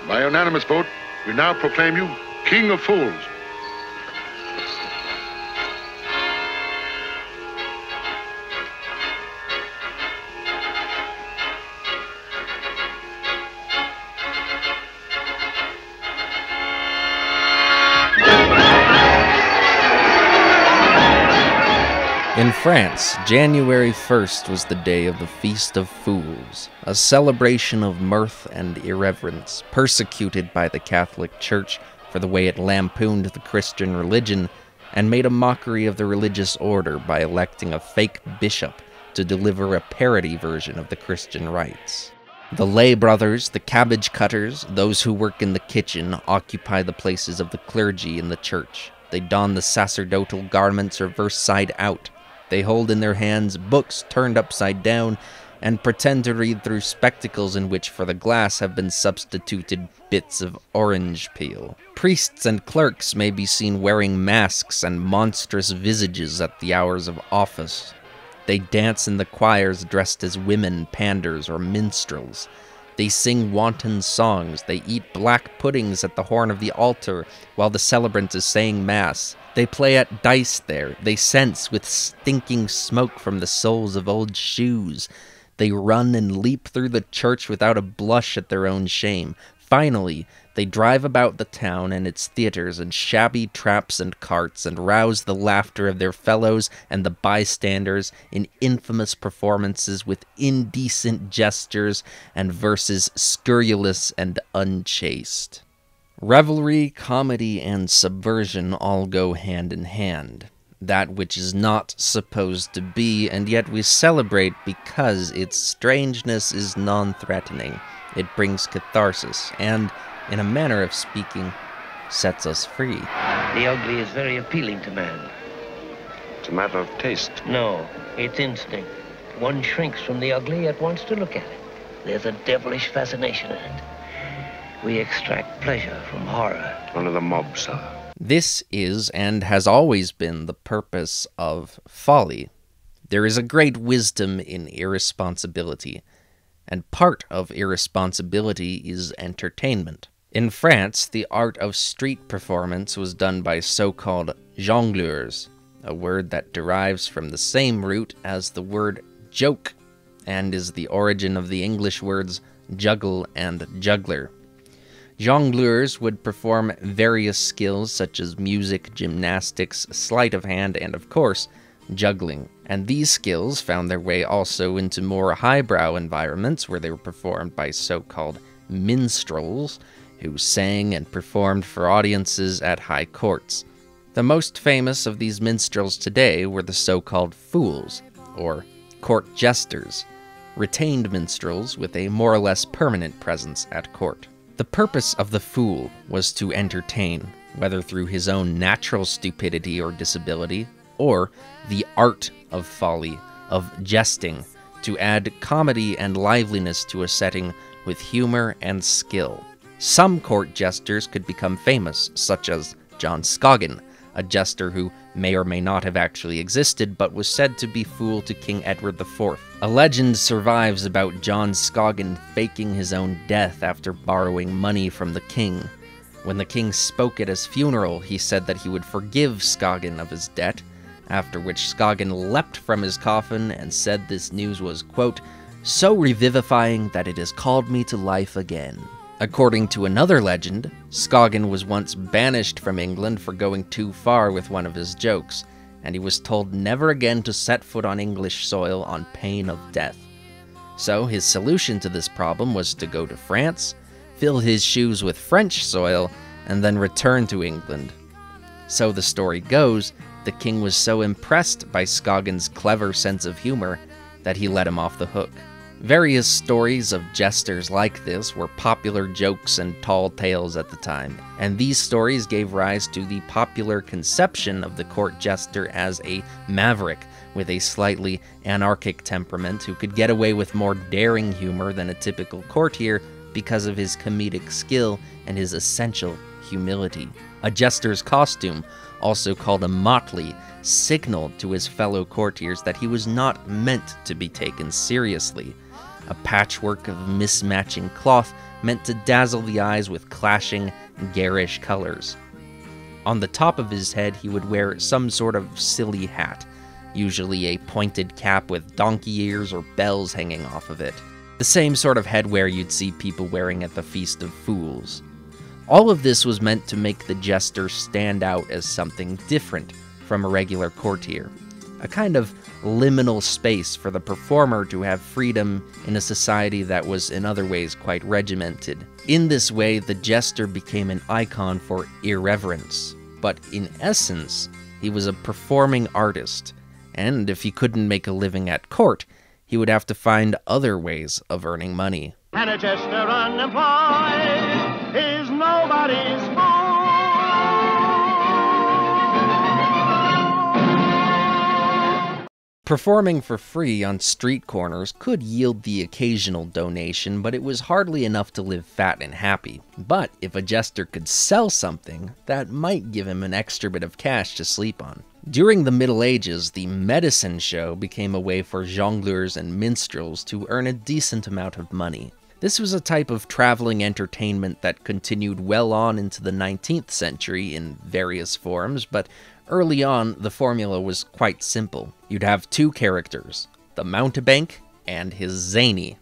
By unanimous vote, we now proclaim you King of Fools. In France, January 1st was the day of the Feast of Fools, a celebration of mirth and irreverence, persecuted by the Catholic Church for the way it lampooned the Christian religion and made a mockery of the religious order by electing a fake bishop to deliver a parody version of the Christian rites. The lay brothers, the cabbage cutters, those who work in the kitchen, occupy the places of the clergy in the church. They don the sacerdotal garments reverse side out. They hold in their hands books turned upside down and pretend to read through spectacles in which for the glass have been substituted bits of orange peel. Priests and clerks may be seen wearing masks and monstrous visages at the hours of office. They dance in the choirs dressed as women, panders, or minstrels. They sing wanton songs. They eat black puddings at the horn of the altar while the celebrant is saying mass. They play at dice there. They cense with stinking smoke from the soles of old shoes. They run and leap through the church without a blush at their own shame. Finally, they drive about the town and its theaters in shabby traps and carts and rouse the laughter of their fellows and the bystanders in infamous performances with indecent gestures and verses scurrilous and unchaste. Revelry, comedy, and subversion all go hand in hand. That which is not supposed to be, and yet we celebrate because its strangeness is non-threatening. It brings catharsis, and, in a manner of speaking, sets us free. The ugly is very appealing to man. It's a matter of taste. No, it's instinct. One shrinks from the ugly, yet wants to look at it. There's a devilish fascination in it. We extract pleasure from horror. One of the mob, sir. This is, and has always been, the purpose of folly. There is a great wisdom in irresponsibility, and part of irresponsibility is entertainment. In France, the art of street performance was done by so-called jongleurs, a word that derives from the same root as the word joke, and is the origin of the English words juggle and juggler. Jongleurs would perform various skills such as music, gymnastics, sleight of hand, and of course, juggling. And these skills found their way also into more highbrow environments where they were performed by so-called minstrels, who sang and performed for audiences at high courts. The most famous of these minstrels today were the so-called fools, or court jesters, retained minstrels with a more or less permanent presence at court. The purpose of the fool was to entertain, whether through his own natural stupidity or disability, or the art of folly, of jesting, to add comedy and liveliness to a setting with humor and skill. Some court jesters could become famous, such as John Scoggin, a jester who may or may not have actually existed, but was said to be fool to King Edward IV. A legend survives about John Scoggin faking his own death after borrowing money from the king. When the king spoke at his funeral, he said that he would forgive Scoggin of his debt, after which Scoggin leapt from his coffin and said this news was, quote, so revivifying that it has called me to life again. According to another legend, Scoggin was once banished from England for going too far with one of his jokes, and he was told never again to set foot on English soil on pain of death. So his solution to this problem was to go to France, fill his shoes with French soil, and then return to England. So the story goes, the king was so impressed by Scoggin's clever sense of humor that he let him off the hook. Various stories of jesters like this were popular jokes and tall tales at the time, and these stories gave rise to the popular conception of the court jester as a maverick with a slightly anarchic temperament who could get away with more daring humor than a typical courtier because of his comedic skill and his essential humility. A jester's costume, also called a motley, signaled to his fellow courtiers that he was not meant to be taken seriously. A patchwork of mismatching cloth meant to dazzle the eyes with clashing, garish colors. On the top of his head, he would wear some sort of silly hat, usually a pointed cap with donkey ears or bells hanging off of it. The same sort of headwear you'd see people wearing at the Feast of Fools. All of this was meant to make the jester stand out as something different from a regular courtier, a kind of liminal space for the performer to have freedom in a society that was in other ways quite regimented. In this way, the jester became an icon for irreverence, but in essence, he was a performing artist, and if he couldn't make a living at court, he would have to find other ways of earning money. And a jester unemployed is nobody's fool. Performing for free on street corners could yield the occasional donation, but it was hardly enough to live fat and happy. But if a jester could sell something, that might give him an extra bit of cash to sleep on. During the Middle Ages, the medicine show became a way for jongleurs and minstrels to earn a decent amount of money. This was a type of traveling entertainment that continued well on into the 19th century in various forms, but early on, the formula was quite simple. You'd have two characters, the mountebank and his zany.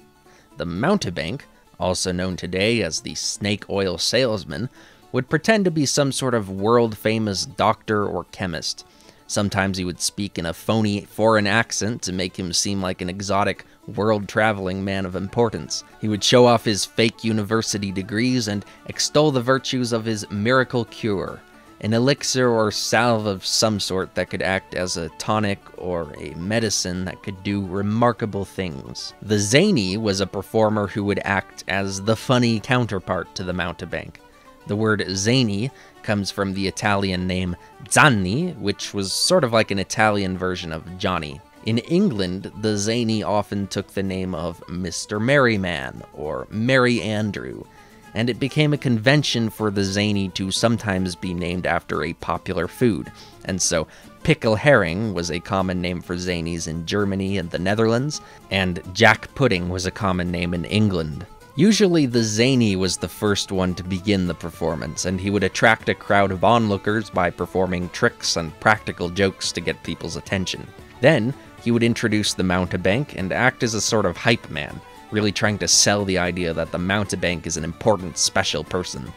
The mountebank, also known today as the snake oil salesman, would pretend to be some sort of world-famous doctor or chemist. Sometimes he would speak in a phony foreign accent to make him seem like an exotic, world-traveling man of importance. He would show off his fake university degrees and extol the virtues of his miracle cure, an elixir or salve of some sort that could act as a tonic or a medicine that could do remarkable things. The zany was a performer who would act as the funny counterpart to the mountebank. The word zany comes from the Italian name Zanni, which was sort of like an Italian version of Johnny. In England, the zany often took the name of Mr. Merryman or Merry Andrew, and it became a convention for the zany to sometimes be named after a popular food, and so pickle herring was a common name for zanies in Germany and the Netherlands, and jack pudding was a common name in England. Usually the zany was the first one to begin the performance, and he would attract a crowd of onlookers by performing tricks and practical jokes to get people's attention. Then, he would introduce the mountebank and act as a sort of hype man, really trying to sell the idea that the mountebank is an important, special person.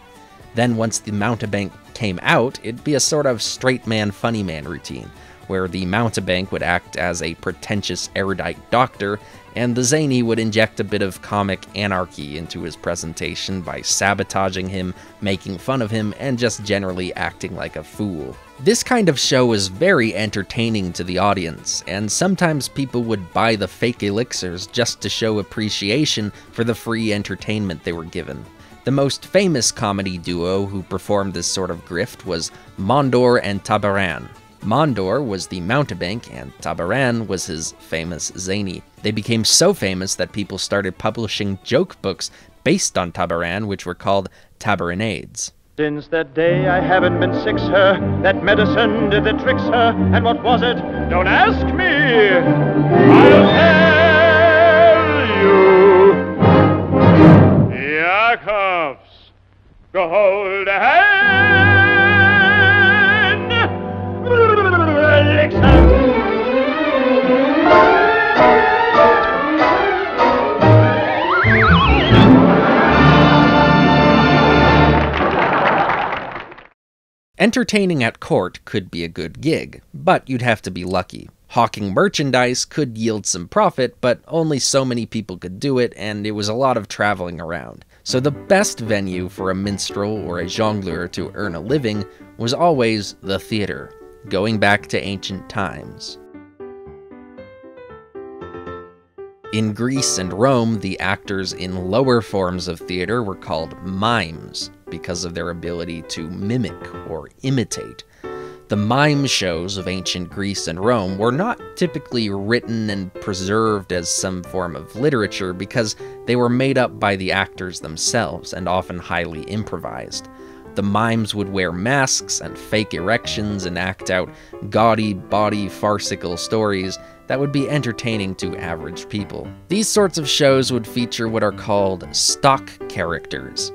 Then once the mountebank came out, it'd be a sort of straight man, funny man routine, where the mountebank would act as a pretentious, erudite doctor, and the zany would inject a bit of comic anarchy into his presentation by sabotaging him, making fun of him, and just generally acting like a fool. This kind of show was very entertaining to the audience, and sometimes people would buy the fake elixirs just to show appreciation for the free entertainment they were given. The most famous comedy duo who performed this sort of grift was Mondor and Tabaran. Mondor was the mountebank, and Tabaran was his famous zany. They became so famous that people started publishing joke books based on Tabaran, which were called Tabaranades. Since that day I haven't been sick, sir. That medicine did the trick, sir. And what was it? Don't ask me. I'll tell you. Jacobs, go hold a hand. Elixir. Entertaining at court could be a good gig, but you'd have to be lucky. Hawking merchandise could yield some profit, but only so many people could do it, and it was a lot of traveling around. So the best venue for a minstrel or a jongleur to earn a living was always the theater, going back to ancient times. In Greece and Rome, the actors in lower forms of theater were called mimes, because of their ability to mimic or imitate. The mime shows of ancient Greece and Rome were not typically written and preserved as some form of literature because they were made up by the actors themselves and often highly improvised. The mimes would wear masks and fake erections and act out gaudy, bawdy, farcical stories, that would be entertaining to average people. These sorts of shows would feature what are called stock characters.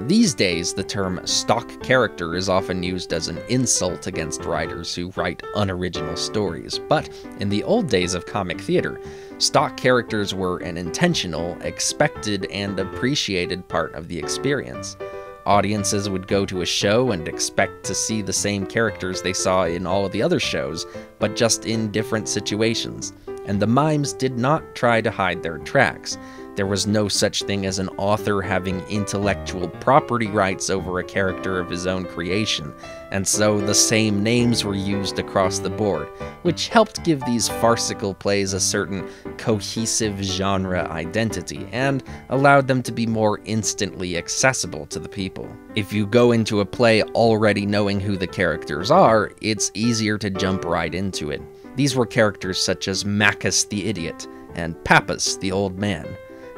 These days, the term stock character is often used as an insult against writers who write unoriginal stories, but in the old days of comic theater, stock characters were an intentional, expected, and appreciated part of the experience. Audiences would go to a show and expect to see the same characters they saw in all of the other shows, but just in different situations. And the mimes did not try to hide their tracks. There was no such thing as an author having intellectual property rights over a character of his own creation, and so the same names were used across the board, which helped give these farcical plays a certain cohesive genre identity, and allowed them to be more instantly accessible to the people. If you go into a play already knowing who the characters are, it's easier to jump right into it. These were characters such as Macus the Idiot, and Pappus the Old Man.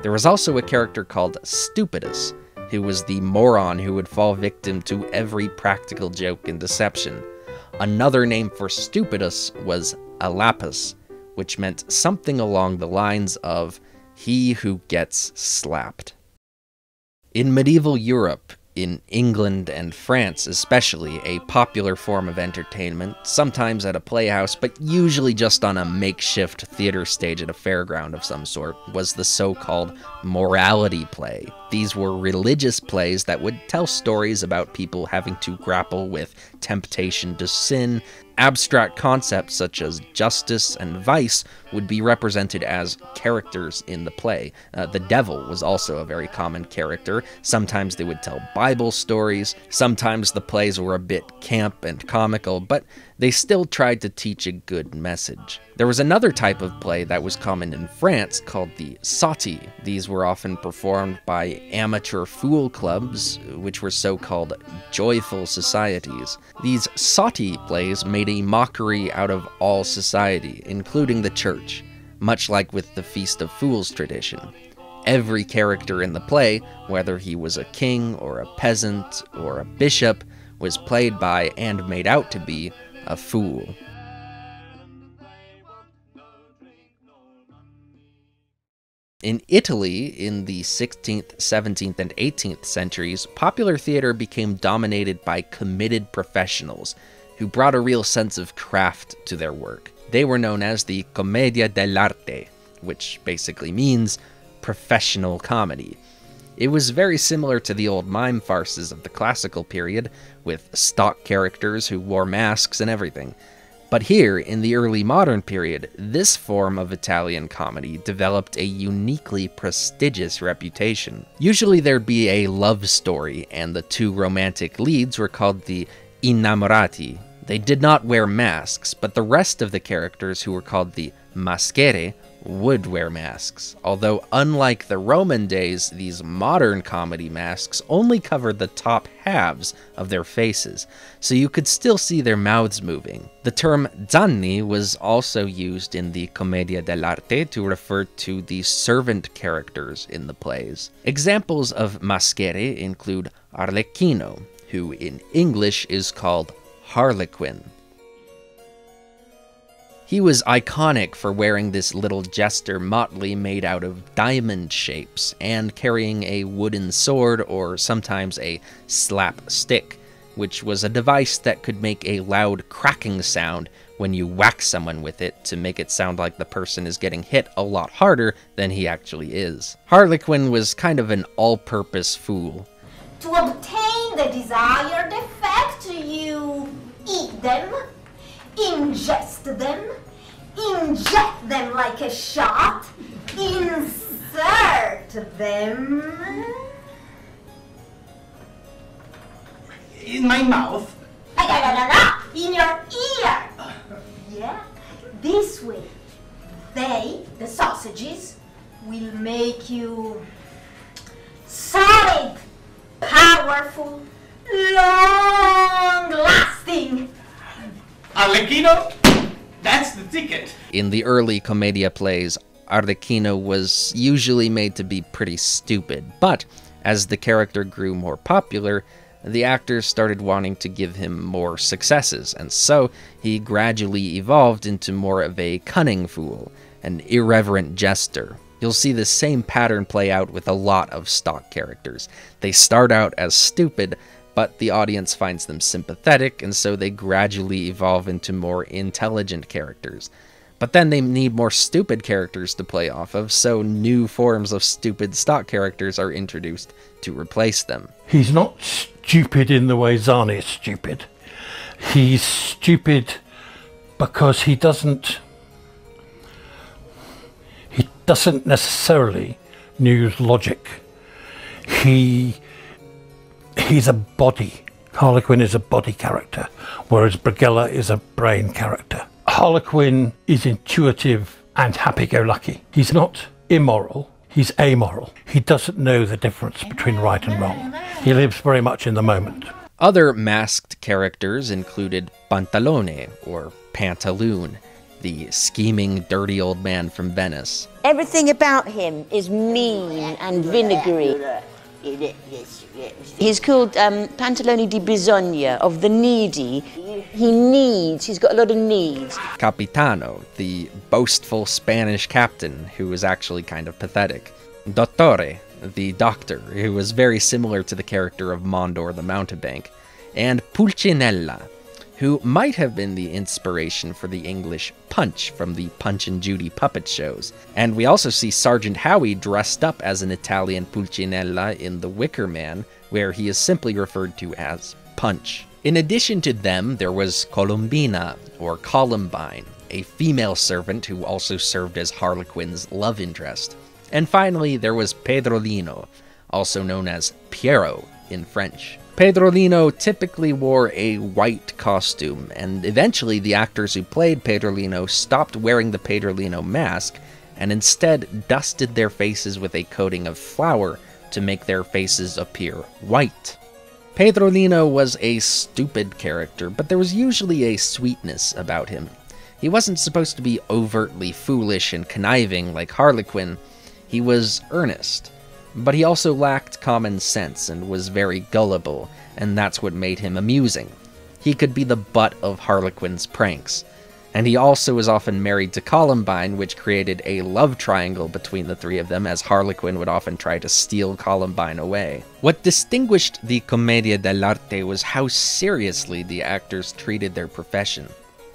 There was also a character called Stupidus, who was the moron who would fall victim to every practical joke and deception. Another name for Stupidus was Alapus, which meant something along the lines of, he who gets slapped. In medieval Europe, in England and France especially, a popular form of entertainment, sometimes at a playhouse, but usually just on a makeshift theater stage at a fairground of some sort, was the so-called morality play. These were religious plays that would tell stories about people having to grapple with temptation to sin. Abstract concepts such as justice and vice would be represented as characters in the play. The devil was also a very common character. Sometimes they would tell Bible stories. Sometimes the plays were a bit camp and comical, but they still tried to teach a good message. There was another type of play that was common in France called the sotti. These were often performed by amateur fool clubs, which were so-called joyful societies. These sotti plays made a mockery out of all society, including the church, much like with the Feast of Fools tradition. Every character in the play, whether he was a king or a peasant or a bishop, was played by and made out to be a fool. In Italy, in the 16th, 17th, and 18th centuries, popular theater became dominated by committed professionals who brought a real sense of craft to their work. They were known as the commedia dell'arte, which basically means professional comedy. It was very similar to the old mime farces of the classical period, with stock characters who wore masks and everything. But here, in the early modern period, this form of Italian comedy developed a uniquely prestigious reputation. Usually there'd be a love story, and the two romantic leads were called the innamorati. They did not wear masks, but the rest of the characters, who were called the maschere, would wear masks, although unlike the Roman days, these modern comedy masks only covered the top halves of their faces, so you could still see their mouths moving. The term zanni was also used in the commedia dell'arte to refer to the servant characters in the plays. Examples of maschere include Arlecchino, who in English is called Harlequin. He was iconic for wearing this little jester motley made out of diamond shapes and carrying a wooden sword or sometimes a slap stick, which was a device that could make a loud cracking sound when you whack someone with it to make it sound like the person is getting hit a lot harder than he actually is. Harlequin was kind of an all-purpose fool. To obtain the desired effect, you eat them, ingest them, inject them like a shot, insert them in my mouth. In your ear. Yeah, this way. They, the sausages, will make you solid, powerful, long-lasting. Arlecchino? That's the ticket. In the early commedia plays, Arlecchino was usually made to be pretty stupid, but as the character grew more popular, the actors started wanting to give him more successes, and so he gradually evolved into more of a cunning fool, an irreverent jester. You'll see the same pattern play out with a lot of stock characters. They start out as stupid, but the audience finds them sympathetic, and so they gradually evolve into more intelligent characters. But then they need more stupid characters to play off of, so new forms of stupid stock characters are introduced to replace them. He's not stupid in the way Zahn is stupid. He's stupid because he doesn't necessarily use logic. He's a body. Harlequin is a body character, whereas Brighella is a brain character. Harlequin is intuitive and happy-go-lucky. He's not immoral, he's amoral. He doesn't know the difference between right and wrong. He lives very much in the moment. Other masked characters included Pantalone, or Pantaloon, the scheming, dirty old man from Venice. Everything about him is mean and vinegary. He's called Pantalone di Bisogna, of the needy. He's got a lot of needs. Capitano, the boastful Spanish captain, who was actually kind of pathetic. Dottore, the doctor, who was very similar to the character of Mondor the mountebank. And Pulcinella, who might have been the inspiration for the English Punch from the Punch and Judy puppet shows. And we also see Sergeant Howie dressed up as an Italian Pulcinella in The Wicker Man, where he is simply referred to as Punch. In addition to them, there was Colombina, or Columbine, a female servant who also served as Harlequin's love interest. And finally, there was Pedrolino, also known as Piero in French. Pedrolino typically wore a white costume, and eventually the actors who played Pedrolino stopped wearing the Pedrolino mask and instead dusted their faces with a coating of flour to make their faces appear white. Pedrolino was a stupid character, but there was usually a sweetness about him. He wasn't supposed to be overtly foolish and conniving like Harlequin. He was earnest. But he also lacked common sense and was very gullible, and that's what made him amusing. He could be the butt of Harlequin's pranks. And he also was often married to Columbine, which created a love triangle between the three of them, as Harlequin would often try to steal Columbine away. What distinguished the Commedia dell'arte was how seriously the actors treated their profession.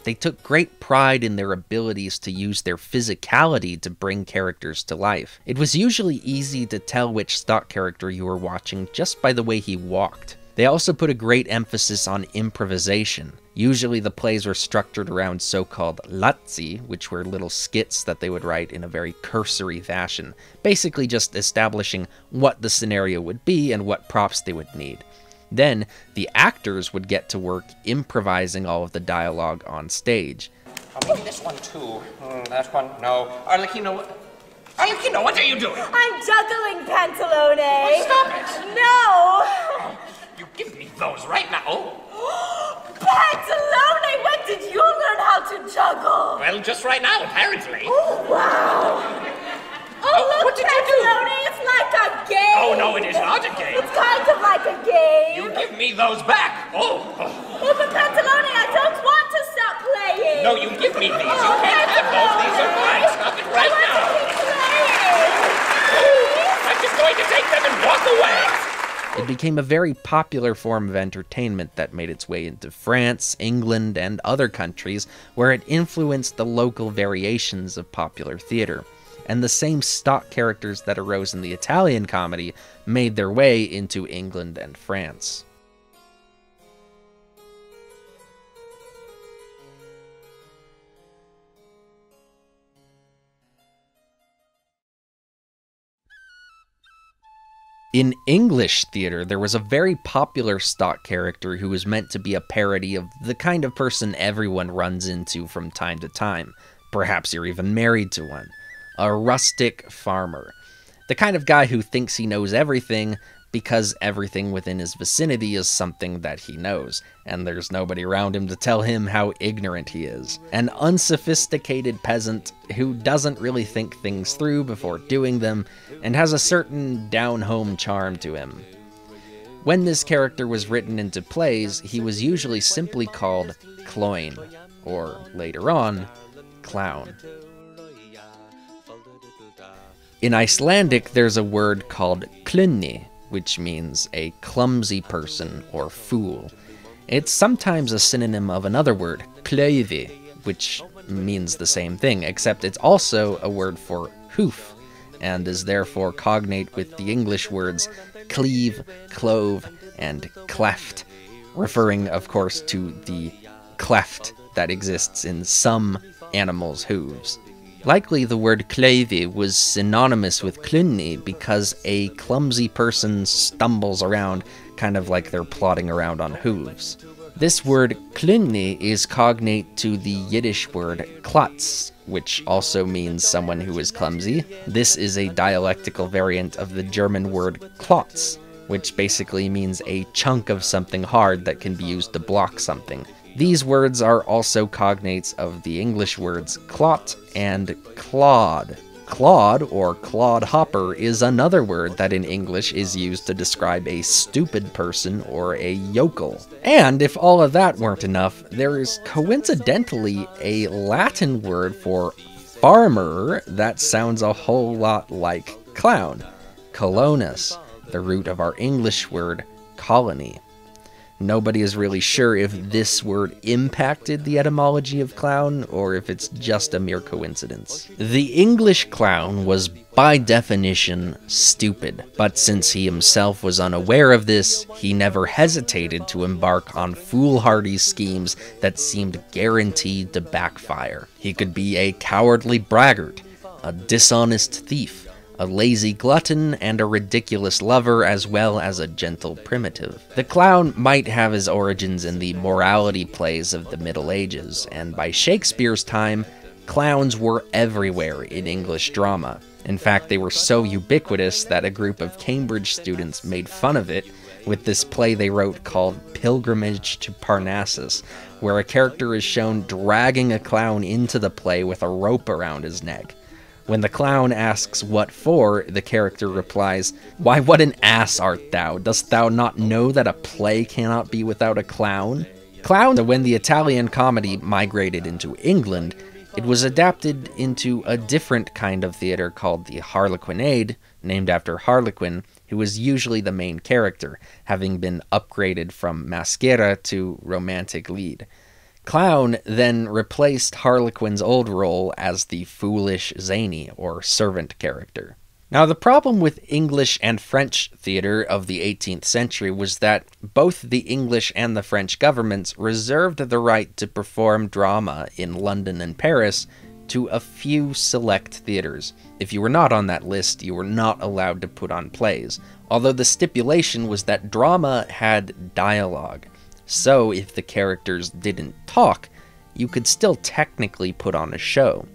They took great pride in their abilities to use their physicality to bring characters to life. It was usually easy to tell which stock character you were watching just by the way he walked. They also put a great emphasis on improvisation. Usually the plays were structured around so-called lazzi, which were little skits that they would write in a very cursory fashion, basically just establishing what the scenario would be and what props they would need. Then, the actors would get to work improvising all of the dialogue on stage. Oh, maybe this one too. That one, no. Arlecchino, what are you doing? I'm juggling, Pantalone. Oh, stop it. No. You give me those right now. Pantalone, when did you learn how to juggle? Well, just right now, apparently. Oh, wow. Oh, look, what did you do? Pantalone, it's like a game. Oh, no, it is not a game. It's kind of like a game. You give me those back. Oh, but Pantalone, I don't want to stop playing. No, you give me these. You can't have those. These are mine. Stop it right now. I'm just going to take them and walk away. It became a very popular form of entertainment that made its way into France, England, and other countries, where it influenced the local variations of popular theater. And the same stock characters that arose in the Italian comedy made their way into England and France. In English theater, there was a very popular stock character who was meant to be a parody of the kind of person everyone runs into from time to time. Perhaps you're even married to one. A rustic farmer. The kind of guy who thinks he knows everything because everything within his vicinity is something that he knows, and there's nobody around him to tell him how ignorant he is. An unsophisticated peasant who doesn't really think things through before doing them, and has a certain down-home charm to him. When this character was written into plays, he was usually simply called Cloyne, or later on, Clown. In Icelandic, there's a word called klunni, which means a clumsy person or fool. It's sometimes a synonym of another word, klaufi, which means the same thing, except it's also a word for hoof, and is therefore cognate with the English words cleave, clove, and cleft, referring, of course, to the cleft that exists in some animals' hooves. Likely the word klaufi was synonymous with klunni because a clumsy person stumbles around kind of like they're plodding around on hooves. This word klunni is cognate to the Yiddish word klutz, which also means someone who is clumsy. This is a dialectical variant of the German word klotz, which basically means a chunk of something hard that can be used to block something. These words are also cognates of the English words clot and clod. Clod, or clodhopper, is another word that in English is used to describe a stupid person or a yokel. And if all of that weren't enough, there is coincidentally a Latin word for farmer that sounds a whole lot like clown. Colonus, the root of our English word colony. Nobody is really sure if this word impacted the etymology of clown, or if it's just a mere coincidence. The English clown was, by definition, stupid, but since he himself was unaware of this, he never hesitated to embark on foolhardy schemes that seemed guaranteed to backfire. He could be a cowardly braggart, a dishonest thief, a lazy glutton, and a ridiculous lover, as well as a gentle primitive. The clown might have his origins in the morality plays of the Middle Ages, and by Shakespeare's time, clowns were everywhere in English drama. In fact, they were so ubiquitous that a group of Cambridge students made fun of it with this play they wrote called Pilgrimage to Parnassus, where a character is shown dragging a clown into the play with a rope around his neck. When the clown asks what for, the character replies, "Why, what an ass art thou! Dost thou not know that a play cannot be without a clown?" Clown, when the Italian comedy migrated into England, it was adapted into a different kind of theater called the Harlequinade, named after Harlequin, who was usually the main character, having been upgraded from masquera to romantic lead. Clown then replaced Harlequin's old role as the foolish zany, or servant character. Now, the problem with English and French theater of the 18th century was that both the English and the French governments reserved the right to perform drama in London and Paris to a few select theaters. If you were not on that list, you were not allowed to put on plays, although the stipulation was that drama had dialogue. So, if the characters didn't talk, you could still technically put on a show.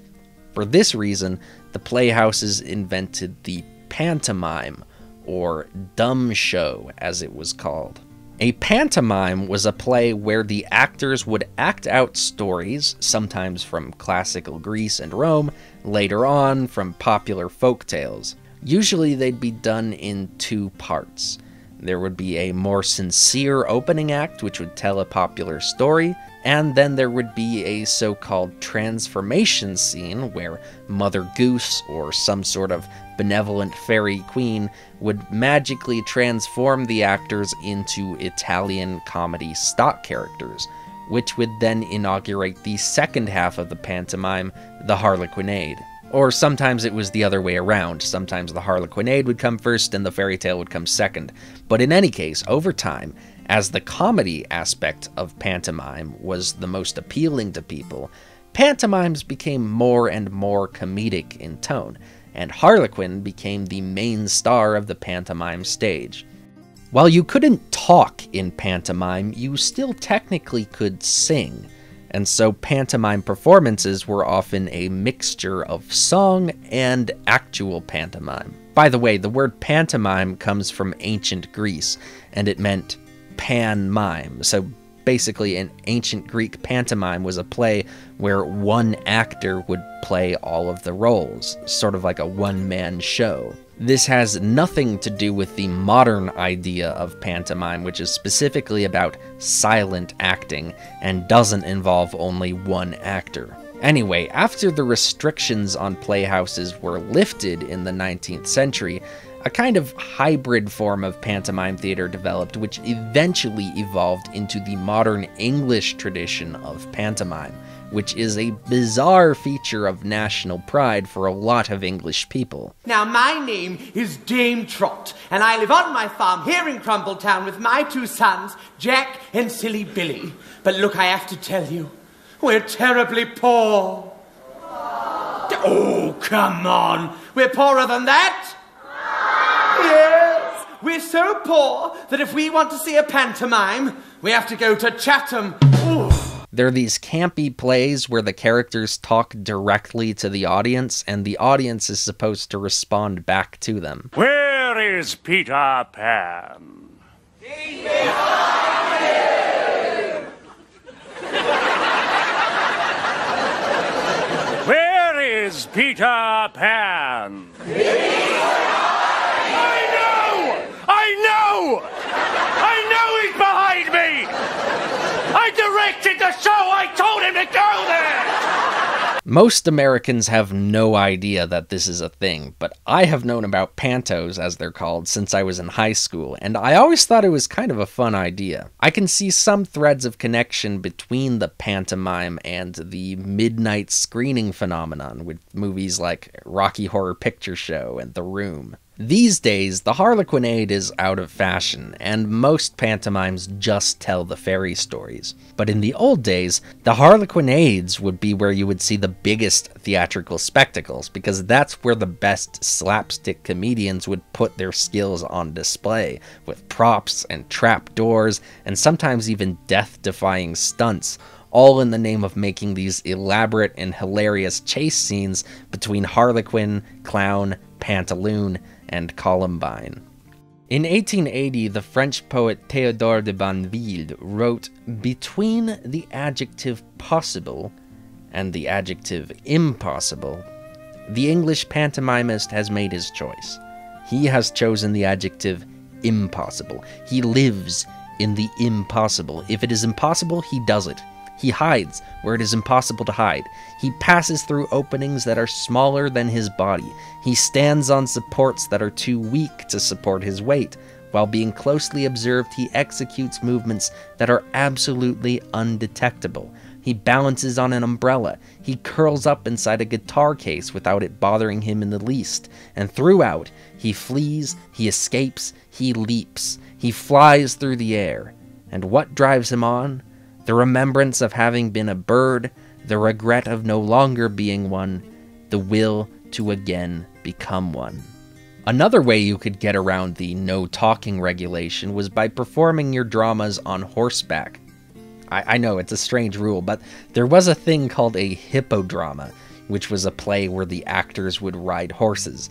For this reason, the playhouses invented the pantomime, or dumb show as it was called. A pantomime was a play where the actors would act out stories, sometimes from classical Greece and Rome, later on from popular folk tales. Usually they'd be done in two parts. There would be a more sincere opening act which would tell a popular story, and then there would be a so-called transformation scene where Mother Goose or some sort of benevolent fairy queen would magically transform the actors into Italian comedy stock characters, which would then inaugurate the second half of the pantomime, the Harlequinade. Or sometimes it was the other way around. Sometimes the Harlequinade would come first and the fairy tale would come second. But in any case, over time, as the comedy aspect of pantomime was the most appealing to people, pantomimes became more and more comedic in tone, and Harlequin became the main star of the pantomime stage. While you couldn't talk in pantomime, you still technically could sing. And so pantomime performances were often a mixture of song and actual pantomime. By the way, the word pantomime comes from ancient Greece, and it meant pan-mime. So basically, in ancient Greek, pantomime was a play where one actor would play all of the roles, sort of like a one-man show. This has nothing to do with the modern idea of pantomime, which is specifically about silent acting and doesn't involve only one actor. Anyway, after the restrictions on playhouses were lifted in the 19th century, a kind of hybrid form of pantomime theater developed, which eventually evolved into the modern English tradition of pantomime, which is a bizarre feature of national pride for a lot of English people. Now, my name is Dame Trot, and I live on my farm here in Crumbletown with my 2 sons, Jack and Silly Billy. But look, I have to tell you, we're terribly poor. Oh, come on. We're poorer than that? Yes. We're so poor that if we want to see a pantomime, we have to go to Chatham. Ooh. There are these campy plays where the characters talk directly to the audience, and the audience is supposed to respond back to them. Where is Peter Pan? Where is Peter Pan? I know he's behind me! I directed the show! I told him to go there! Most Americans have no idea that this is a thing, but I have known about pantos, as they're called, since I was in high school, and I always thought it was kind of a fun idea. I can see some threads of connection between the pantomime and the midnight screening phenomenon with movies like Rocky Horror Picture Show and The Room. These days, the Harlequinade is out of fashion, and most pantomimes just tell the fairy stories. But in the old days, the Harlequinades would be where you would see the biggest theatrical spectacles, because that's where the best slapstick comedians would put their skills on display, with props and trap doors, and sometimes even death-defying stunts, all in the name of making these elaborate and hilarious chase scenes between Harlequin, Clown, Pantaloon, and Columbine. In 1880, the French poet Théodore de Banville wrote, "Between the adjective possible and the adjective impossible, the English pantomimist has made his choice. He has chosen the adjective impossible. He lives in the impossible. If it is impossible, he does it. He hides where it is impossible to hide. He passes through openings that are smaller than his body. He stands on supports that are too weak to support his weight. While being closely observed, he executes movements that are absolutely undetectable. He balances on an umbrella. He curls up inside a guitar case without it bothering him in the least. And throughout, he flees, he escapes, he leaps. He flies through the air. And what drives him on? The remembrance of having been a bird, the regret of no longer being one, the will to again become one." Another way you could get around the no talking regulation was by performing your dramas on horseback. I know it's a strange rule, but there was a thing called a hippodrama, which was a play where the actors would ride horses,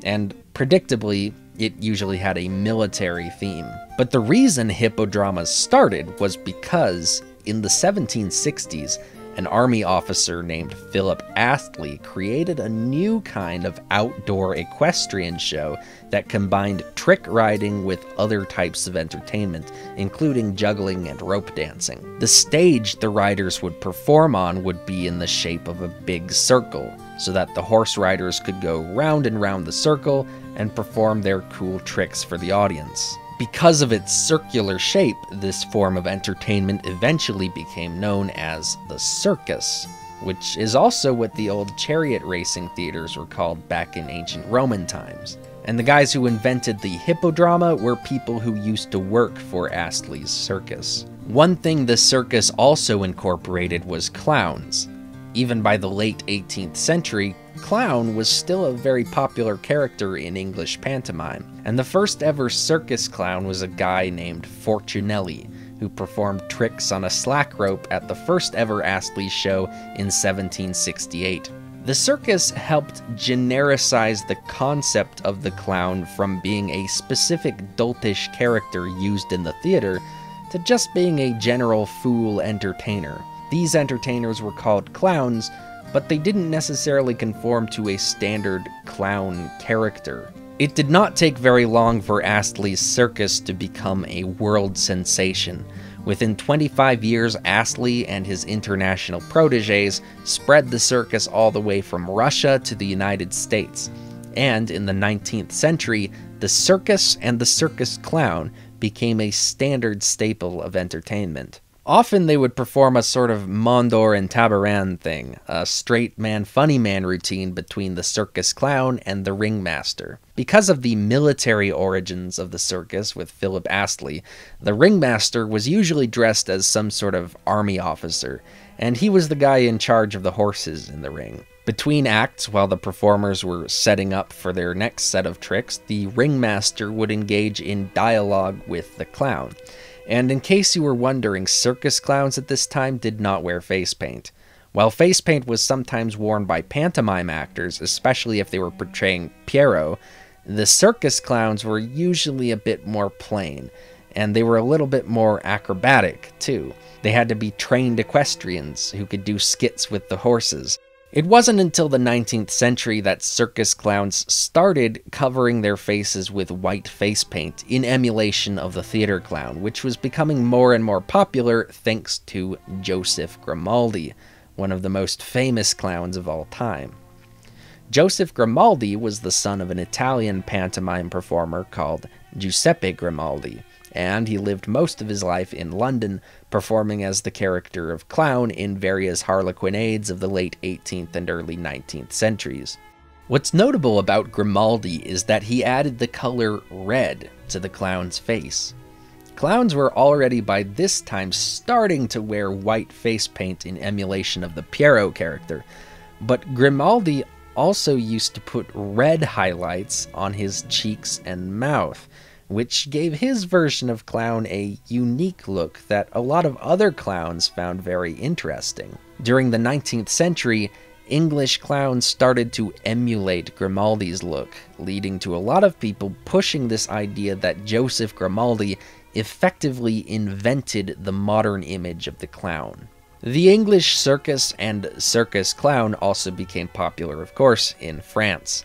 and predictably, it usually had a military theme. But the reason hippodramas started was because in the 1760s, an army officer named Philip Astley created a new kind of outdoor equestrian show that combined trick riding with other types of entertainment, including juggling and rope dancing. The stage the riders would perform on would be in the shape of a big circle, so that the horse riders could go round and round the circle and perform their cool tricks for the audience. Because of its circular shape, this form of entertainment eventually became known as the circus, which is also what the old chariot racing theaters were called back in ancient Roman times. And the guys who invented the hippodrama were people who used to work for Astley's circus. One thing the circus also incorporated was clowns. Even by the late 18th century, clown was still a very popular character in English pantomime, and the first ever circus clown was a guy named Fortunelli, who performed tricks on a slack rope at the first ever Astley show in 1768. The circus helped genericize the concept of the clown from being a specific doltish character used in the theater to just being a general fool entertainer. These entertainers were called clowns, but they didn't necessarily conform to a standard clown character. It did not take very long for Astley's circus to become a world sensation. Within 25 years, Astley and his international protégés spread the circus all the way from Russia to the United States. And in the 19th century, the circus and the circus clown became a standard staple of entertainment. Often they would perform a sort of Mondor and Tabaran thing, a straight man, funny man routine between the circus clown and the ringmaster. Because of the military origins of the circus with Philip Astley, the ringmaster was usually dressed as some sort of army officer, and he was the guy in charge of the horses in the ring. Between acts, while the performers were setting up for their next set of tricks, the ringmaster would engage in dialogue with the clown. And in case you were wondering, circus clowns at this time did not wear face paint. While face paint was sometimes worn by pantomime actors, especially if they were portraying Pierrot, the circus clowns were usually a bit more plain, and they were a little bit more acrobatic, too. They had to be trained equestrians who could do skits with the horses. It wasn't until the 19th century that circus clowns started covering their faces with white face paint in emulation of the theater clown, which was becoming more and more popular thanks to Joseph Grimaldi, one of the most famous clowns of all time. Joseph Grimaldi was the son of an Italian pantomime performer called Giuseppe Grimaldi, and he lived most of his life in London, performing as the character of clown in various harlequinades of the late 18th and early 19th centuries. What's notable about Grimaldi is that he added the color red to the clown's face. Clowns were already by this time starting to wear white face paint in emulation of the Pierrot character, but Grimaldi also used to put red highlights on his cheeks and mouth, which gave his version of clown a unique look that a lot of other clowns found very interesting. During the 19th century, English clowns started to emulate Grimaldi's look, leading to a lot of people pushing this idea that Joseph Grimaldi effectively invented the modern image of the clown. The English circus and circus clown also became popular, of course, in France.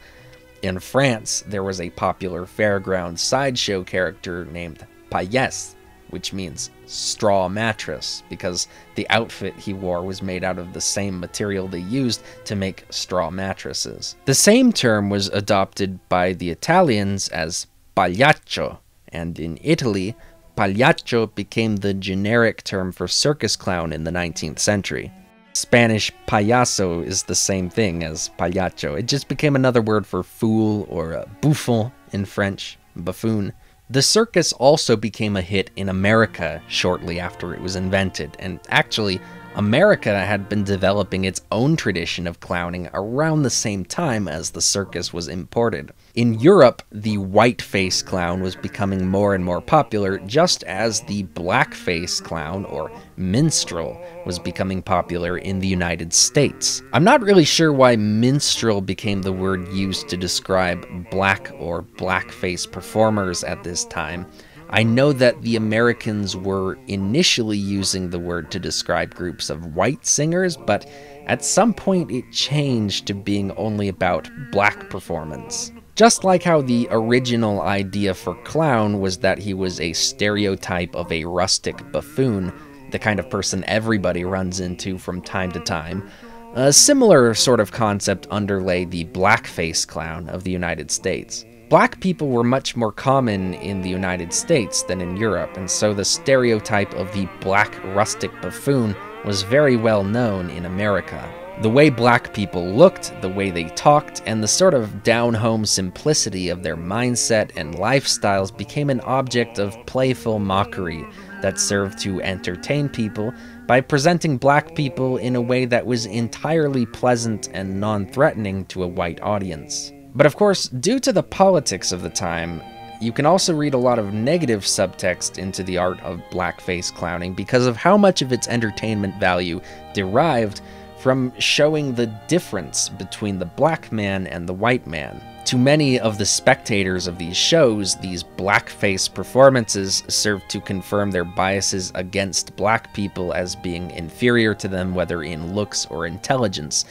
In France, there was a popular fairground sideshow character named Paillasse, which means straw mattress, because the outfit he wore was made out of the same material they used to make straw mattresses. The same term was adopted by the Italians as pagliaccio, and in Italy, pagliaccio became the generic term for circus clown in the 19th century. Spanish payaso is the same thing as pagliaccio. It just became another word for fool, or bouffon in French, buffoon. The circus also became a hit in America shortly after it was invented, and actually, America had been developing its own tradition of clowning around the same time as the circus was imported. In Europe, the white-face clown was becoming more and more popular, just as the black-face clown, or minstrel, was becoming popular in the United States. I'm not really sure why minstrel became the word used to describe black or blackface performers at this time. I know that the Americans were initially using the word to describe groups of white singers, but at some point it changed to being only about black performance. Just like how the original idea for clown was that he was a stereotype of a rustic buffoon, the kind of person everybody runs into from time to time, a similar sort of concept underlay the blackface clown of the United States. Black people were much more common in the United States than in Europe, and so the stereotype of the black rustic buffoon was very well known in America. The way black people looked, the way they talked, and the sort of down-home simplicity of their mindset and lifestyles became an object of playful mockery that served to entertain people by presenting black people in a way that was entirely pleasant and non-threatening to a white audience. But of course, due to the politics of the time, you can also read a lot of negative subtext into the art of blackface clowning because of how much of its entertainment value derived from showing the difference between the black man and the white man. To many of the spectators of these shows, these blackface performances served to confirm their biases against black people as being inferior to them, whether in looks or intelligence.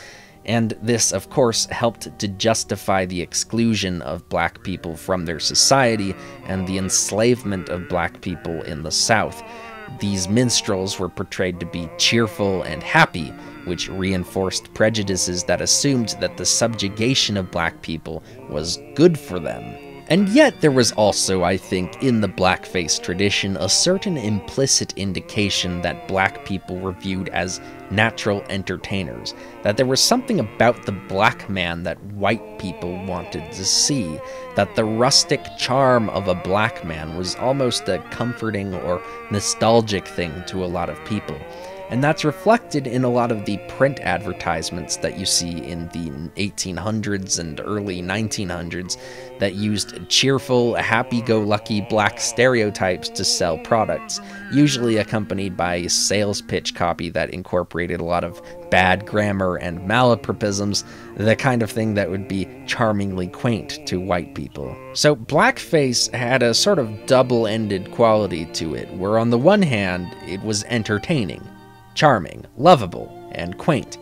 and this, of course, helped to justify the exclusion of black people from their society and the enslavement of black people in the South. These minstrels were portrayed to be cheerful and happy, which reinforced prejudices that assumed that the subjugation of black people was good for them. And yet there was also, I think, in the blackface tradition, a certain implicit indication that black people were viewed as natural entertainers, that there was something about the black man that white people wanted to see, that the rustic charm of a black man was almost a comforting or nostalgic thing to a lot of people. And that's reflected in a lot of the print advertisements that you see in the 1800s and early 1900s that used cheerful, happy-go-lucky black stereotypes to sell products, usually accompanied by sales pitch copy that incorporated a lot of bad grammar and malapropisms, the kind of thing that would be charmingly quaint to white people. So blackface had a sort of double-ended quality to it, where on the one hand, it was entertaining, charming, lovable, and quaint.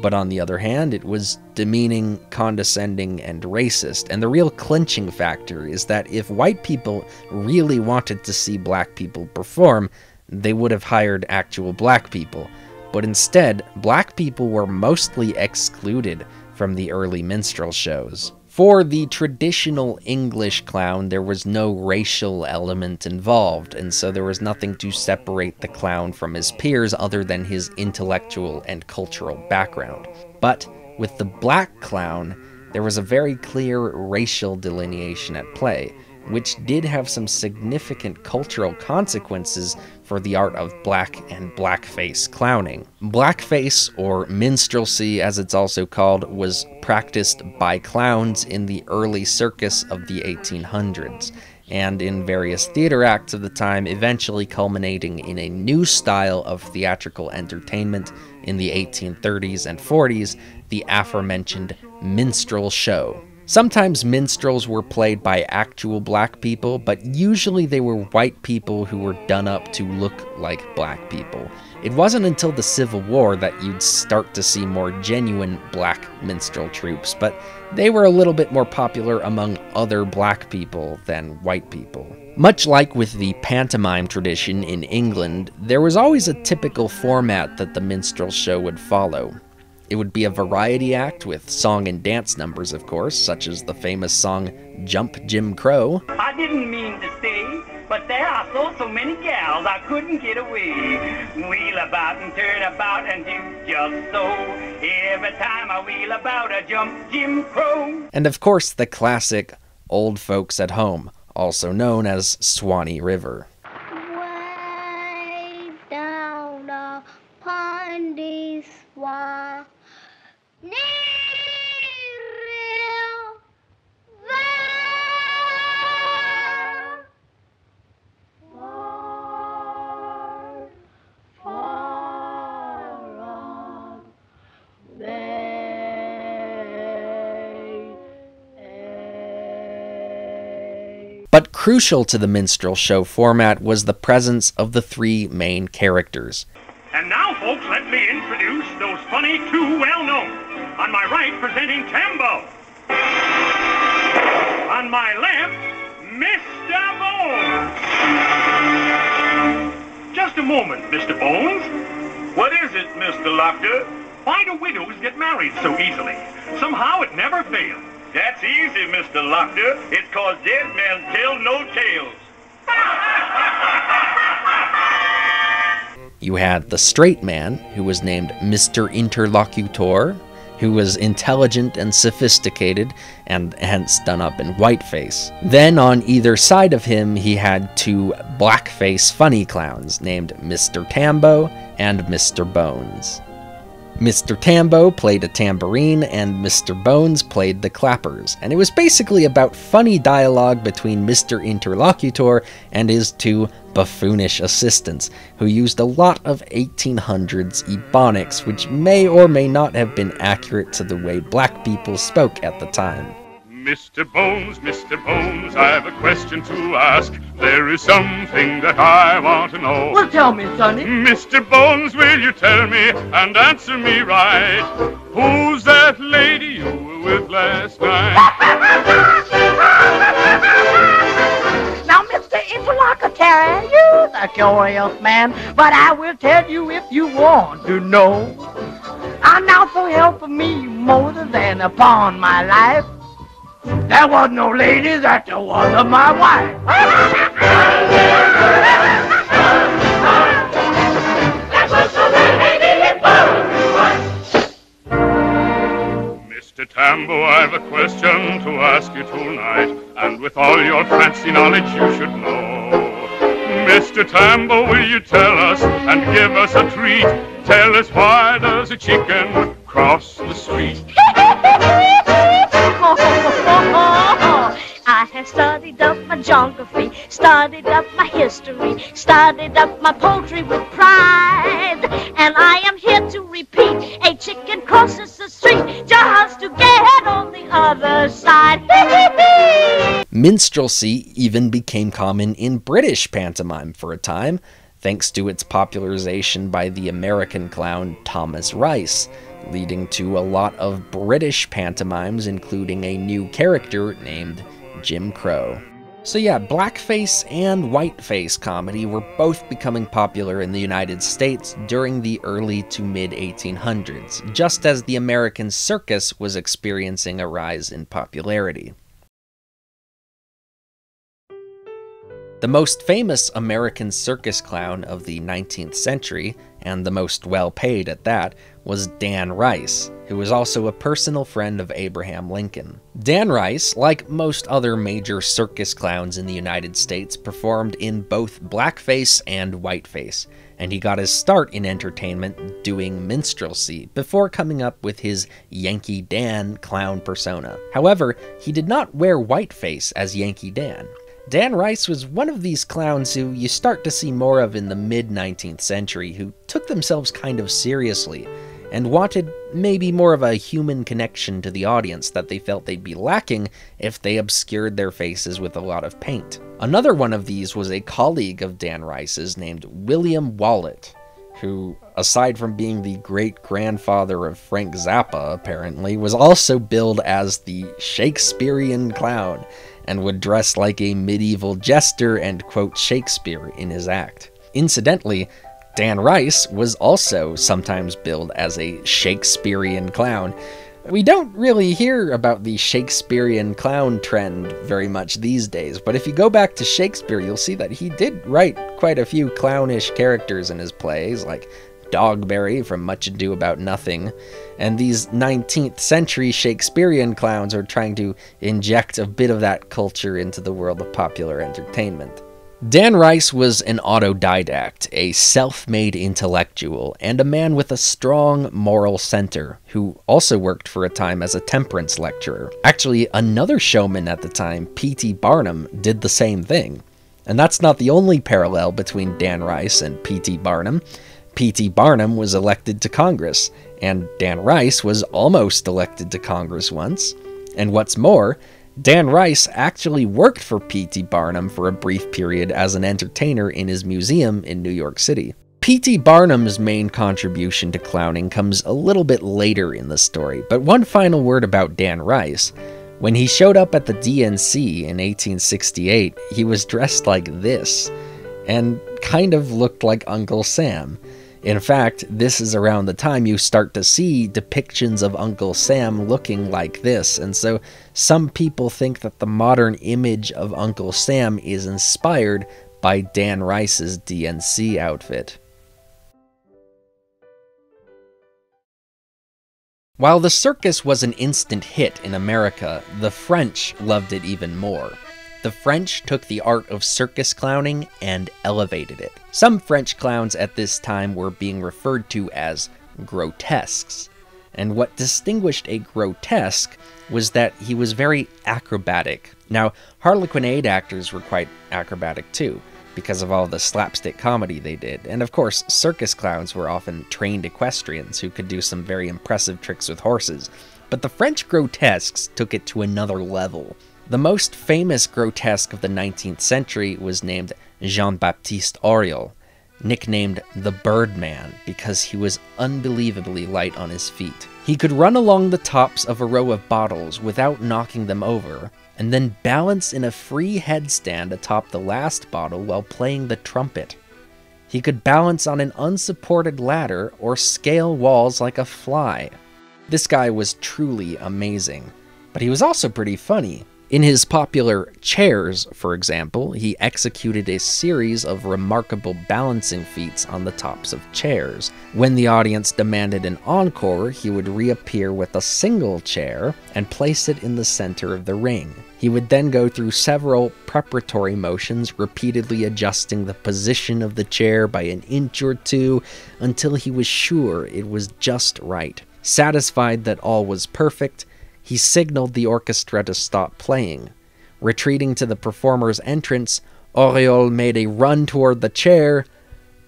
But on the other hand, it was demeaning, condescending, and racist. And the real clinching factor is that if white people really wanted to see black people perform, they would have hired actual black people. But instead, black people were mostly excluded from the early minstrel shows. For the traditional English clown, there was no racial element involved, and so there was nothing to separate the clown from his peers other than his intellectual and cultural background. But with the black clown, there was a very clear racial delineation at play, which did have some significant cultural consequences for the art of black and blackface clowning. Blackface, or minstrelsy as it's also called, was practiced by clowns in the early circus of the 1800s, and in various theater acts of the time, eventually culminating in a new style of theatrical entertainment in the 1830s and 40s, the aforementioned minstrel show. Sometimes minstrels were played by actual black people, but usually they were white people who were done up to look like black people. It wasn't until the Civil War that you'd start to see more genuine black minstrel troupes, but they were a little bit more popular among other black people than white people. Much like with the pantomime tradition in England, there was always a typical format that the minstrel show would follow. It would be a variety act with song and dance numbers, of course, such as the famous song Jump Jim Crow. I didn't mean to stay, but there are so many gals I couldn't get away. Wheel about and turn about and do just so. Every time I wheel about, I jump Jim Crow. And of course, the classic Old Folks at Home, also known as Swanee River. Way down the Pondy Swan. But crucial to the minstrel show format was the presence of the three main characters. And now, folks, let me introduce those funny two well-known. On my right, presenting Tambo. On my left, Mr. Bones. Just a moment, Mr. Bones. What is it, Mr. Lochter? Why do widows get married so easily? Somehow it never fails. That's easy, Mr. Lochter. It's 'cause dead men tell no tales. You had the straight man, who was named Mr. Interlocutor, who was intelligent and sophisticated, and hence done up in whiteface. Then on either side of him, he had two blackface funny clowns, named Mr. Tambo and Mr. Bones. Mr. Tambo played a tambourine, and Mr. Bones played the clappers, and it was basically about funny dialogue between Mr. Interlocutor and his two buffoonish assistants, who used a lot of 1800s Ebonics, which may or may not have been accurate to the way black people spoke at the time. Mr. Bones, I have a question to ask. There is something that I want to know. Well, tell me, Sonny. Mr. Bones, will you tell me and answer me right? Who's that lady you were with last night? Now, Mr. Interlocutor, you're the curious man, but I will tell you if you want to know. And now, so help me, Moses, and upon my life, there was no lady that was my wife. Mr. Tambo, I've a question to ask you tonight, and with all your fancy knowledge you should know. Mr. Tambo, will you tell us and give us a treat? Tell us, why does a chicken cross the street? I have studied up my geography, studied up my history, studied up my poetry with pride. And I am here to repeat, a chicken crosses the street just to get on the other side. Minstrelsy even became common in British pantomime for a time, thanks to its popularization by the American clown Thomas Rice, leading to a lot of British pantomimes, including a new character named Jim Crow. So yeah, blackface and whiteface comedy were both becoming popular in the United States during the early to mid-1800s, just as the American circus was experiencing a rise in popularity. The most famous American circus clown of the 19th century, and the most well-paid at that, was Dan Rice, who was also a personal friend of Abraham Lincoln. Dan Rice, like most other major circus clowns in the United States, performed in both blackface and whiteface, and he got his start in entertainment doing minstrelsy before coming up with his Yankee Dan clown persona. However, he did not wear whiteface as Yankee Dan. Dan Rice was one of these clowns who you start to see more of in the mid-19th century, who took themselves kind of seriously, and wanted maybe more of a human connection to the audience that they felt they'd be lacking if they obscured their faces with a lot of paint. Another one of these was a colleague of Dan Rice's named William Wallet, who, aside from being the great-grandfather of Frank Zappa, apparently, was also billed as the Shakespearean clown, and would dress like a medieval jester and quote Shakespeare in his act. Incidentally, Dan Rice was also sometimes billed as a Shakespearean clown. We don't really hear about the Shakespearean clown trend very much these days, but if you go back to Shakespeare, you'll see that he did write quite a few clownish characters in his plays, like Dogberry from Much Ado About Nothing, and these 19th century Shakespearean clowns are trying to inject a bit of that culture into the world of popular entertainment. Dan Rice was an autodidact, a self-made intellectual, and a man with a strong moral center, who also worked for a time as a temperance lecturer. Actually, another showman at the time, P.T. Barnum, did the same thing. And that's not the only parallel between Dan Rice and P.T. Barnum. P.T. Barnum was elected to Congress, and Dan Rice was almost elected to Congress once. And what's more, Dan Rice actually worked for P.T. Barnum for a brief period as an entertainer in his museum in New York City. P.T. Barnum's main contribution to clowning comes a little bit later in the story, but one final word about Dan Rice. When he showed up at the DNC in 1868, he was dressed like this, and kind of looked like Uncle Sam. In fact, this is around the time you start to see depictions of Uncle Sam looking like this, and so some people think that the modern image of Uncle Sam is inspired by Dan Rice's DNC outfit. While the circus was an instant hit in America, the French loved it even more. The French took the art of circus clowning and elevated it. Some French clowns at this time were being referred to as grotesques, and what distinguished a grotesque was that he was very acrobatic. Now, Harlequinade actors were quite acrobatic too, because of all the slapstick comedy they did, and of course, circus clowns were often trained equestrians who could do some very impressive tricks with horses. But the French grotesques took it to another level. The most famous grotesque of the 19th century was named Jean-Baptiste Auriol, nicknamed the Birdman because he was unbelievably light on his feet. He could run along the tops of a row of bottles without knocking them over, and then balance in a free headstand atop the last bottle while playing the trumpet. He could balance on an unsupported ladder or scale walls like a fly. This guy was truly amazing, but he was also pretty funny. In his popular Chairs, for example, he executed a series of remarkable balancing feats on the tops of chairs. When the audience demanded an encore, he would reappear with a single chair and place it in the center of the ring. He would then go through several preparatory motions, repeatedly adjusting the position of the chair by an inch or two until he was sure it was just right. Satisfied that all was perfect, he signaled the orchestra to stop playing. Retreating to the performer's entrance, Auriol made a run toward the chair,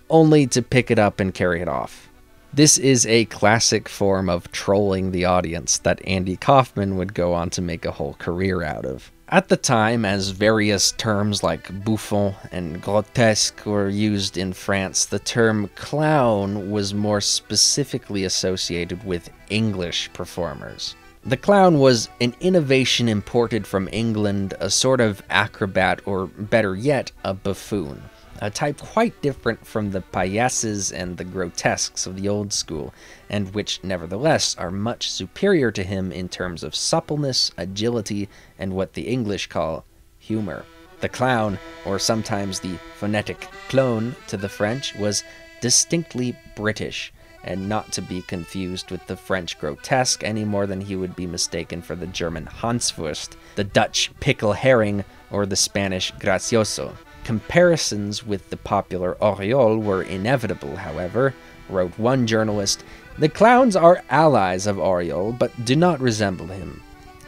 only to pick it up and carry it off. This is a classic form of trolling the audience that Andy Kaufman would go on to make a whole career out of. At the time, as various terms like bouffon and grotesque were used in France, the term clown was more specifically associated with English performers. The clown was an innovation imported from England, a sort of acrobat, or better yet, a buffoon. A type quite different from the paillasses and the grotesques of the old school, and which nevertheless are much superior to him in terms of suppleness, agility, and what the English call humor. The clown, or sometimes the phonetic clown to the French, was distinctly British, and not to be confused with the French grotesque any more than he would be mistaken for the German Hanswurst, the Dutch pickle herring, or the Spanish gracioso. Comparisons with the popular Auriol were inevitable, however. Wrote one journalist, "The clowns are allies of Auriol, but do not resemble him.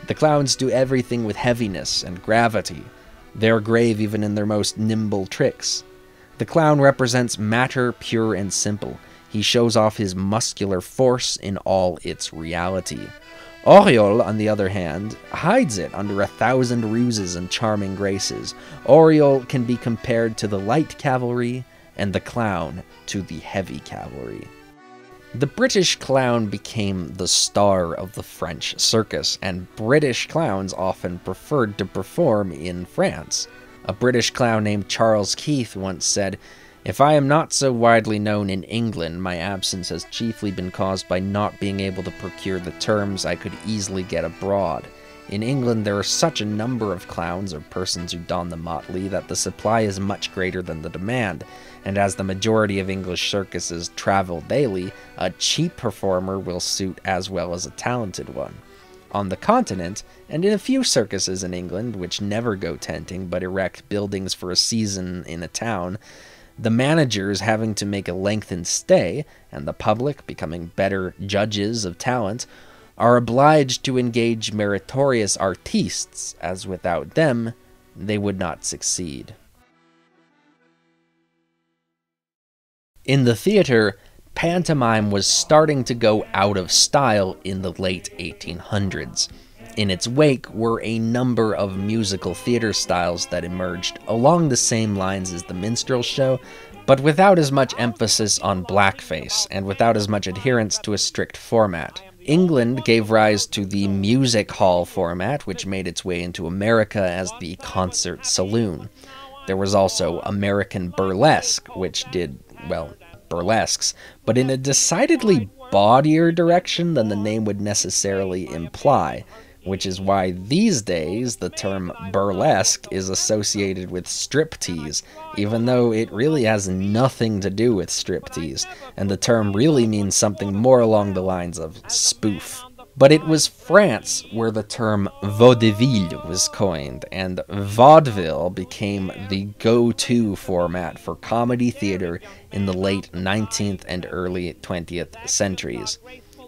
The clowns do everything with heaviness and gravity. They are grave even in their most nimble tricks. The clown represents matter pure and simple. He shows off his muscular force in all its reality. Auriol, on the other hand, hides it under 1,000 ruses and charming graces. Auriol can be compared to the light cavalry, and the clown to the heavy cavalry." The British clown became the star of the French circus, and British clowns often preferred to perform in France. A British clown named Charles Keith once said, "If I am not so widely known in England, my absence has chiefly been caused by not being able to procure the terms I could easily get abroad. In England there are such a number of clowns or persons who don the motley that the supply is much greater than the demand, and as the majority of English circuses travel daily, a cheap performer will suit as well as a talented one. On the continent, and in a few circuses in England, which never go tenting but erect buildings for a season in a town, the managers having to make a lengthened stay, and the public becoming better judges of talent, are obliged to engage meritorious artistes, as without them, they would not succeed." In the theater, pantomime was starting to go out of style in the late 1800s. In its wake were a number of musical theater styles that emerged along the same lines as the minstrel show, but without as much emphasis on blackface and without as much adherence to a strict format. England gave rise to the music hall format, which made its way into America as the concert saloon. There was also American burlesque, which did, well, burlesques, but in a decidedly bawdier direction than the name would necessarily imply, which is why these days the term burlesque is associated with striptease, even though it really has nothing to do with striptease, and the term really means something more along the lines of spoof. But it was France where the term vaudeville was coined, and vaudeville became the go-to format for comedy theater in the late 19th and early 20th centuries.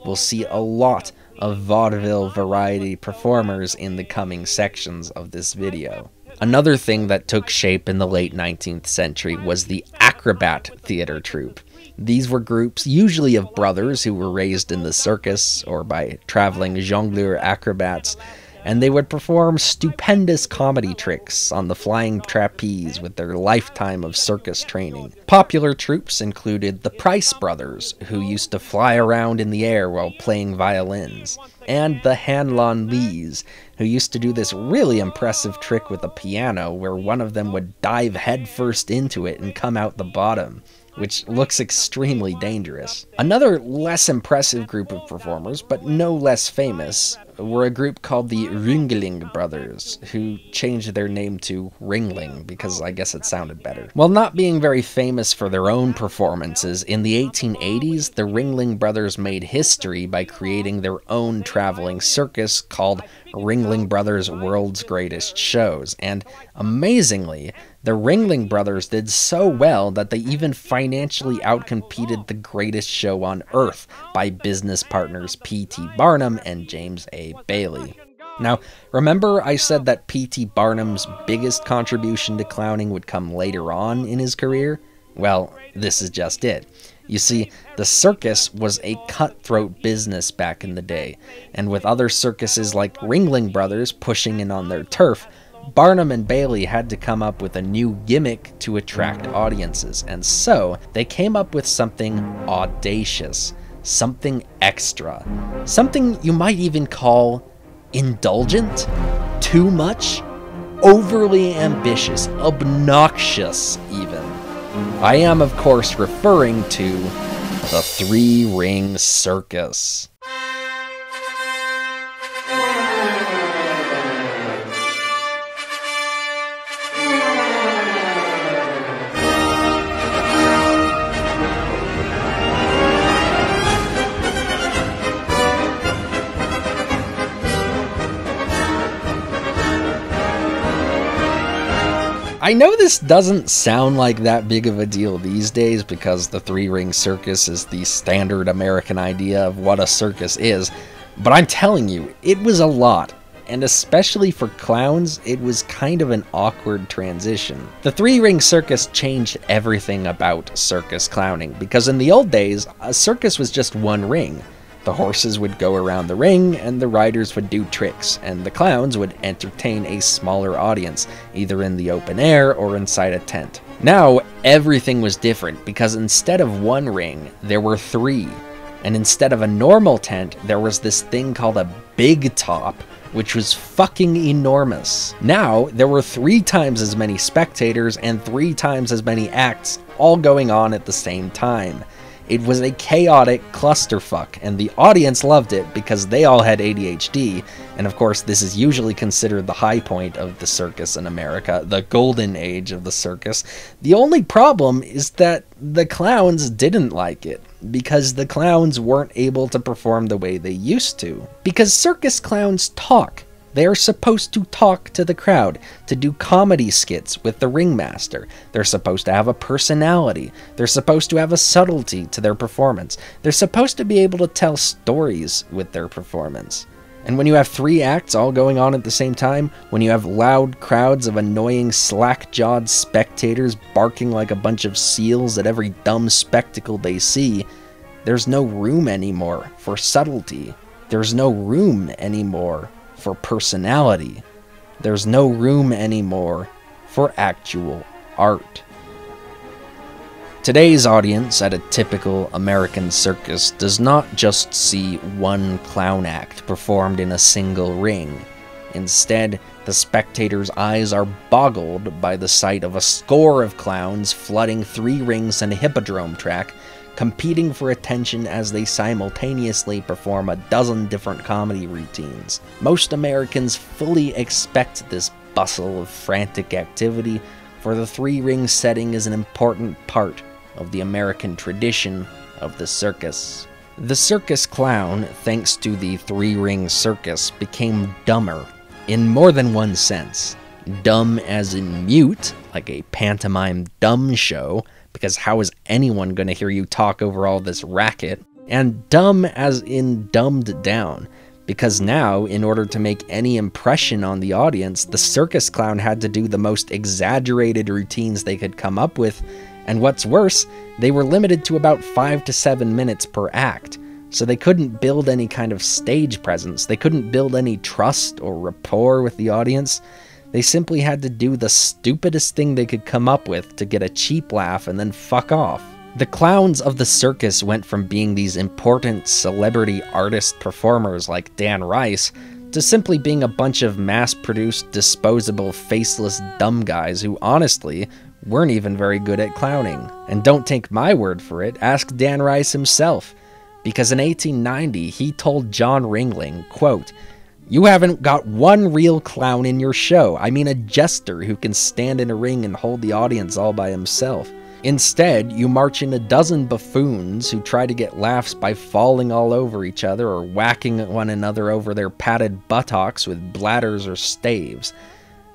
We'll see a lot of vaudeville variety performers in the coming sections of this video. Another thing that took shape in the late 19th century was the acrobat acrobat theater troupe. These were groups usually of brothers who were raised in the circus or by traveling jongleur acrobats, and they would perform stupendous comedy tricks on the flying trapeze with their lifetime of circus training. Popular troupes included the Price Brothers, who used to fly around in the air while playing violins, and the Hanlon Lees, who used to do this really impressive trick with a piano where one of them would dive headfirst into it and come out the bottom, which looks extremely dangerous. Another less impressive group of performers, but no less famous, were a group called the Ringling Brothers, who changed their name to Ringling because I guess it sounded better. While not being very famous for their own performances, in the 1880s, the Ringling Brothers made history by creating their own traveling circus called Ringling Brothers World's Greatest Shows, and amazingly, the Ringling Brothers did so well that they even financially outcompeted the greatest show on earth by business partners P.T. Barnum and James A. Bailey. Now, remember I said that P.T. Barnum's biggest contribution to clowning would come later on in his career? Well, this is just it. You see, the circus was a cutthroat business back in the day, and with other circuses like Ringling Brothers pushing in on their turf, Barnum and Bailey had to come up with a new gimmick to attract audiences, and so they came up with something audacious, something extra, something you might even call indulgent, too much, overly ambitious, obnoxious even. I am, of course, referring to the Three-Ring Circus. I know this doesn't sound like that big of a deal these days because the Three-Ring Circus is the standard American idea of what a circus is, but I'm telling you, it was a lot, and especially for clowns, it was kind of an awkward transition. The Three-Ring Circus changed everything about circus clowning, because in the old days, a circus was just one ring. The horses would go around the ring, and the riders would do tricks, and the clowns would entertain a smaller audience, either in the open air or inside a tent. Now, everything was different, because instead of one ring, there were three. And instead of a normal tent, there was this thing called a big top, which was fucking enormous. Now, there were 3 times as many spectators and 3 times as many acts, all going on at the same time. It was a chaotic clusterfuck, and the audience loved it because they all had ADHD, and of course this is usually considered the high point of the circus in America, the golden age of the circus. The only problem is that the clowns didn't like it, because the clowns weren't able to perform the way they used to. Because circus clowns talk. They are supposed to talk to the crowd, to do comedy skits with the ringmaster. They're supposed to have a personality. They're supposed to have a subtlety to their performance. They're supposed to be able to tell stories with their performance. And when you have 3 acts all going on at the same time, when you have loud crowds of annoying slack-jawed spectators barking like a bunch of seals at every dumb spectacle they see, there's no room anymore for subtlety. There's no room anymore for personality. There's no room anymore for actual art. Today's audience at a typical American circus does not just see one clown act performed in a single ring. Instead, the spectator's eyes are boggled by the sight of a score of clowns flooding 3 rings and a hippodrome track, competing for attention as they simultaneously perform a dozen different comedy routines. Most Americans fully expect this bustle of frantic activity, for the 3-ring setting is an important part of the American tradition of the circus. The circus clown, thanks to the 3-ring circus, became dumber in more than one sense. Dumb as in mute, like a pantomime dumb show, because how is anyone going to hear you talk over all this racket? And dumb as in dumbed down, because now, in order to make any impression on the audience, the circus clown had to do the most exaggerated routines they could come up with, And what's worse, they were limited to about 5 to 7 minutes per act, so they couldn't build any kind of stage presence, they couldn't build any trust or rapport with the audience. They simply had to do the stupidest thing they could come up with to get a cheap laugh and then fuck off. The clowns of the circus went from being these important celebrity artist performers like Dan Rice to simply being a bunch of mass-produced, disposable, faceless dumb guys who honestly weren't even very good at clowning. And don't take my word for it, ask Dan Rice himself, because in 1890 he told John Ringling, quote, "You haven't got one real clown in your show. I mean a jester who can stand in a ring and hold the audience all by himself. Instead, you march in a dozen buffoons who try to get laughs by falling all over each other or whacking one another over their padded buttocks with bladders or staves.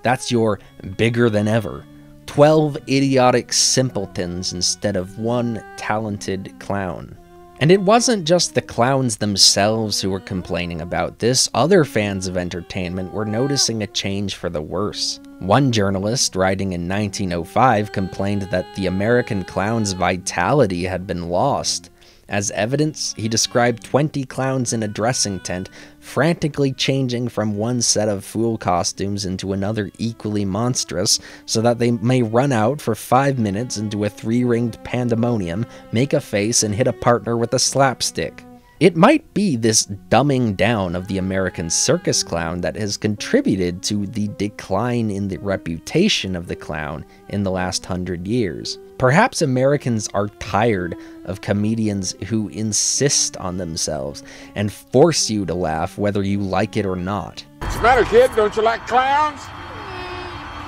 That's your bigger than ever. 12 idiotic simpletons instead of one talented clown." And it wasn't just the clowns themselves who were complaining about this. Other fans of entertainment were noticing a change for the worse. One journalist, writing in 1905, complained that the American clown's vitality had been lost. As evidence, he described 20 clowns in a dressing tent, frantically changing from one set of fool costumes into another equally monstrous, so that they may run out for 5 minutes into a 3-ringed pandemonium, make a face, and hit a partner with a slapstick. It might be this dumbing down of the American circus clown that has contributed to the decline in the reputation of the clown in the last 100 years. Perhaps Americans are tired of comedians who insist on themselves and force you to laugh whether you like it or not. What's the matter, kid? Don't you like clowns?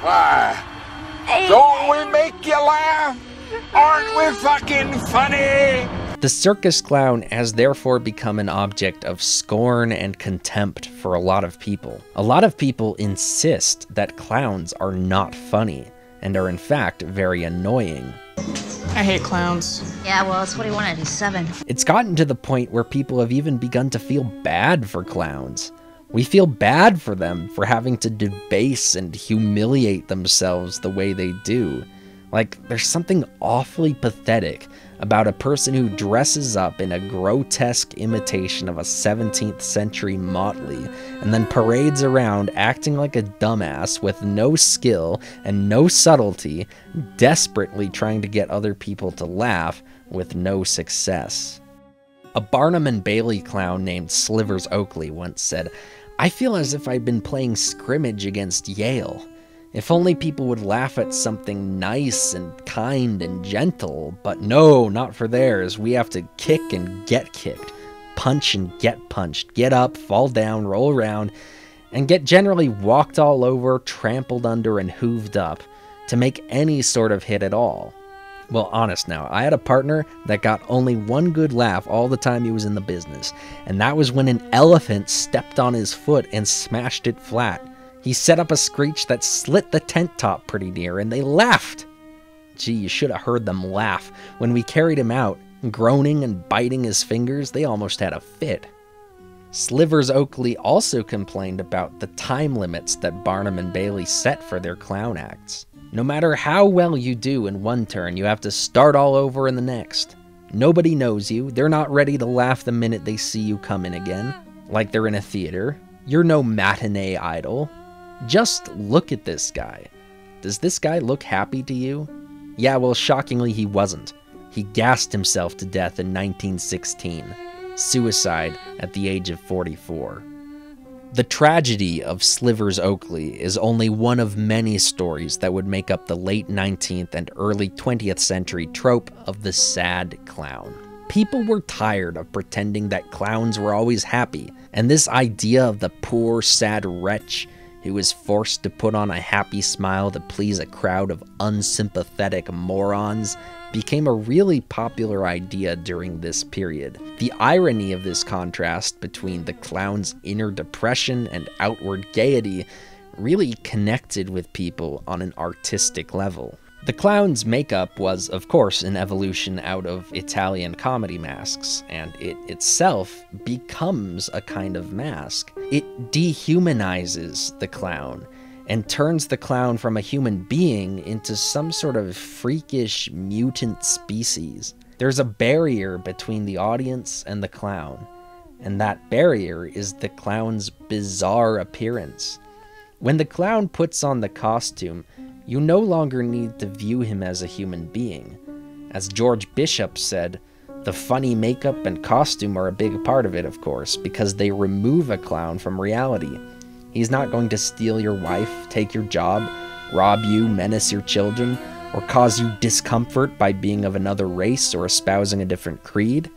Why? Don't we make you laugh? Aren't we fucking funny? The circus clown has therefore become an object of scorn and contempt for a lot of people. A lot of people insist that clowns are not funny, and are in fact very annoying. I hate clowns. Yeah, well, it's what he wanted. He's 7. It's gotten to the point where people have even begun to feel bad for clowns. We feel bad for them for having to debase and humiliate themselves the way they do. Like, there's something awfully pathetic about a person who dresses up in a grotesque imitation of a 17th century motley and then parades around acting like a dumbass with no skill and no subtlety, desperately trying to get other people to laugh with no success. A Barnum and Bailey clown named Slivers Oakley once said, "I feel as if I'd been playing scrimmage against Yale. If only people would laugh at something nice and kind and gentle, but no, not for theirs. We have to kick and get kicked, punch and get punched, get up, fall down, roll around, and get generally walked all over, trampled under, and hooved up to make any sort of hit at all." Well, honest now, I had a partner that got only one good laugh all the time he was in the business, and that was when an elephant stepped on his foot and smashed it flat. He set up a screech that slit the tent top pretty near, and they laughed. Gee, you should have heard them laugh. When we carried him out, groaning and biting his fingers, they almost had a fit. Slivers Oakley also complained about the time limits that Barnum and Bailey set for their clown acts. No matter how well you do in one turn, you have to start all over in the next. Nobody knows you. They're not ready to laugh the minute they see you come in again, like they're in a theater. You're no matinee idol. Just look at this guy. Does this guy look happy to you? Yeah, well, shockingly, he wasn't. He gassed himself to death in 1916. Suicide at the age of 44. The tragedy of Slivers Oakley is only one of many stories that would make up the late 19th and early 20th century trope of the sad clown. People were tired of pretending that clowns were always happy, and this idea of the poor, sad wretch who was forced to put on a happy smile to please a crowd of unsympathetic morons became a really popular idea during this period. The irony of this contrast between the clown's inner depression and outward gaiety really connected with people on an artistic level. The clown's makeup was, of course, an evolution out of Italian comedy masks, and it itself becomes a kind of mask. It dehumanizes the clown, and turns the clown from a human being into some sort of freakish mutant species. There's a barrier between the audience and the clown, and that barrier is the clown's bizarre appearance. When the clown puts on the costume, you no longer need to view him as a human being. As George Bishop said, the funny makeup and costume are a big part of it, of course, because they remove a clown from reality. He's not going to steal your wife, take your job, rob you, menace your children, or cause you discomfort by being of another race or espousing a different creed.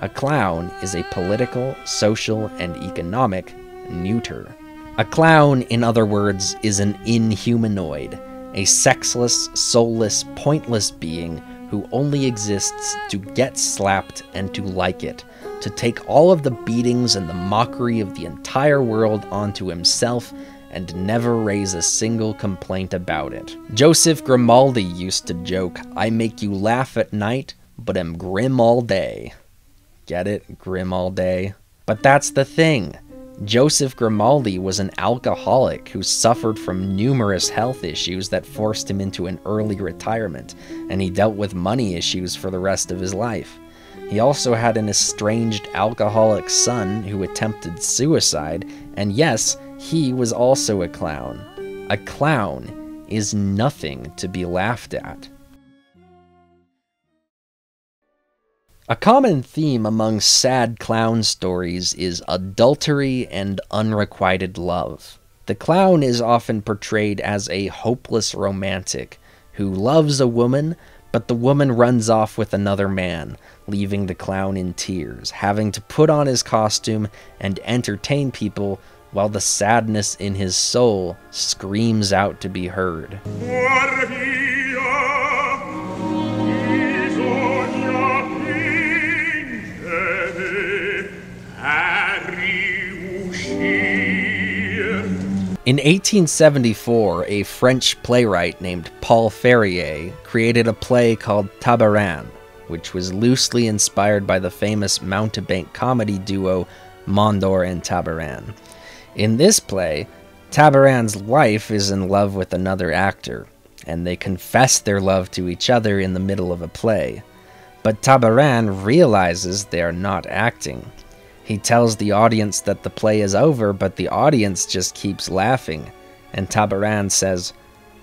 A clown is a political, social, and economic neuter. A clown, in other words, is an inhumanoid, a sexless, soulless, pointless being who only exists to get slapped and to like it, to take all of the beatings and the mockery of the entire world onto himself and never raise a single complaint about it. Joseph Grimaldi used to joke, "I make you laugh at night, but am grim all day." Get it? Grim all day? But that's the thing. Joseph Grimaldi was an alcoholic who suffered from numerous health issues that forced him into an early retirement, and he dealt with money issues for the rest of his life. He also had an estranged alcoholic son who attempted suicide, and yes, he was also a clown. A clown is nothing to be laughed at. A common theme among sad clown stories is adultery and unrequited love. The clown is often portrayed as a hopeless romantic who loves a woman, but the woman runs off with another man, leaving the clown in tears, having to put on his costume and entertain people while the sadness in his soul screams out to be heard. In 1874, a French playwright named Paul Ferrier created a play called Tabarin, which was loosely inspired by the famous mountebank comedy duo Mondor and Tabarin. In this play, Tabarin's wife is in love with another actor, and they confess their love to each other in the middle of a play. But Tabarin realizes they are not acting. He tells the audience that the play is over, but the audience just keeps laughing, and Tabarin says,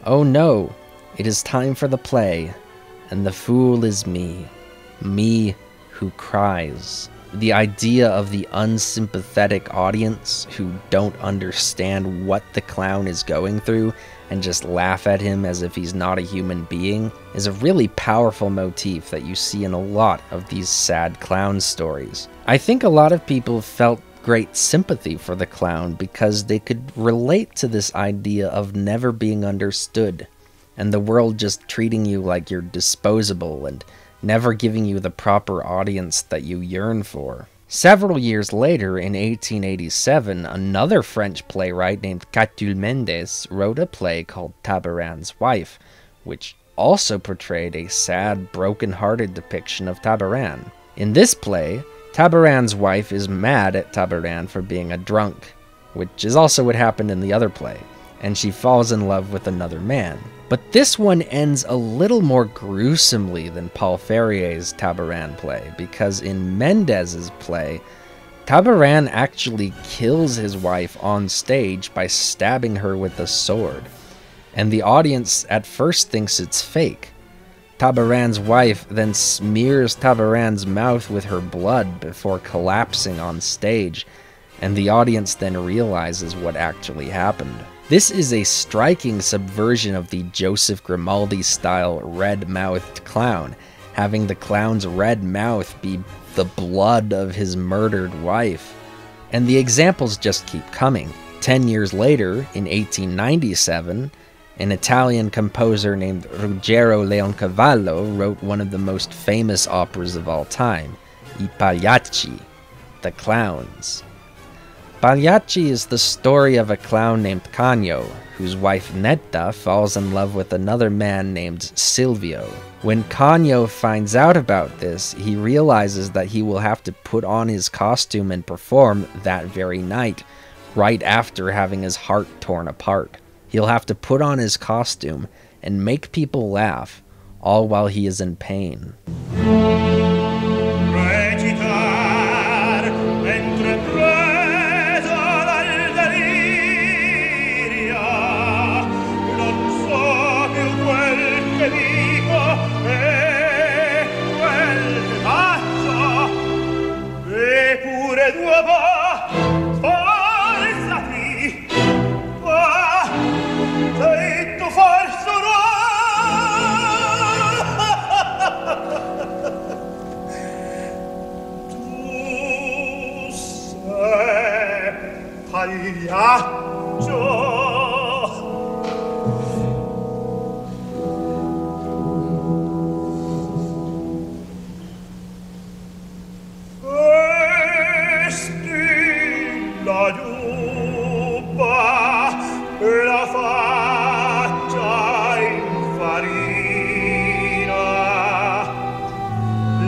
"Oh no, it is time for the play, and the fool is me who cries." The idea of the unsympathetic audience who don't understand what the clown is going through and just laugh at him as if he's not a human being is a really powerful motif that you see in a lot of these sad clown stories. I think a lot of people felt great sympathy for the clown because they could relate to this idea of never being understood and the world just treating you like you're disposable and never giving you the proper audience that you yearn for. Several years later, in 1887, another French playwright named Catulle Mendes wrote a play called Tabarin's Wife, which also portrayed a sad, broken-hearted depiction of Tabarin. In this play, Tabarin's wife is mad at Tabarin for being a drunk, which is also what happened in the other play, and she falls in love with another man. But this one ends a little more gruesomely than Paul Ferrier's Tabarin play, because in Mendes's play, Tabarin actually kills his wife on stage by stabbing her with a sword, and the audience at first thinks it's fake. Tabarin's wife then smears Tabarin's mouth with her blood before collapsing on stage, and the audience then realizes what actually happened. This is a striking subversion of the Joseph Grimaldi-style red-mouthed clown, having the clown's red mouth be the blood of his murdered wife. And the examples just keep coming. 10 years later, in 1897, an Italian composer named Ruggero Leoncavallo wrote one of the most famous operas of all time, I Pagliacci, The Clowns. Pagliacci is the story of a clown named Canio, whose wife Netta falls in love with another man named Silvio. When Canio finds out about this, he realizes that he will have to put on his costume and perform that very night, right after having his heart torn apart. He'll have to put on his costume and make people laugh, all while he is in pain.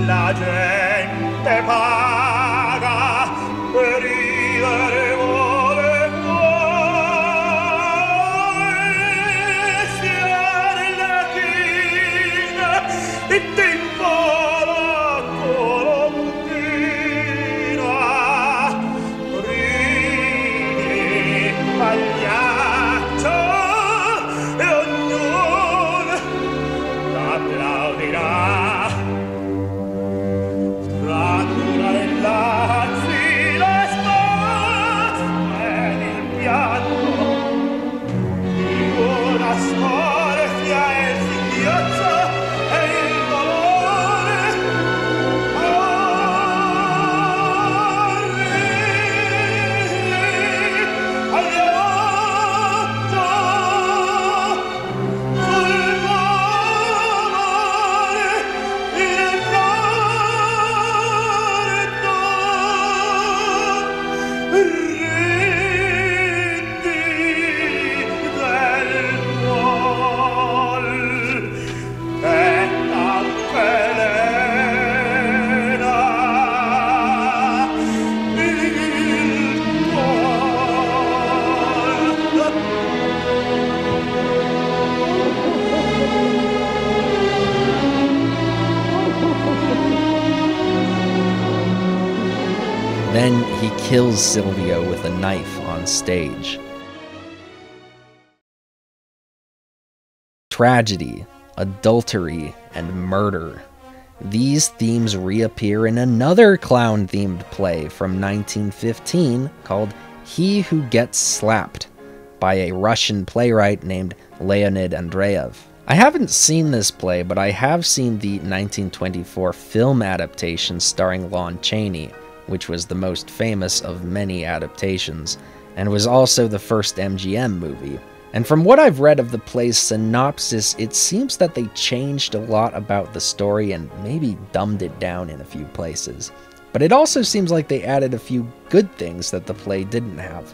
La gente paga per ridere vuole siare la china e tempo la colombina ridi pagliaccio e ognuno applaudirà. Then he kills Silvio with a knife on stage. Tragedy, adultery, and murder. These themes reappear in another clown-themed play from 1915 called He Who Gets Slapped by a Russian playwright named Leonid Andreev. I haven't seen this play, but I have seen the 1924 film adaptation starring Lon Chaney, which was the most famous of many adaptations, and was also the first MGM movie. And from what I've read of the play's synopsis, it seems that they changed a lot about the story and maybe dumbed it down in a few places. But it also seems like they added a few good things that the play didn't have.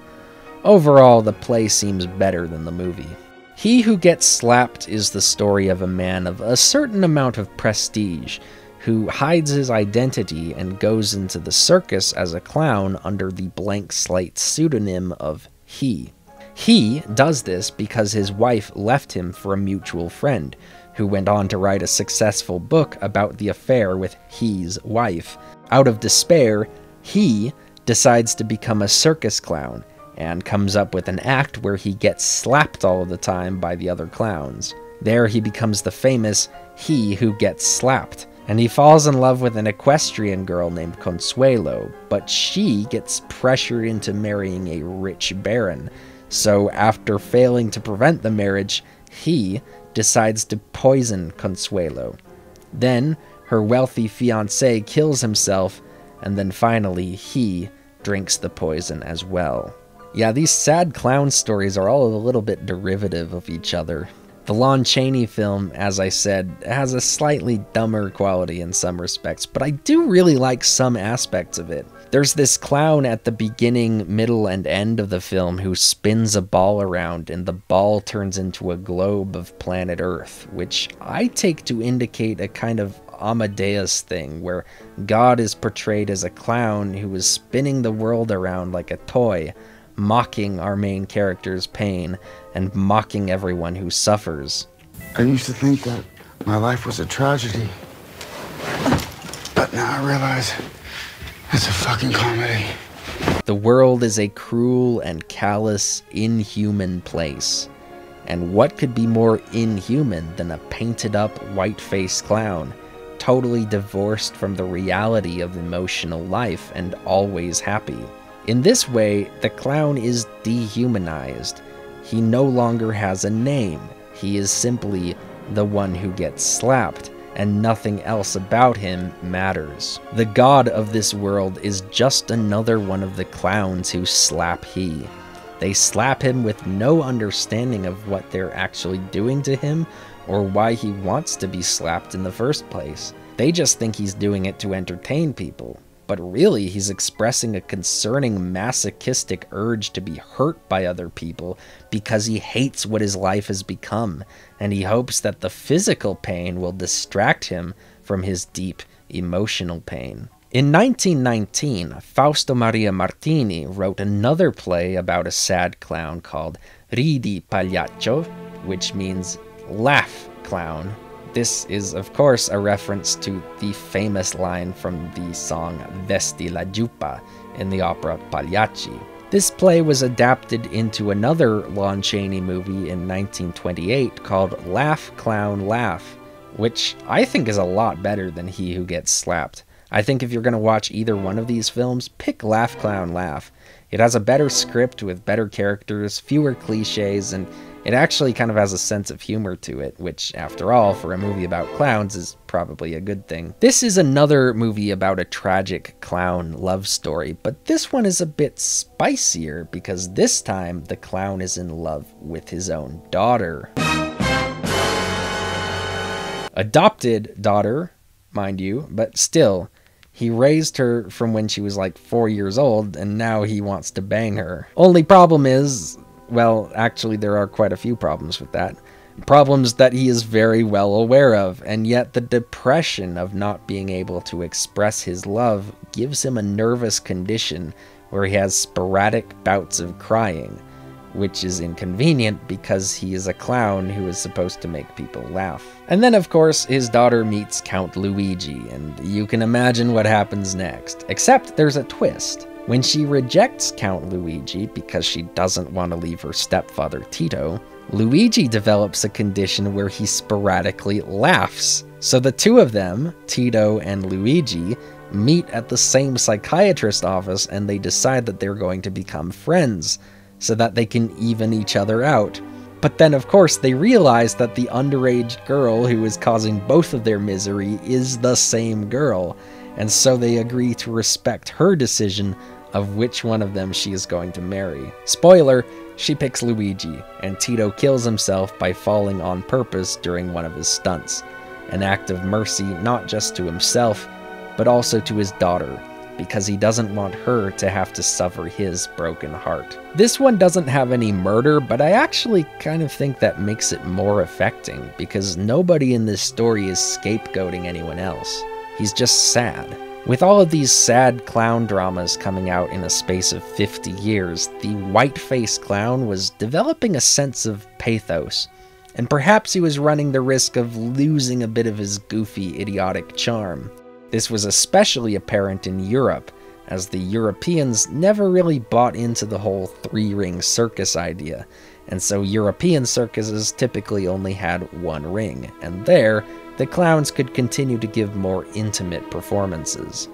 Overall, the play seems better than the movie. He Who Gets Slapped is the story of a man of a certain amount of prestige, who hides his identity and goes into the circus as a clown under the blank slate pseudonym of He. He does this because his wife left him for a mutual friend, who went on to write a successful book about the affair with He's wife. Out of despair, He decides to become a circus clown, and comes up with an act where he gets slapped all the time by the other clowns. There he becomes the famous He Who Gets Slapped, and he falls in love with an equestrian girl named Consuelo, but she gets pressured into marrying a rich baron. So after failing to prevent the marriage, he decides to poison Consuelo. Then her wealthy fiancé kills himself, and then finally he drinks the poison as well. Yeah, these sad clown stories are all a little bit derivative of each other. The Lon Chaney film, as I said, has a slightly dumber quality in some respects, but I do really like some aspects of it. There's this clown at the beginning, middle, and end of the film who spins a ball around, and the ball turns into a globe of planet Earth, which I take to indicate a kind of Amadeus thing, where God is portrayed as a clown who is spinning the world around like a toy, mocking our main character's pain and mocking everyone who suffers. I used to think that my life was a tragedy, but now I realize it's a fucking comedy. The world is a cruel and callous, inhuman place. And what could be more inhuman than a painted-up, white-faced clown, totally divorced from the reality of emotional life and always happy? In this way, the clown is dehumanized. He no longer has a name. He is simply the one who gets slapped, and nothing else about him matters. The god of this world is just another one of the clowns who slap he. They slap him with no understanding of what they're actually doing to him or why he wants to be slapped in the first place. They just think he's doing it to entertain people. But really, he's expressing a concerning masochistic urge to be hurt by other people because he hates what his life has become, and he hopes that the physical pain will distract him from his deep emotional pain. In 1919, Fausto Maria Martini wrote another play about a sad clown called Ridi Pagliaccio, which means laugh clown. This is, of course, a reference to the famous line from the song Vesti la giuppa in the opera Pagliacci. This play was adapted into another Lon Chaney movie in 1928 called Laugh, Clown, Laugh, which I think is a lot better than He Who Gets Slapped. I think if you're going to watch either one of these films, pick Laugh, Clown, Laugh. It has a better script with better characters, fewer cliches, and it actually kind of has a sense of humor to it, which, after all, for a movie about clowns is probably a good thing. This is another movie about a tragic clown love story, but this one is a bit spicier because this time the clown is in love with his own daughter. Adopted daughter, mind you, but still. He raised her from when she was like 4 years old, and now he wants to bang her. Only problem is, well, actually there are quite a few problems with that. Problems that he is very well aware of, and yet the depression of not being able to express his love gives him a nervous condition where he has sporadic bouts of crying, which is inconvenient because he is a clown who is supposed to make people laugh. And then, of course, his daughter meets Count Luigi, and you can imagine what happens next. Except there's a twist. When she rejects Count Luigi because she doesn't want to leave her stepfather Tito, Luigi develops a condition where he sporadically laughs. So the two of them, Tito and Luigi, meet at the same psychiatrist office and they decide that they're going to become friends, so that they can even each other out. But then, of course, they realize that the underage girl who is causing both of their misery is the same girl, and so they agree to respect her decision of which one of them she is going to marry. Spoiler, she picks Luigi, and Tito kills himself by falling on purpose during one of his stunts. An act of mercy not just to himself, but also to his daughter, because he doesn't want her to have to suffer his broken heart. This one doesn't have any murder, but I actually kind of think that makes it more affecting, because nobody in this story is scapegoating anyone else. He's just sad. With all of these sad clown dramas coming out in a space of 50 years, the white-faced clown was developing a sense of pathos, and perhaps he was running the risk of losing a bit of his goofy, idiotic charm. This was especially apparent in Europe, as the Europeans never really bought into the whole three-ring circus idea, and so European circuses typically only had one ring, and there, the clowns could continue to give more intimate performances.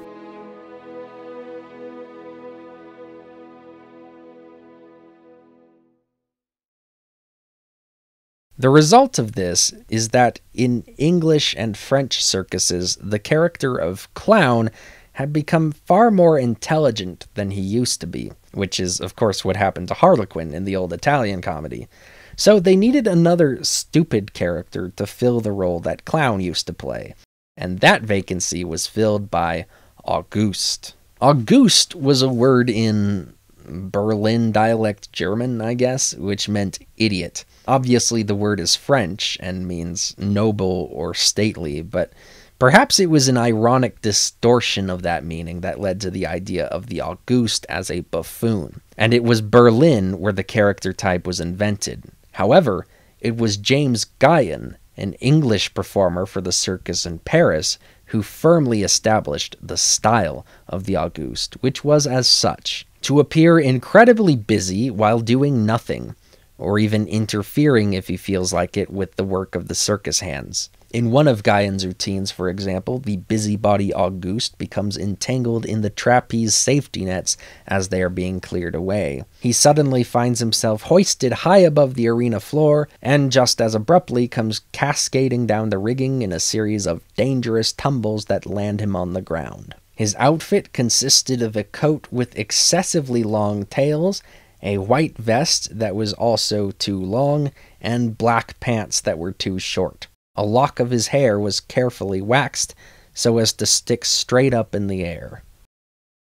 The result of this is that in English and French circuses, the character of clown had become far more intelligent than he used to be, which is, of course, what happened to Harlequin in the old Italian comedy. So they needed another stupid character to fill the role that clown used to play, and that vacancy was filled by Auguste. Auguste was a word in Berlin dialect German, I guess, which meant idiot. Obviously, the word is French and means noble or stately, but Perhaps it was an ironic distortion of that meaning that led to the idea of the Auguste as a buffoon, and it was Berlin where the character type was invented. However, it was James Guyon, an English performer for the circus in Paris, who firmly established the style of the Auguste, which was as such: to appear incredibly busy while doing nothing, or even interfering if he feels like it with the work of the circus hands. In one of Guyon's routines, for example, the busybody Auguste becomes entangled in the trapeze safety nets as they are being cleared away. He suddenly finds himself hoisted high above the arena floor, and just as abruptly comes cascading down the rigging in a series of dangerous tumbles that land him on the ground. His outfit consisted of a coat with excessively long tails, a white vest that was also too long, and black pants that were too short. A lock of his hair was carefully waxed so as to stick straight up in the air.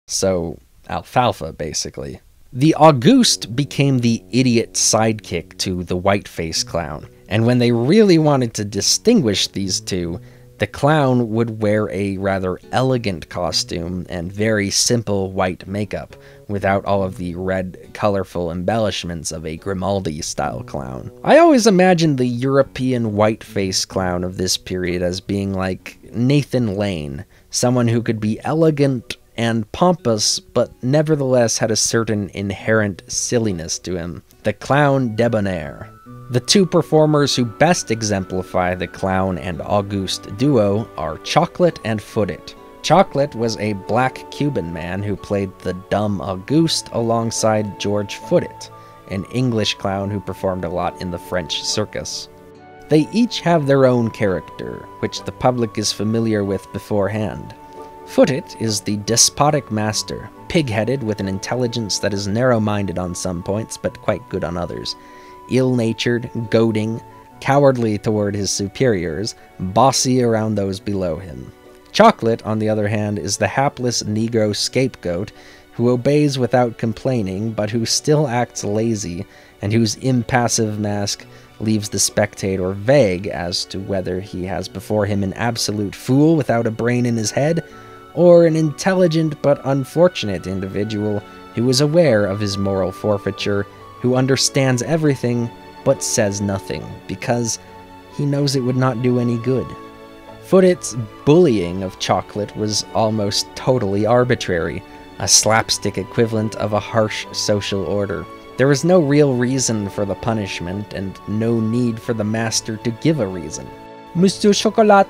So, alfalfa, basically. The Auguste became the idiot sidekick to the white-face clown, and when they really wanted to distinguish these two, the clown would wear a rather elegant costume and very simple white makeup, without all of the red, colorful embellishments of a Grimaldi-style clown. I always imagined the European white-face clown of this period as being like Nathan Lane, someone who could be elegant and pompous, but nevertheless had a certain inherent silliness to him. The clown debonair. The two performers who best exemplify the clown and Auguste duo are Chocolate and Footit. Chocolate was a black Cuban man who played the dumb Auguste alongside George Footit, an English clown who performed a lot in the French circus. They each have their own character, which the public is familiar with beforehand. Footit is the despotic master, pig-headed with an intelligence that is narrow-minded on some points but quite good on others. Ill-natured, goading, cowardly toward his superiors, bossy around those below him. Chocolate, on the other hand, is the hapless Negro scapegoat who obeys without complaining, but who still acts lazy, and whose impassive mask leaves the spectator vague as to whether he has before him an absolute fool without a brain in his head, or an intelligent but unfortunate individual who is aware of his moral forfeiture, who understands everything but says nothing, because he knows it would not do any good. Footit's bullying of Chocolate was almost totally arbitrary, a slapstick equivalent of a harsh social order. There was no real reason for the punishment, and no need for the master to give a reason. "Monsieur Chocolat,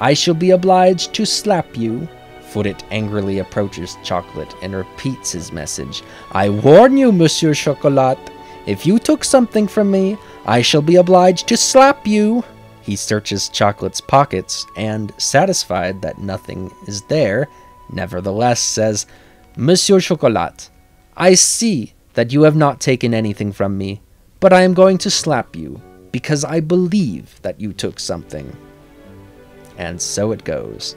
I shall be obliged to slap you." Footit angrily approaches Chocolate and repeats his message. "I warn you, Monsieur Chocolat, if you took something from me, I shall be obliged to slap you." He searches Chocolate's pockets and, satisfied that nothing is there, nevertheless says, "Monsieur Chocolat, I see that you have not taken anything from me, but I am going to slap you, because I believe that you took something." And so it goes.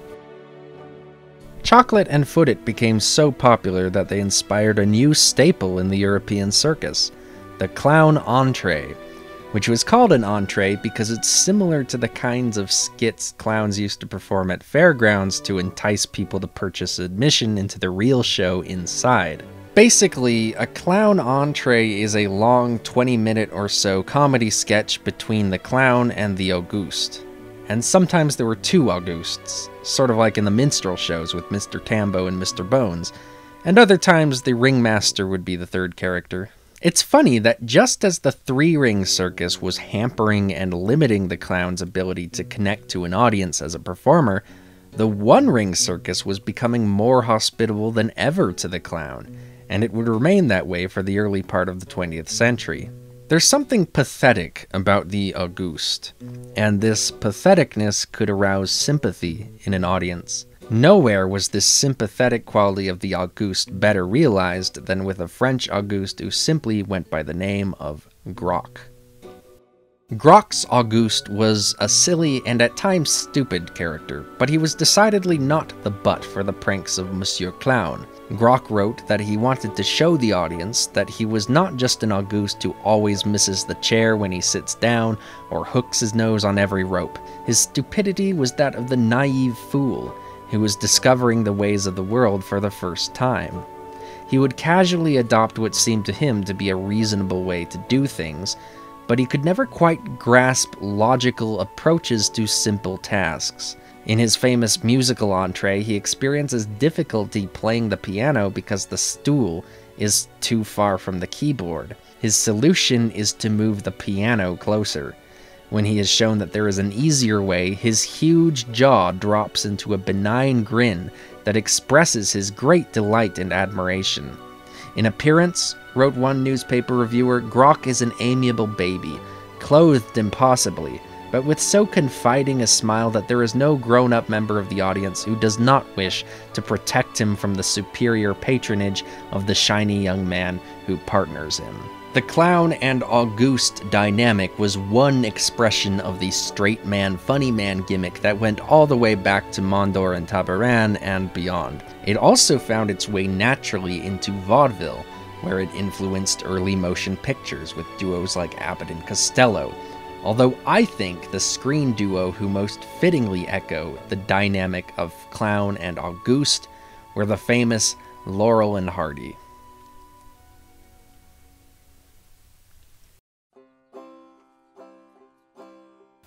Chocolate and Footit became so popular that they inspired a new staple in the European circus, the clown entree, which was called an entree because it's similar to the kinds of skits clowns used to perform at fairgrounds to entice people to purchase admission into the real show inside. Basically, a clown entree is a long 20-minute or so comedy sketch between the clown and the Auguste. And sometimes there were two Augustes, sort of like in the minstrel shows with Mr. Tambo and Mr. Bones, and other times the ringmaster would be the third character. It's funny that just as the three-ring circus was hampering and limiting the clown's ability to connect to an audience as a performer, the one-ring circus was becoming more hospitable than ever to the clown, and it would remain that way for the early part of the 20th century. There's something pathetic about the Auguste, and this patheticness could arouse sympathy in an audience. Nowhere was this sympathetic quality of the Auguste better realized than with a French Auguste who simply went by the name of Groc. Grox Auguste was a silly and at times stupid character, but he was decidedly not the butt for the pranks of Monsieur Clown. Grox wrote that he wanted to show the audience that he was not just an Auguste who always misses the chair when he sits down or hooks his nose on every rope. His stupidity was that of the naive fool who was discovering the ways of the world for the first time. He would casually adopt what seemed to him to be a reasonable way to do things, but he could never quite grasp logical approaches to simple tasks. In his famous musical entree, he experiences difficulty playing the piano because the stool is too far from the keyboard. His solution is to move the piano closer. When he is shown that there is an easier way, his huge jaw drops into a benign grin that expresses his great delight and admiration. In appearance, wrote one newspaper reviewer, Grox is an amiable baby, clothed impossibly, but with so confiding a smile that there is no grown-up member of the audience who does not wish to protect him from the superior patronage of the shiny young man who partners him. The clown and Auguste dynamic was one expression of the straight man, funny man gimmick that went all the way back to Mondor and Tabaran and beyond. It also found its way naturally into vaudeville, where it influenced early motion pictures with duos like Abbott and Costello, although I think the screen duo who most fittingly echo the dynamic of Clown and Auguste were the famous Laurel and Hardy.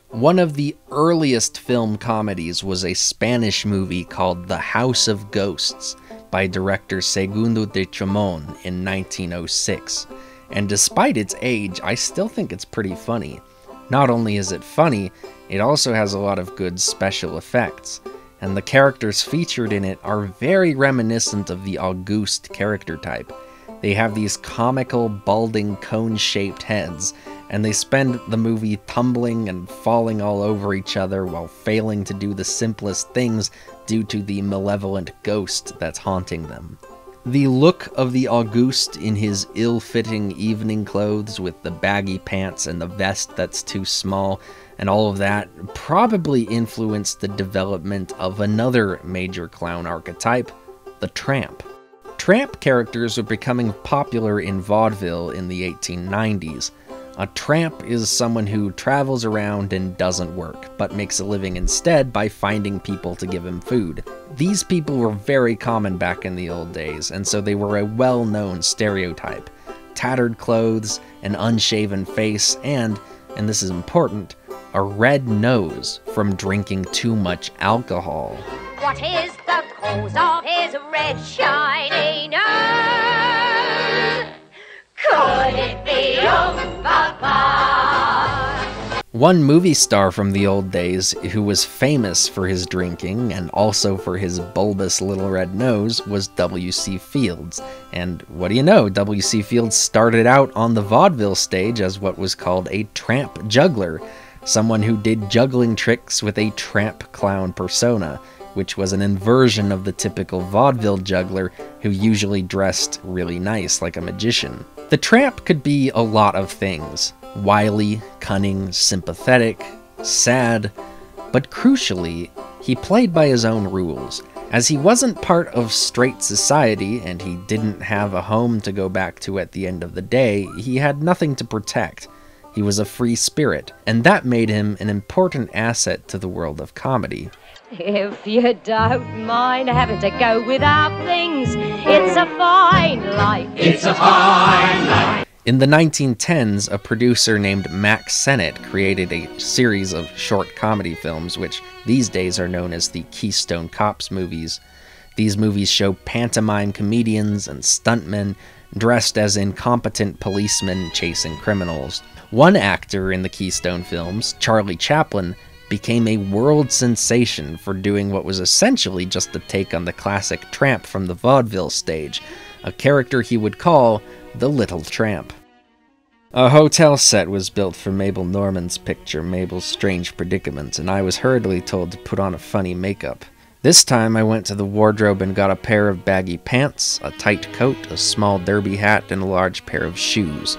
One of the earliest film comedies was a Spanish movie called The House of Ghosts by director Segundo de Chamon in 1906, and despite its age, I still think it's pretty funny. Not only is it funny, it also has a lot of good special effects, and the characters featured in it are very reminiscent of the Auguste character type. They have these comical, balding, cone-shaped heads, and they spend the movie tumbling and falling all over each other while failing to do the simplest things due to the malevolent ghost that's haunting them. The look of the Auguste in his ill-fitting evening clothes with the baggy pants and the vest that's too small and all of that probably influenced the development of another major clown archetype, the tramp. Tramp characters were becoming popular in vaudeville in the 1890s. A tramp is someone who travels around and doesn't work, but makes a living instead by finding people to give him food. These people were very common back in the old days, and so they were a well-known stereotype. Tattered clothes, an unshaven face, and this is important, a red nose from drinking too much alcohol. What is the cause of his red shiny nose? Could it be Papa? One movie star from the old days who was famous for his drinking and also for his bulbous little red nose was W.C. Fields. And what do you know, W.C. Fields started out on the vaudeville stage as what was called a tramp juggler, someone who did juggling tricks with a tramp clown persona, which was an inversion of the typical vaudeville juggler who usually dressed really nice like a magician. The tramp could be a lot of things: wily, cunning, sympathetic, sad, but crucially, he played by his own rules. As he wasn't part of straight society and he didn't have a home to go back to at the end of the day, he had nothing to protect. He was a free spirit, and that made him an important asset to the world of comedy. If you don't mind having to go without things, it's a fine life. It's a fine life. In the 1910s, a producer named Max Sennett created a series of short comedy films, which these days are known as the Keystone Cops movies. These movies show pantomime comedians and stuntmen dressed as incompetent policemen chasing criminals. One actor in the Keystone films, Charlie Chaplin, became a world sensation for doing what was essentially just a take on the classic tramp from the vaudeville stage, a character he would call the Little Tramp. A hotel set was built for Mabel Normand's picture, Mabel's Strange Predicament, and I was hurriedly told to put on a funny makeup. This time I went to the wardrobe and got a pair of baggy pants, a tight coat, a small derby hat, and a large pair of shoes.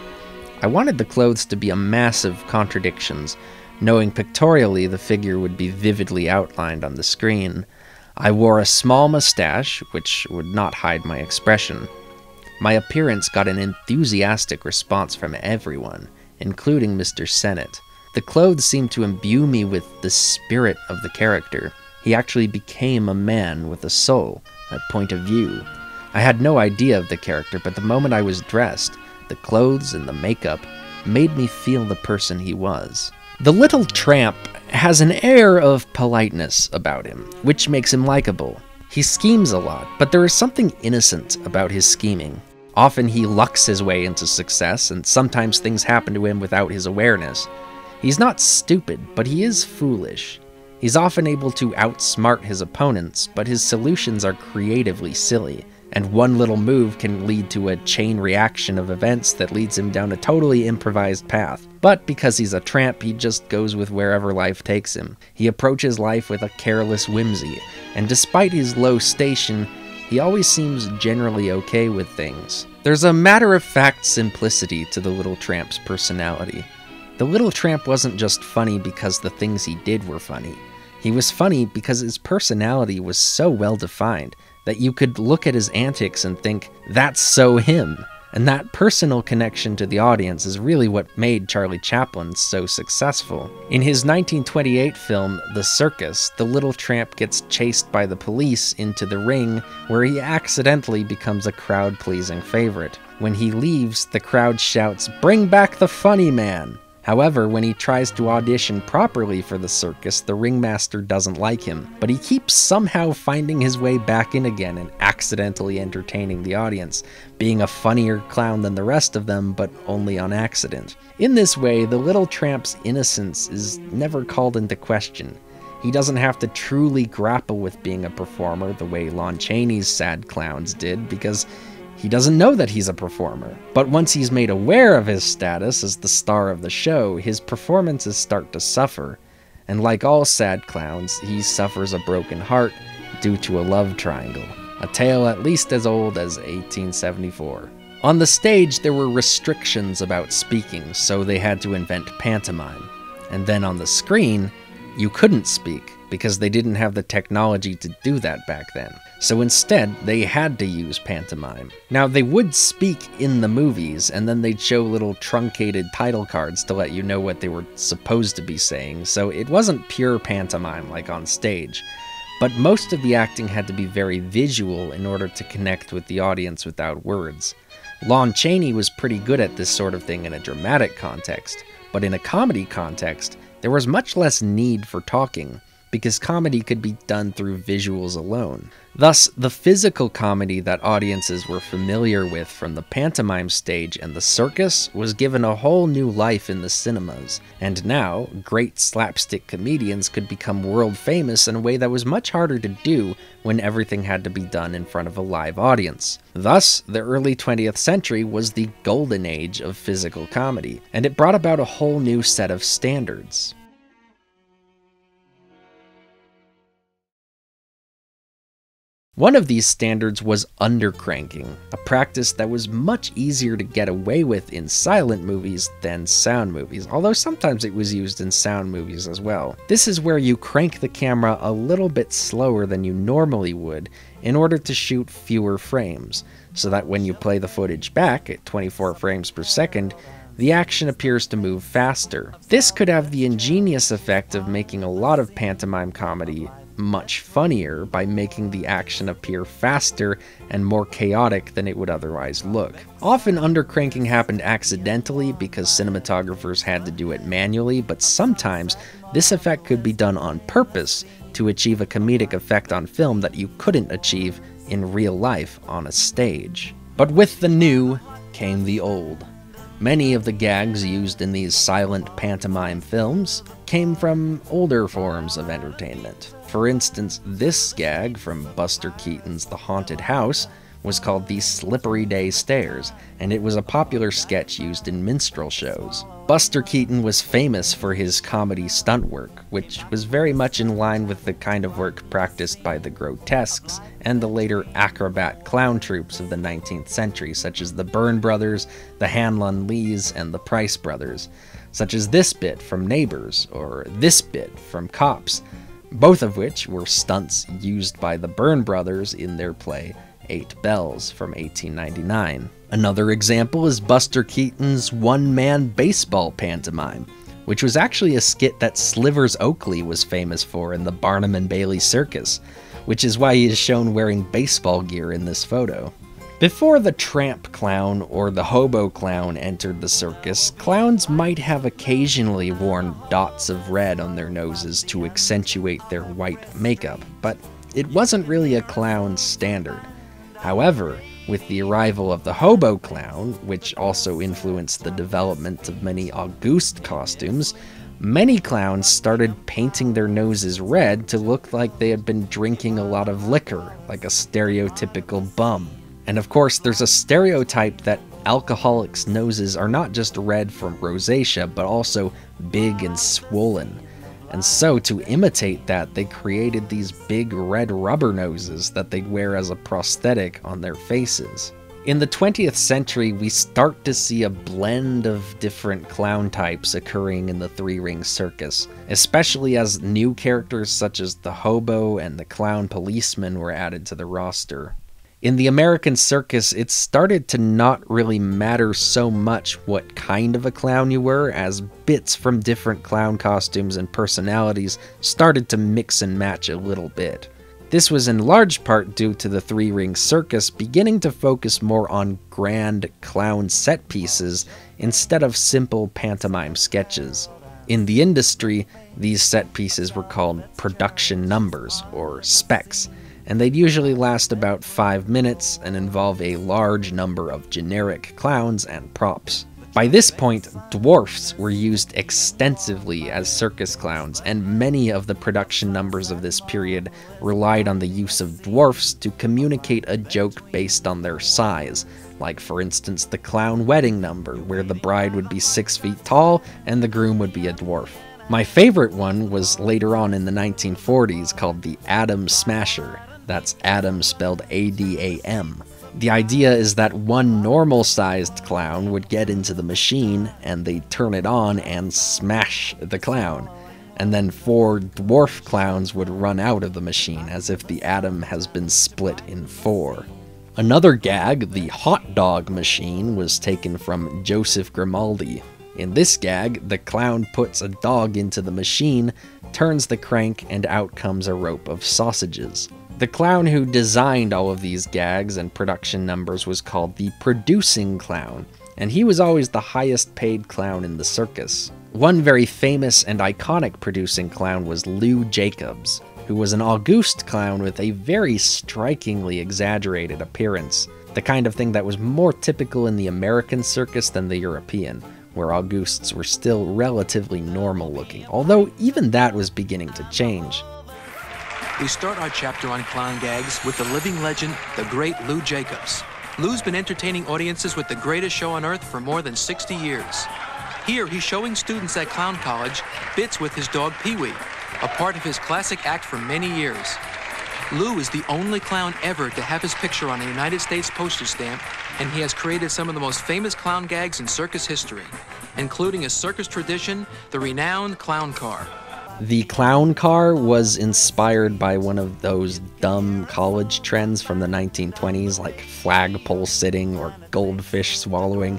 I wanted the clothes to be a massive contradictions, knowing pictorially the figure would be vividly outlined on the screen. I wore a small mustache, which would not hide my expression. My appearance got an enthusiastic response from everyone, including Mr. Sennett. The clothes seemed to imbue me with the spirit of the character. He actually became a man with a soul, a point of view. I had no idea of the character, but the moment I was dressed, the clothes and the makeup made me feel the person he was. The little tramp has an air of politeness about him, which makes him likable. He schemes a lot, but there is something innocent about his scheming. Often he lucks his way into success, and sometimes things happen to him without his awareness. He's not stupid, but he is foolish. He's often able to outsmart his opponents, but his solutions are creatively silly, and one little move can lead to a chain reaction of events that leads him down a totally improvised path. But because he's a tramp, he just goes with wherever life takes him. He approaches life with a careless whimsy, and despite his low station, he always seems generally okay with things. There's a matter-of-fact simplicity to the little tramp's personality. The little tramp wasn't just funny because the things he did were funny. He was funny because his personality was so well-defined that you could look at his antics and think, that's so him. And that personal connection to the audience is really what made Charlie Chaplin so successful. In his 1928 film, The Circus, the little tramp gets chased by the police into the ring, where he accidentally becomes a crowd-pleasing favorite. When he leaves, the crowd shouts, "Bring back the funny man!" However, when he tries to audition properly for the circus, the ringmaster doesn't like him, but he keeps somehow finding his way back in again and accidentally entertaining the audience, being a funnier clown than the rest of them, but only on accident. In this way, the little tramp's innocence is never called into question. He doesn't have to truly grapple with being a performer the way Lon Chaney's sad clowns did, because he doesn't know that he's a performer. But once he's made aware of his status as the star of the show, his performances start to suffer. And like all sad clowns, he suffers a broken heart due to a love triangle. A tale at least as old as 1874. On the stage, there were restrictions about speaking, so they had to invent pantomime. And then on the screen, you couldn't speak, because they didn't have the technology to do that back then. So instead, they had to use pantomime. Now, they would speak in the movies, and then they'd show little truncated title cards to let you know what they were supposed to be saying, so it wasn't pure pantomime like on stage. But most of the acting had to be very visual in order to connect with the audience without words. Lon Chaney was pretty good at this sort of thing in a dramatic context, but in a comedy context, there was much less need for talking, because comedy could be done through visuals alone. Thus, the physical comedy that audiences were familiar with from the pantomime stage and the circus was given a whole new life in the cinemas, and now, great slapstick comedians could become world famous in a way that was much harder to do when everything had to be done in front of a live audience. Thus, the early 20th century was the golden age of physical comedy, and it brought about a whole new set of standards. One of these standards was undercranking, a practice that was much easier to get away with in silent movies than sound movies, although sometimes it was used in sound movies as well. This is where you crank the camera a little bit slower than you normally would in order to shoot fewer frames, so that when you play the footage back at 24 frames per second, the action appears to move faster. This could have the ingenious effect of making a lot of pantomime comedy much funnier by making the action appear faster and more chaotic than it would otherwise look. Often undercranking happened accidentally because cinematographers had to do it manually, but sometimes this effect could be done on purpose to achieve a comedic effect on film that you couldn't achieve in real life on a stage. But with the new came the old. Many of the gags used in these silent pantomime films came from older forms of entertainment. For instance, this gag from Buster Keaton's The Haunted House was called the Slippery Day Stairs, and it was a popular sketch used in minstrel shows. Buster Keaton was famous for his comedy stunt work, which was very much in line with the kind of work practiced by the Grotesques and the later acrobat clown troupes of the 19th century, such as the Byrne Brothers, the Hanlon Lees, and the Price Brothers, such as this bit from Neighbors, or this bit from Cops, both of which were stunts used by the Byrne Brothers in their play 8 Bells from 1899. Another example is Buster Keaton's one-man baseball pantomime, which was actually a skit that Slivers Oakley was famous for in the Barnum and Bailey Circus, which is why he is shown wearing baseball gear in this photo. Before the tramp clown or the hobo clown entered the circus, clowns might have occasionally worn dots of red on their noses to accentuate their white makeup, but it wasn't really a clown standard. However, with the arrival of the hobo clown, which also influenced the development of many Auguste costumes, many clowns started painting their noses red to look like they had been drinking a lot of liquor, like a stereotypical bum. And of course, there's a stereotype that alcoholics' noses are not just red from rosacea, but also big and swollen. And so, to imitate that, they created these big red rubber noses that they'd wear as a prosthetic on their faces. In the 20th century, we start to see a blend of different clown types occurring in the three-ring circus, especially as new characters such as the hobo and the clown policeman were added to the roster. In the American circus, it started to not really matter so much what kind of a clown you were, as bits from different clown costumes and personalities started to mix and match a little bit. This was in large part due to the three-ring circus beginning to focus more on grand clown set pieces instead of simple pantomime sketches. In the industry, these set pieces were called production numbers, or specs, and they'd usually last about 5 minutes and involve a large number of generic clowns and props. By this point, dwarfs were used extensively as circus clowns, and many of the production numbers of this period relied on the use of dwarfs to communicate a joke based on their size, like for instance the clown wedding number, where the bride would be 6 feet tall and the groom would be a dwarf. My favorite one was later on in the 1940s called the Adam Smasher. That's Adam spelled A-D-A-M. The idea is that one normal-sized clown would get into the machine, and they'd turn it on and smash the clown. And then 4 dwarf clowns would run out of the machine, as if the atom has been split in 4. Another gag, the hot dog machine, was taken from Joseph Grimaldi. In this gag, the clown puts a dog into the machine, turns the crank, and out comes a rope of sausages. The clown who designed all of these gags and production numbers was called the producing clown, and he was always the highest paid clown in the circus. One very famous and iconic producing clown was Lou Jacobs, who was an Auguste clown with a very strikingly exaggerated appearance, the kind of thing that was more typical in the American circus than the European, where Augustes were still relatively normal looking, although even that was beginning to change. We start our chapter on clown gags with the living legend, the great Lou Jacobs. Lou's been entertaining audiences with the greatest show on earth for more than 60 years. Here, he's showing students at Clown College bits with his dog Pee-wee, a part of his classic act for many years. Lou is the only clown ever to have his picture on a United States postage stamp, and he has created some of the most famous clown gags in circus history, including a circus tradition, the renowned clown car. The clown car was inspired by one of those dumb college trends from the 1920s, like flagpole sitting or goldfish swallowing.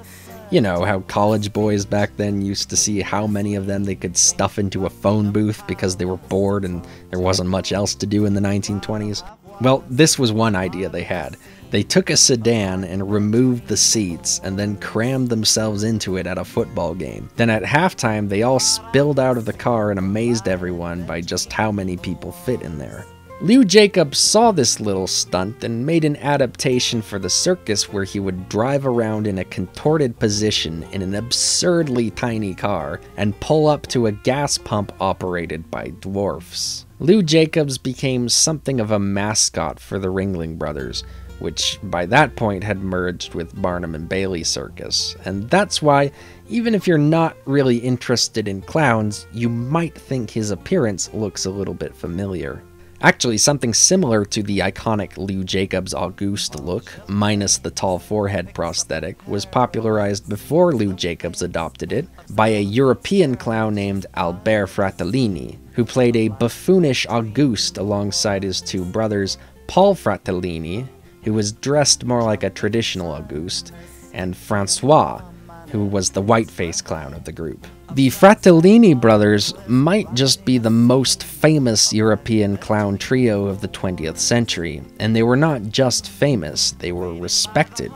You know, how college boys back then used to see how many of them they could stuff into a phone booth because they were bored and there wasn't much else to do in the 1920s. Well, this was one idea they had. They took a sedan and removed the seats and then crammed themselves into it at a football game. Then at halftime, they all spilled out of the car and amazed everyone by just how many people fit in there. Lou Jacobs saw this little stunt and made an adaptation for the circus where he would drive around in a contorted position in an absurdly tiny car and pull up to a gas pump operated by dwarfs. Lou Jacobs became something of a mascot for the Ringling Brothers, which by that point had merged with Barnum and Bailey Circus. And that's why, even if you're not really interested in clowns, you might think his appearance looks a little bit familiar. Actually, something similar to the iconic Lou Jacobs Auguste look, minus the tall forehead prosthetic, was popularized before Lou Jacobs adopted it by a European clown named Albert Fratellini, who played a buffoonish Auguste alongside his two brothers, Paul Fratellini, who was dressed more like a traditional Auguste, and Francois, who was the white-face clown of the group. The Fratellini brothers might just be the most famous European clown trio of the 20th century, and they were not just famous, they were respected.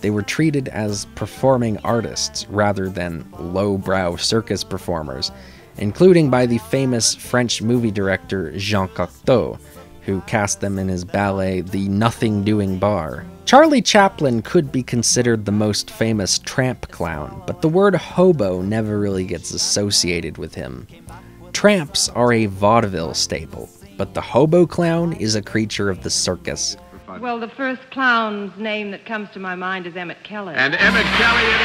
They were treated as performing artists rather than lowbrow circus performers, including by the famous French movie director Jean Cocteau, who cast them in his ballet The Nothing Doing Bar. Charlie Chaplin could be considered the most famous tramp clown, but the word hobo never really gets associated with him. Tramps are a vaudeville staple, but the hobo clown is a creature of the circus. Well, the first clown's name that comes to my mind is Emmett Kelly. And Emmett Kelly it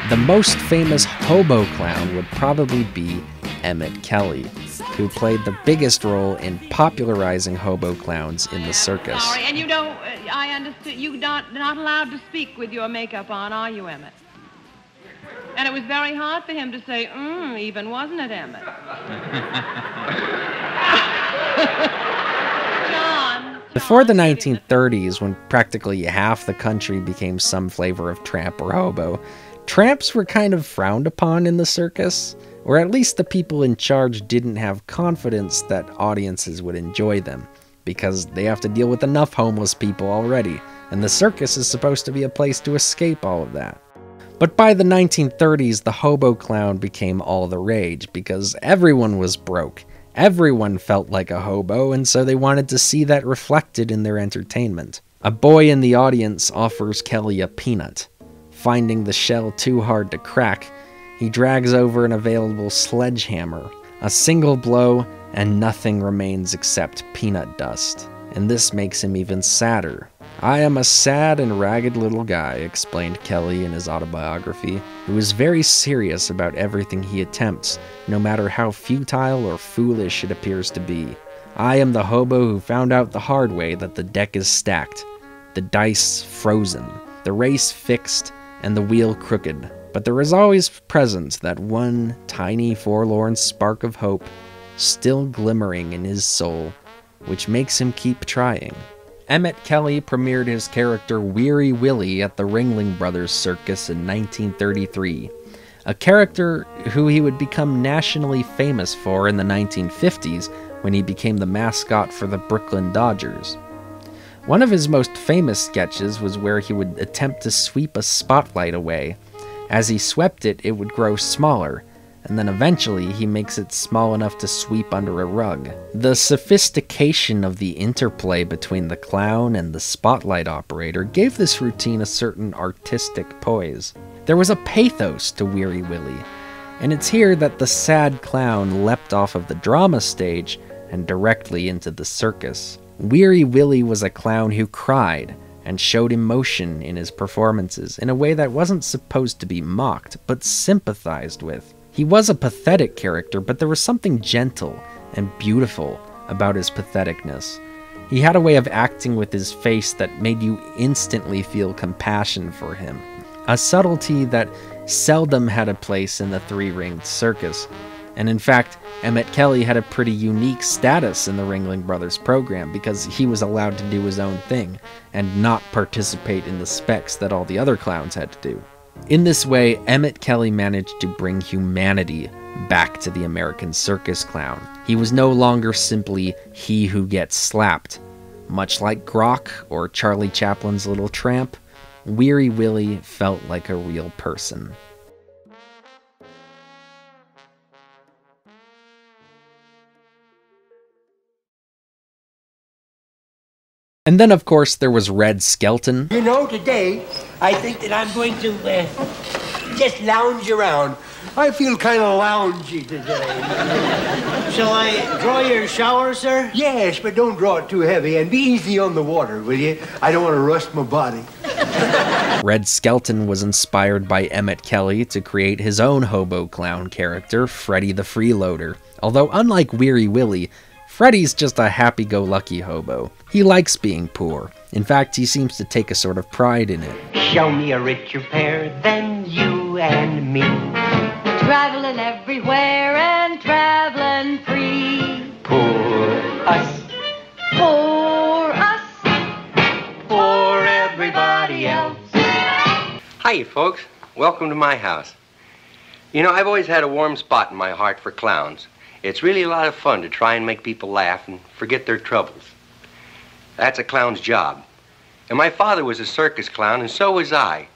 is! The most famous hobo clown would probably be Emmett Kelly, who played the biggest role in popularizing hobo clowns in the circus. Sorry, and you know, I understood you're not allowed to speak with your makeup on, are you, Emmett? And it was very hard for him to say, even, wasn't it, Emmett? John. Before the 1930s, when practically half the country became some flavor of tramp or hobo, tramps were kind of frowned upon in the circus, or at least the people in charge didn't have confidence that audiences would enjoy them, because they have to deal with enough homeless people already, and the circus is supposed to be a place to escape all of that. But by the 1930s, the hobo clown became all the rage, because everyone was broke. Everyone felt like a hobo, and so they wanted to see that reflected in their entertainment. A boy in the audience offers Kelly a peanut. Finding the shell too hard to crack, he drags over an available sledgehammer. A single blow, and nothing remains except peanut dust. And this makes him even sadder. "I am a sad and ragged little guy," explained Kelly in his autobiography, who is very serious about everything he attempts, no matter how futile or foolish it appears to be. "I am the hobo who found out the hard way that the deck is stacked, the dice frozen, the race fixed, and the wheel crooked. But there is always present that one tiny forlorn spark of hope, still glimmering in his soul, which makes him keep trying." Emmett Kelly premiered his character Weary Willie at the Ringling Brothers Circus in 1933, a character who he would become nationally famous for in the 1950s when he became the mascot for the Brooklyn Dodgers. One of his most famous sketches was where he would attempt to sweep a spotlight away. As he swept it, it would grow smaller, and then eventually he makes it small enough to sweep under a rug. The sophistication of the interplay between the clown and the spotlight operator gave this routine a certain artistic poise. There was a pathos to Weary Willie, and it's here that the sad clown leapt off of the drama stage and directly into the circus. Weary Willie was a clown who cried and showed emotion in his performances in a way that wasn't supposed to be mocked, but sympathized with. He was a pathetic character, but there was something gentle and beautiful about his patheticness. He had a way of acting with his face that made you instantly feel compassion for him, a subtlety that seldom had a place in the three-ringed circus. And in fact, Emmett Kelly had a pretty unique status in the Ringling Brothers program because he was allowed to do his own thing and not participate in the specs that all the other clowns had to do. In this way, Emmett Kelly managed to bring humanity back to the American circus clown. He was no longer simply he who gets slapped. Much like Grok or Charlie Chaplin's Little Tramp, Weary Willie felt like a real person. And then, of course, there was Red Skelton. You know, today, I think that I'm going to just lounge around. I feel kind of loungy today. Shall I draw your shower, sir? Yes, but don't draw it too heavy, and be easy on the water, will you? I don't want to rust my body. Red Skelton was inspired by Emmett Kelly to create his own hobo clown character, Freddy the Freeloader. Although unlike Weary Willie, Freddy's just a happy-go-lucky hobo. He likes being poor. In fact, he seems to take a sort of pride in it. Show me a richer pair than you and me. Traveling everywhere and traveling free. Poor us. For us. For everybody else. Hi, folks. Welcome to my house. You know, I've always had a warm spot in my heart for clowns. It's really a lot of fun to try and make people laugh and forget their troubles. That's a clown's job. And my father was a circus clown, and so was I.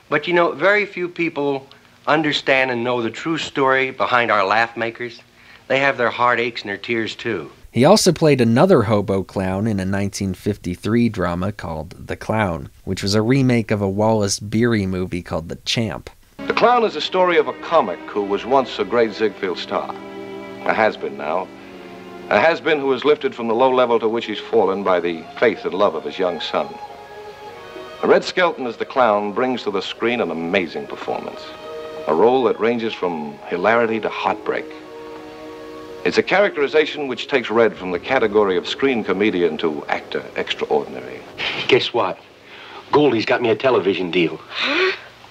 But you know, very few people understand and know the true story behind our laugh makers. They have their heartaches and their tears, too. He also played another hobo clown in a 1953 drama called The Clown, which was a remake of a Wallace Beery movie called The Champ. The Clown is a story of a comic who was once a great Ziegfeld star. A has-been now. A has-been who was lifted from the low level to which he's fallen by the faith and love of his young son. Red Skelton as the Clown brings to the screen an amazing performance. A role that ranges from hilarity to heartbreak. It's a characterization which takes Red from the category of screen comedian to actor extraordinary. Guess what? Goldie's got me a television deal.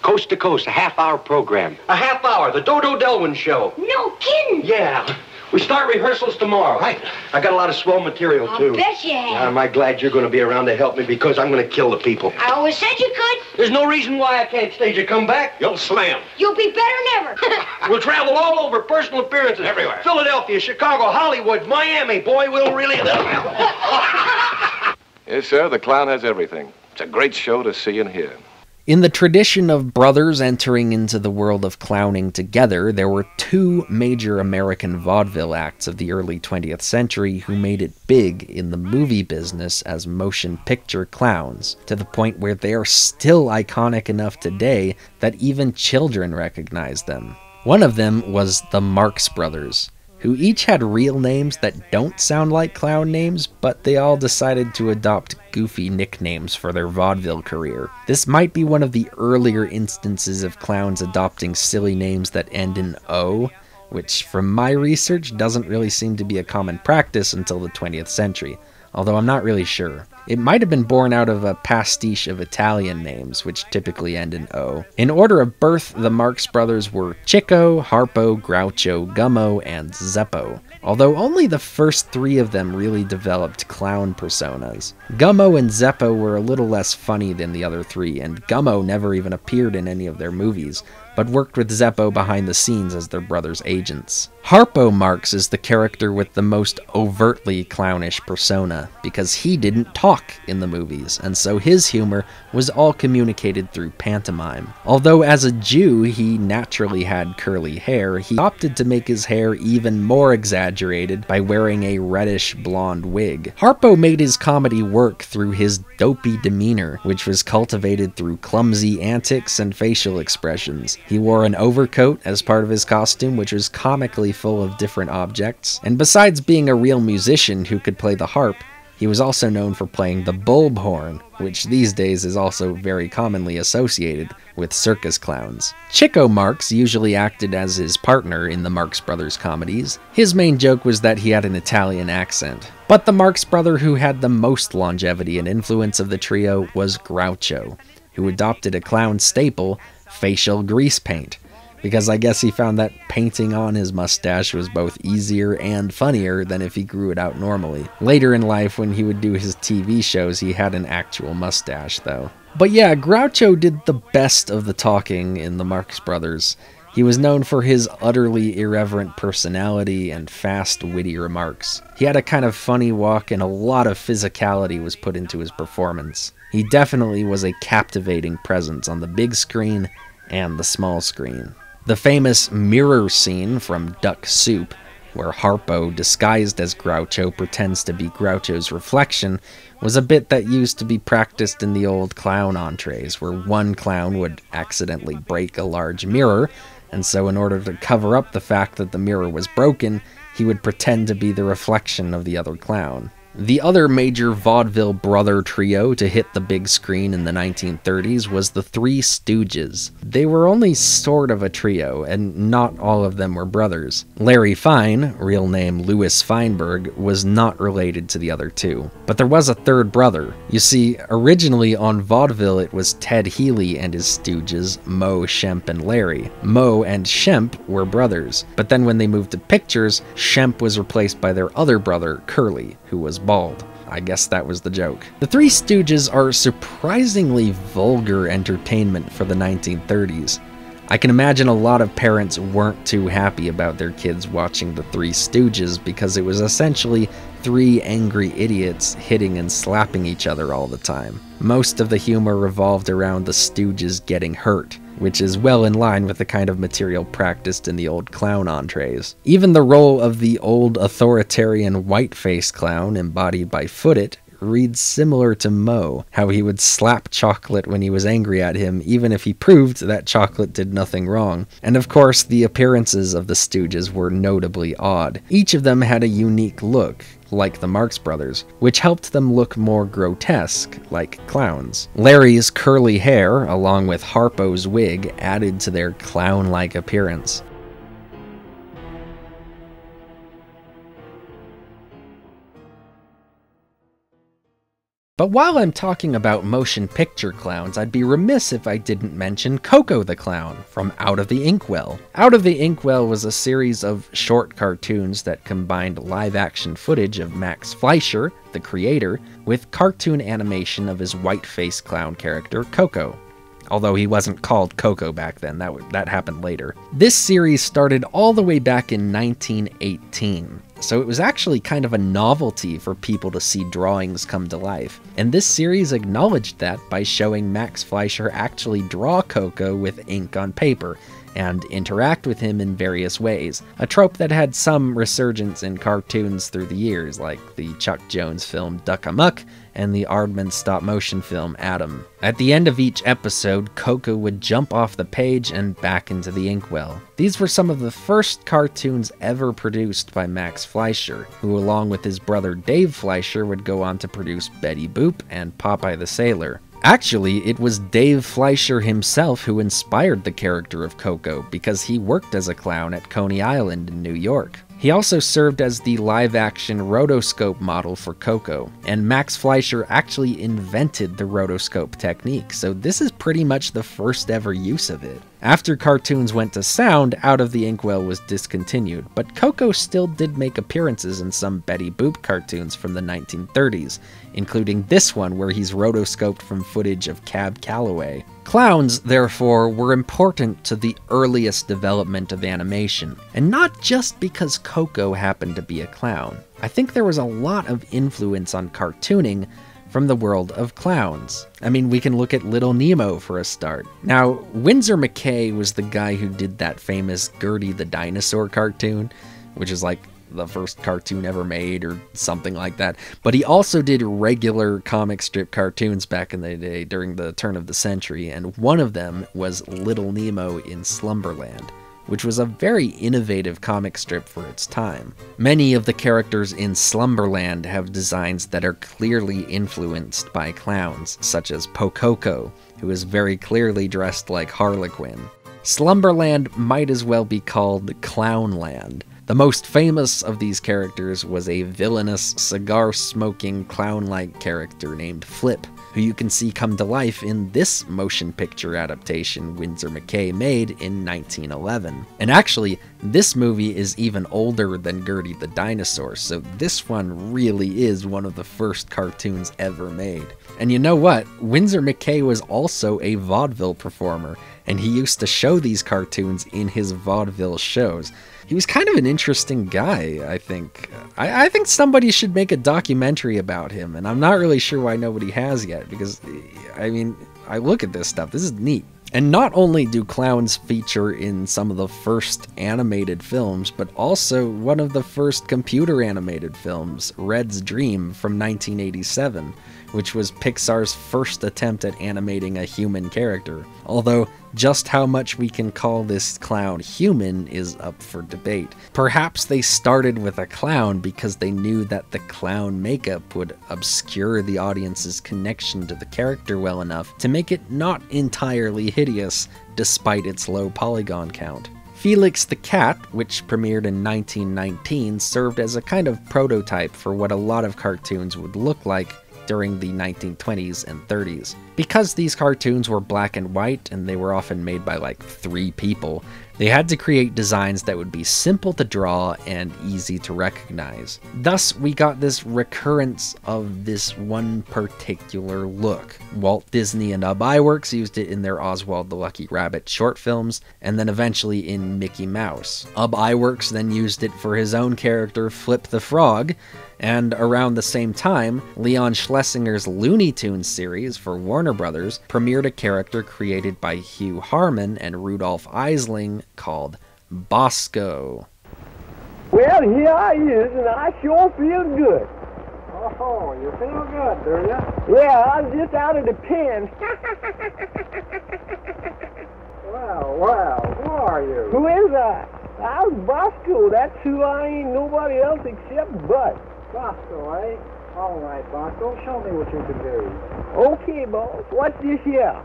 Coast to Coast, a half-hour program. A half hour, the Dodo Delwyn Show. No kidding. Yeah. We start rehearsals tomorrow. I got a lot of swell material, too. I'll bet you have. I'm glad you're going to be around to help me because I'm going to kill the people. I always said you could. There's no reason why I can't stage a comeback. You'll slam. You'll be better than ever. We'll travel all over, personal appearances. Everywhere. Philadelphia, Chicago, Hollywood, Miami. Boy, we'll really... Yes, sir, the Clown has everything. It's a great show to see and hear. In the tradition of brothers entering into the world of clowning together, there were two major American vaudeville acts of the early 20th century who made it big in the movie business as motion picture clowns, to the point where they are still iconic enough today that even children recognize them. One of them was the Marx Brothers, who each had real names that don't sound like clown names, but they all decided to adopt goofy nicknames for their vaudeville career. This might be one of the earlier instances of clowns adopting silly names that end in O, which from my research doesn't really seem to be a common practice until the 20th century, although I'm not really sure. It might have been born out of a pastiche of Italian names, which typically end in O. In order of birth, the Marx Brothers were Chico, Harpo, Groucho, Gummo, and Zeppo, although only the first three of them really developed clown personas. Gummo and Zeppo were a little less funny than the other three, and Gummo never even appeared in any of their movies, but worked with Zeppo behind the scenes as their brothers' agents. Harpo Marx is the character with the most overtly clownish persona, because he didn't talk in the movies, and so his humor was all communicated through pantomime. Although as a Jew he naturally had curly hair, he opted to make his hair even more exaggerated by wearing a reddish blonde wig. Harpo made his comedy work through his dopey demeanor, which was cultivated through clumsy antics and facial expressions. He wore an overcoat as part of his costume, which was comically full of different objects, and besides being a real musician who could play the harp, he was also known for playing the bulb horn, which these days is also very commonly associated with circus clowns. Chico Marx usually acted as his partner in the Marx Brothers comedies. His main joke was that he had an Italian accent. But the Marx brother who had the most longevity and influence of the trio was Groucho, who adopted a clown staple, facial grease paint, because I guess he found that painting on his mustache was both easier and funnier than if he grew it out normally. Later in life, when he would do his TV shows, he had an actual mustache, though. But yeah, Groucho did the best of the talking in the Marx Brothers. He was known for his utterly irreverent personality and fast, witty remarks. He had a kind of funny walk, and a lot of physicality was put into his performance. He definitely was a captivating presence on the big screen and the small screen. The famous mirror scene from Duck Soup, where Harpo, disguised as Groucho, pretends to be Groucho's reflection, was a bit that used to be practiced in the old clown entrees, where one clown would accidentally break a large mirror, and so in order to cover up the fact that the mirror was broken, he would pretend to be the reflection of the other clown. The other major vaudeville brother trio to hit the big screen in the 1930s was the Three Stooges. They were only sort of a trio, and not all of them were brothers. Larry Fine, real name Louis Feinberg, was not related to the other two. But there was a third brother. You see, originally on vaudeville it was Ted Healy and his stooges, Moe, Shemp, and Larry. Moe and Shemp were brothers, but then when they moved to pictures, Shemp was replaced by their other brother, Curly, who was bald. I guess that was the joke. The Three Stooges are surprisingly vulgar entertainment for the 1930s. I can imagine a lot of parents weren't too happy about their kids watching the Three Stooges because it was essentially three angry idiots hitting and slapping each other all the time. Most of the humor revolved around the Stooges getting hurt, which is well in line with the kind of material practiced in the old clown entrees. Even the role of the old authoritarian white-faced clown, embodied by Footit, reads similar to Moe, how he would slap Chocolate when he was angry at him, even if he proved that Chocolate did nothing wrong. And of course, the appearances of the Stooges were notably odd. Each of them had a unique look, like the Marx Brothers, which helped them look more grotesque, like clowns. Larry's curly hair, along with Harpo's wig, added to their clown-like appearance. But while I'm talking about motion picture clowns, I'd be remiss if I didn't mention Koko the Clown from Out of the Inkwell. Out of the Inkwell was a series of short cartoons that combined live-action footage of Max Fleischer, the creator, with cartoon animation of his white-faced clown character, Koko. Although he wasn't called Koko back then, that happened later. This series started all the way back in 1918. So it was actually kind of a novelty for people to see drawings come to life. And this series acknowledged that by showing Max Fleischer actually draw Koko with ink on paper, and interact with him in various ways, a trope that had some resurgence in cartoons through the years, like the Chuck Jones film Duck Amuck and the Aardman stop-motion film Adam. At the end of each episode, Koko would jump off the page and back into the inkwell. These were some of the first cartoons ever produced by Max Fleischer, who along with his brother Dave Fleischer would go on to produce Betty Boop and Popeye the Sailor. Actually, it was Dave Fleischer himself who inspired the character of Koko, because he worked as a clown at Coney Island in New York. He also served as the live-action rotoscope model for Koko, and Max Fleischer actually invented the rotoscope technique, so this is pretty much the first ever use of it. After cartoons went to sound, Out of the Inkwell was discontinued, but Koko still did make appearances in some Betty Boop cartoons from the 1930s, including this one where he's rotoscoped from footage of Cab Calloway. Clowns, therefore, were important to the earliest development of animation, and not just because Koko happened to be a clown. I think there was a lot of influence on cartooning from the world of clowns. I mean, we can look at Little Nemo for a start. Now, Winsor McCay was the guy who did that famous Gertie the Dinosaur cartoon, which is like the first cartoon ever made or something like that. But he also did regular comic strip cartoons back in the day during the turn of the century, and one of them was Little Nemo in Slumberland, which was a very innovative comic strip for its time. Many of the characters in Slumberland have designs that are clearly influenced by clowns, such as Pokoko, who is very clearly dressed like Harlequin. Slumberland might as well be called Clownland. The most famous of these characters was a villainous, cigar-smoking, clown-like character named Flip, who you can see come to life in this motion picture adaptation Winsor McCay made in 1911. And actually, this movie is even older than Gertie the Dinosaur, so this one really is one of the first cartoons ever made. And you know what? Winsor McCay was also a vaudeville performer, and he used to show these cartoons in his vaudeville shows. He was kind of an interesting guy, I think. I think somebody should make a documentary about him, and I'm not really sure why nobody has yet, because, I mean, I look at this stuff, this is neat. And not only do clowns feature in some of the first animated films, but also one of the first computer animated films, Red's Dream from 1987, which was Pixar's first attempt at animating a human character. Although, Just how much we can call this clown human is up for debate. Perhaps they started with a clown because they knew that the clown makeup would obscure the audience's connection to the character well enough to make it not entirely hideous, despite its low polygon count. Felix the Cat, which premiered in 1919, served as a kind of prototype for what a lot of cartoons would look like during the 1920s and 30s. Because these cartoons were black and white and they were often made by like 3 people, they had to create designs that would be simple to draw and easy to recognize. Thus, we got this recurrence of this one particular look. Walt Disney and Ub Iwerks used it in their Oswald the Lucky Rabbit short films, and then eventually in Mickey Mouse. Ub Iwerks then used it for his own character Flip the Frog, and around the same time, Leon Schlesinger's Looney Tunes series for Warner Brothers premiered a character created by Hugh Harman and Rudolph Isling called Bosko. Well, here I is, and I sure feel good. Oh, you feel good, do you? Yeah, I was just out of the pen. Well, who are you? Who is I? I was Bosko. That's who I ain't nobody else except Bud. Bosko, eh? All right, Bosko, show me what you can do. Okay, boss. What's this here?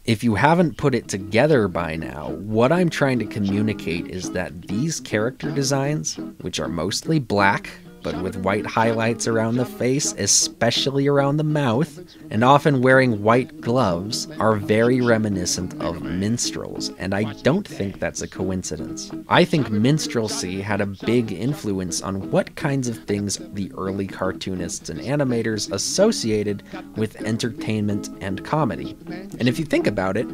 If you haven't put it together by now, what I'm trying to communicate is that these character designs, which are mostly black, but with white highlights around the face, especially around the mouth, and often wearing white gloves, are very reminiscent of minstrels, and I don't think that's a coincidence. I think minstrelsy had a big influence on what kinds of things the early cartoonists and animators associated with entertainment and comedy. And if you think about it,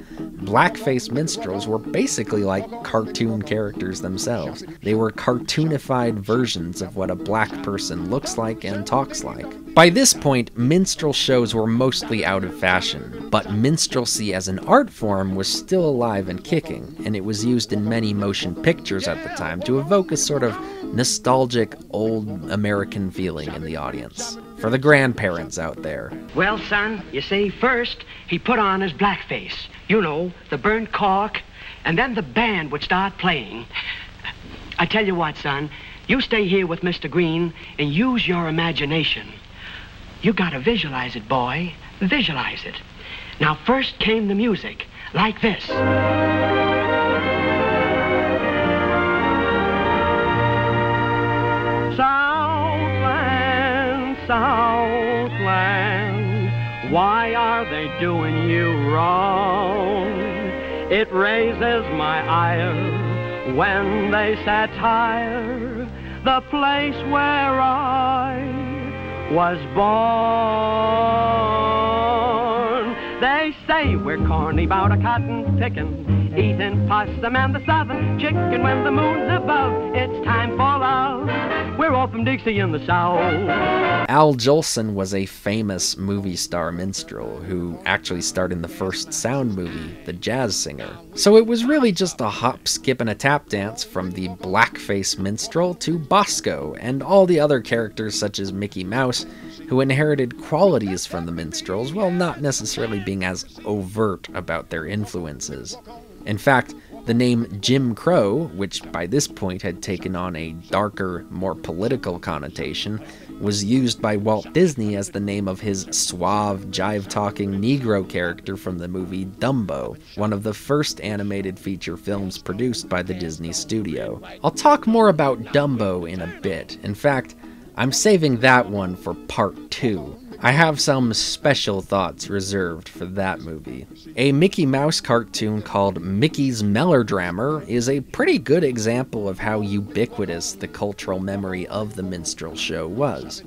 blackface minstrels were basically like cartoon characters themselves. They were cartoonified versions of what a black person looks like and talks like. By this point, minstrel shows were mostly out of fashion, but minstrelsy as an art form was still alive and kicking, and it was used in many motion pictures at the time to evoke a sort of nostalgic, old American feeling in the audience. For the grandparents out there. Well, son, you see, first he put on his blackface, you know, the burnt cork, and then the band would start playing. I tell you what, son, you stay here with Mr. Green and use your imagination. You gotta visualize it, boy. Visualize it. Now, first came the music, like this. Southland, Southland, why are they doing you wrong? It raises my ire when they satire the place where I was born. They say we're corny about a cotton pickin', eating possum and the southern chicken. When the moon's above, it's time for love. We're all from Dixie in the South. Al Jolson was a famous movie star minstrel who actually starred in the first Sound movie, The Jazz Singer. So it was really just a hop, skip, and a tap dance from the blackface minstrel to Bosko and all the other characters such as Mickey Mouse, who inherited qualities from the minstrels while not necessarily being as overt about their influences. In fact, the name Jim Crow, which by this point had taken on a darker, more political connotation, was used by Walt Disney as the name of his suave, jive-talking Negro character from the movie Dumbo, one of the first animated feature films produced by the Disney studio. I'll talk more about Dumbo in a bit. In fact, I'm saving that one for part 2. I have some special thoughts reserved for that movie. A Mickey Mouse cartoon called Mickey's Mellerdrammer is a pretty good example of how ubiquitous the cultural memory of the minstrel show was.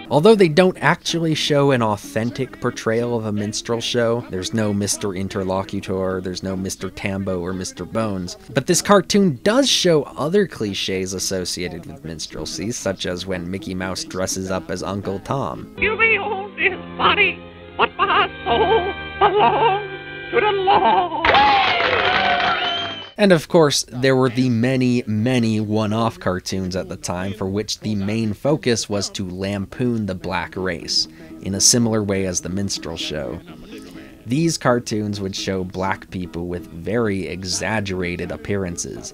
Although they don't actually show an authentic portrayal of a minstrel show, there's no Mr. Interlocutor, there's no Mr. Tambo or Mr. Bones, but this cartoon does show other cliches associated with minstrelsy, such as when Mickey Mouse dresses up as Uncle Tom. You behold his body, but my soul belongs to the Lord. And of course, there were the many, many one-off cartoons at the time for which the main focus was to lampoon the black race, in a similar way as the minstrel show. These cartoons would show black people with very exaggerated appearances,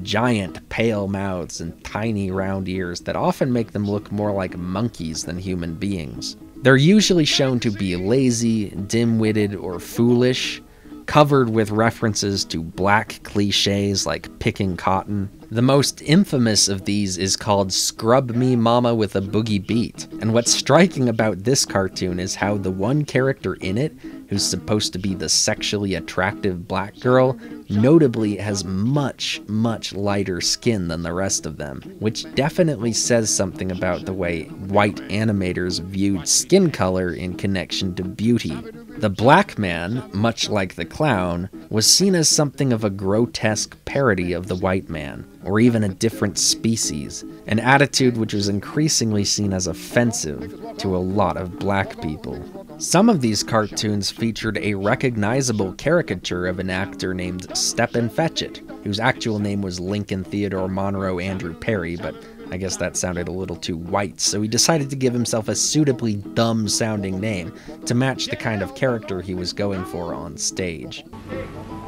giant pale mouths and tiny round ears that often make them look more like monkeys than human beings. They're usually shown to be lazy, dim-witted, or foolish, covered with references to black cliches like picking cotton. The most infamous of these is called Scrub Me Mama with a Boogie Beat, and what's striking about this cartoon is how the one character in it, who's supposed to be the sexually attractive black girl, notably has much, much lighter skin than the rest of them, which definitely says something about the way white animators viewed skin color in connection to beauty. The black man, much like the clown, was seen as something of a grotesque parody of the white man, or even a different species, an attitude which was increasingly seen as offensive to a lot of black people. Some of these cartoons featured a recognizable caricature of an actor named Stepin Fetchit, whose actual name was Lincoln Theodore Monroe Andrew Perry, but I guess that sounded a little too white, so he decided to give himself a suitably dumb-sounding name to match the kind of character he was going for on stage.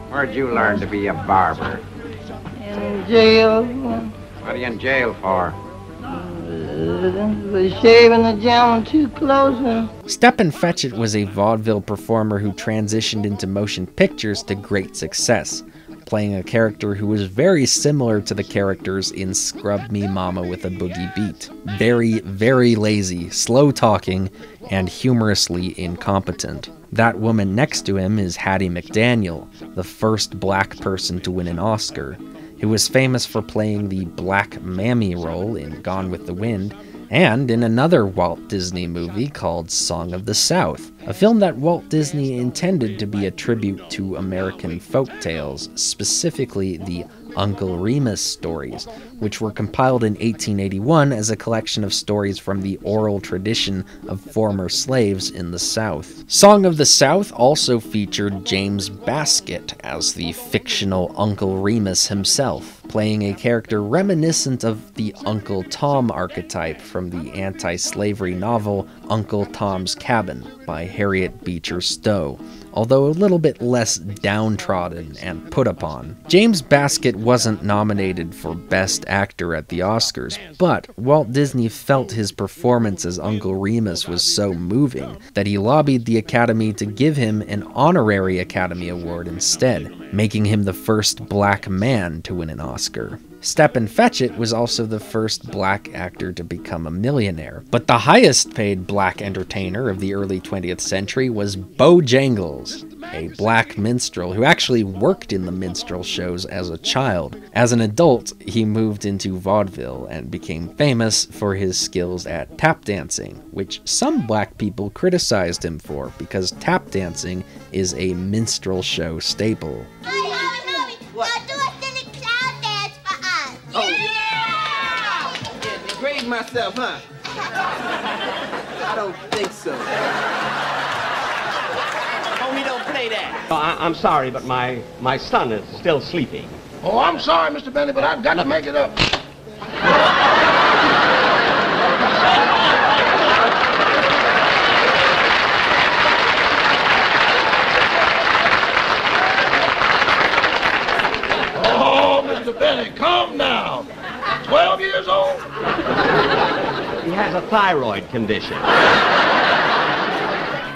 Where'd you learn to be a barber? In jail. What are you in jail for? Was shaving the gentleman too close. Stepin Fetchit was a vaudeville performer who transitioned into motion pictures to great success, playing a character who was very similar to the characters in Scrub Me Mama with a Boogie Beat. Very, very lazy, slow-talking, and humorously incompetent. That woman next to him is Hattie McDaniel, the first black person to win an Oscar, who was famous for playing the Black Mammy role in Gone with the Wind, and in another Walt Disney movie called Song of the South, a film that Walt Disney intended to be a tribute to American folk tales, specifically the Uncle Remus stories, which were compiled in 1881 as a collection of stories from the oral tradition of former slaves in the South. Song of the South also featured James Baskett as the fictional Uncle Remus himself, playing a character reminiscent of the Uncle Tom archetype from the anti-slavery novel Uncle Tom's Cabin by Harriet Beecher Stowe, although a little bit less downtrodden and put upon. James Baskett wasn't nominated for Best Actor at the Oscars, but Walt Disney felt his performance as Uncle Remus was so moving that he lobbied the Academy to give him an honorary Academy Award instead, making him the first black man to win an Oscar. Stepin Fetchit was also the first black actor to become a millionaire, but the highest paid black entertainer of the early 20th century was Bojangles, a black minstrel who actually worked in the minstrel shows as a child. As an adult, he moved into vaudeville and became famous for his skills at tap dancing, which some black people criticized him for because tap dancing is a minstrel show staple. What? Now do a silly clown dance for us. Oh. Yeah! Degrade myself, huh? I don't think so. Homie, don't play that. Oh, I'm sorry, but my son is still sleeping. Oh, I'm sorry, Mr. Benny, but I've got to make it up. Mr. Benny, calm down. 12 years old? He has a thyroid condition.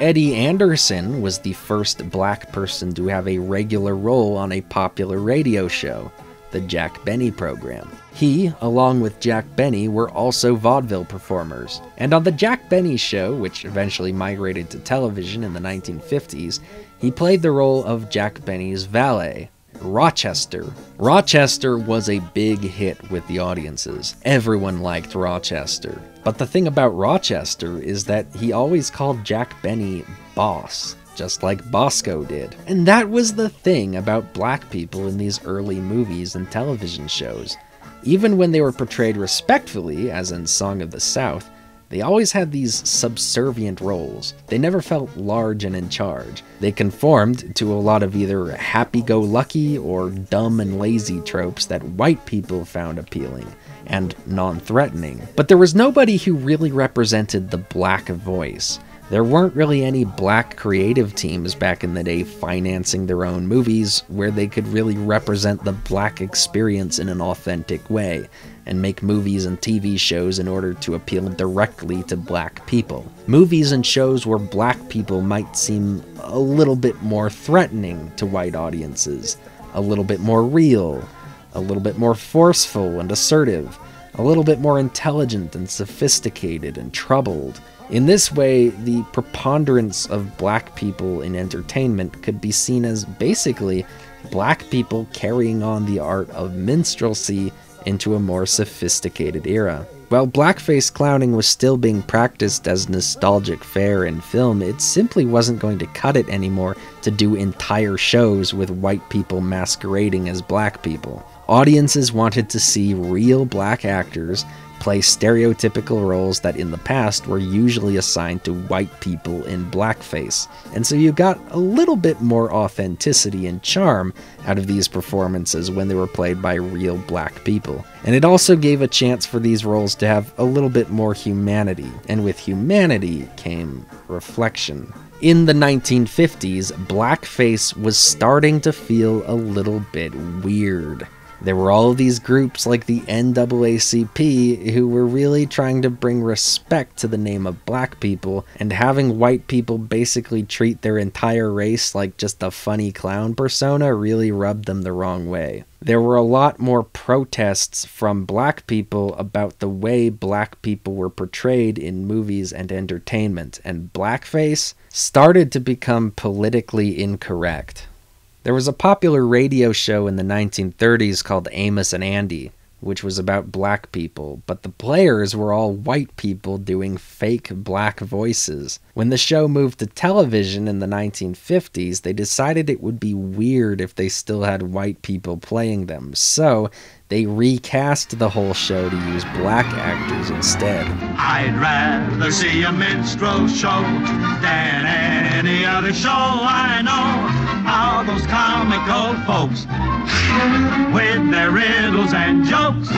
Eddie Anderson was the first black person to have a regular role on a popular radio show, the Jack Benny program. He, along with Jack Benny, were also vaudeville performers. And on the Jack Benny show, which eventually migrated to television in the 1950s, he played the role of Jack Benny's valet, Rochester. Rochester was a big hit with the audiences. Everyone liked Rochester. But the thing about Rochester is that he always called Jack Benny boss, just like Bosco did. And that was the thing about black people in these early movies and television shows. Even when they were portrayed respectfully, as in Song of the South, They always had these subservient roles. They never felt large and in charge. They conformed to a lot of either happy-go-lucky or dumb and lazy tropes that white people found appealing and non-threatening. But there was nobody who really represented the black voice. There weren't really any black creative teams back in the day financing their own movies where they could really represent the black experience in an authentic way and make movies and TV shows in order to appeal directly to black people. Movies and shows where black people might seem a little bit more threatening to white audiences, a little bit more real, a little bit more forceful and assertive, a little bit more intelligent and sophisticated and troubled. In this way, the preponderance of black people in entertainment could be seen as basically black people carrying on the art of minstrelsy into a more sophisticated era. While blackface clowning was still being practiced as nostalgic fare in film, it simply wasn't going to cut it anymore to do entire shows with white people masquerading as black people. Audiences wanted to see real black actors play stereotypical roles that in the past were usually assigned to white people in blackface. And so you got a little bit more authenticity and charm out of these performances when they were played by real black people. And it also gave a chance for these roles to have a little bit more humanity. And with humanity came reflection. In the 1950s, blackface was starting to feel a little bit weird. There were all of these groups like the NAACP who were really trying to bring respect to the name of black people, and having white people basically treat their entire race like just a funny clown persona really rubbed them the wrong way. There were a lot more protests from black people about the way black people were portrayed in movies and entertainment, and blackface started to become politically incorrect. There was a popular radio show in the 1930s called Amos and Andy, which was about black people, but the players were all white people doing fake black voices. When the show moved to television in the 1950s, they decided it would be weird if they still had white people playing them, so they recast the whole show to use black actors instead. I'd rather see a minstrel show than any other show I know. All those comical folks with their riddles and jokes.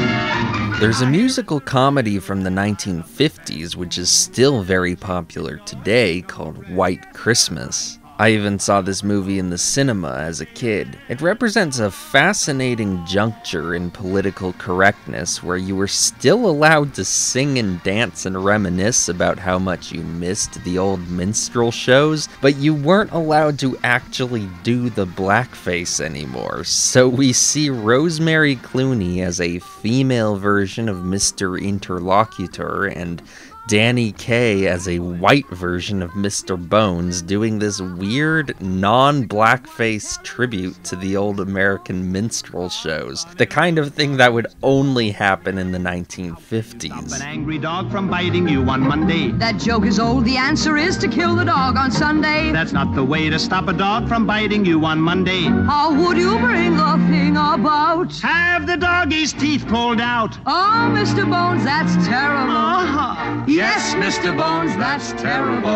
There's a musical comedy from the 1950s which is still very popular today called White Christmas. I even saw this movie in the cinema as a kid. It represents a fascinating juncture in political correctness where you were still allowed to sing and dance and reminisce about how much you missed the old minstrel shows, but you weren't allowed to actually do the blackface anymore. So we see Rosemary Clooney as a female version of Mr. Interlocutor and Danny Kaye as a white version of Mr. Bones doing this weird non-blackface tribute to the old American minstrel shows. The kind of thing that would only happen in the 1950s. Stop an angry dog from biting you on Monday. That joke is old. The answer is to kill the dog on Sunday. That's not the way to stop a dog from biting you on Monday. How would you bring the thing about? Have the doggy's teeth pulled out. Oh, Mr. Bones, that's terrible. Uh-huh. Yes, Mr. Bones, that's terrible.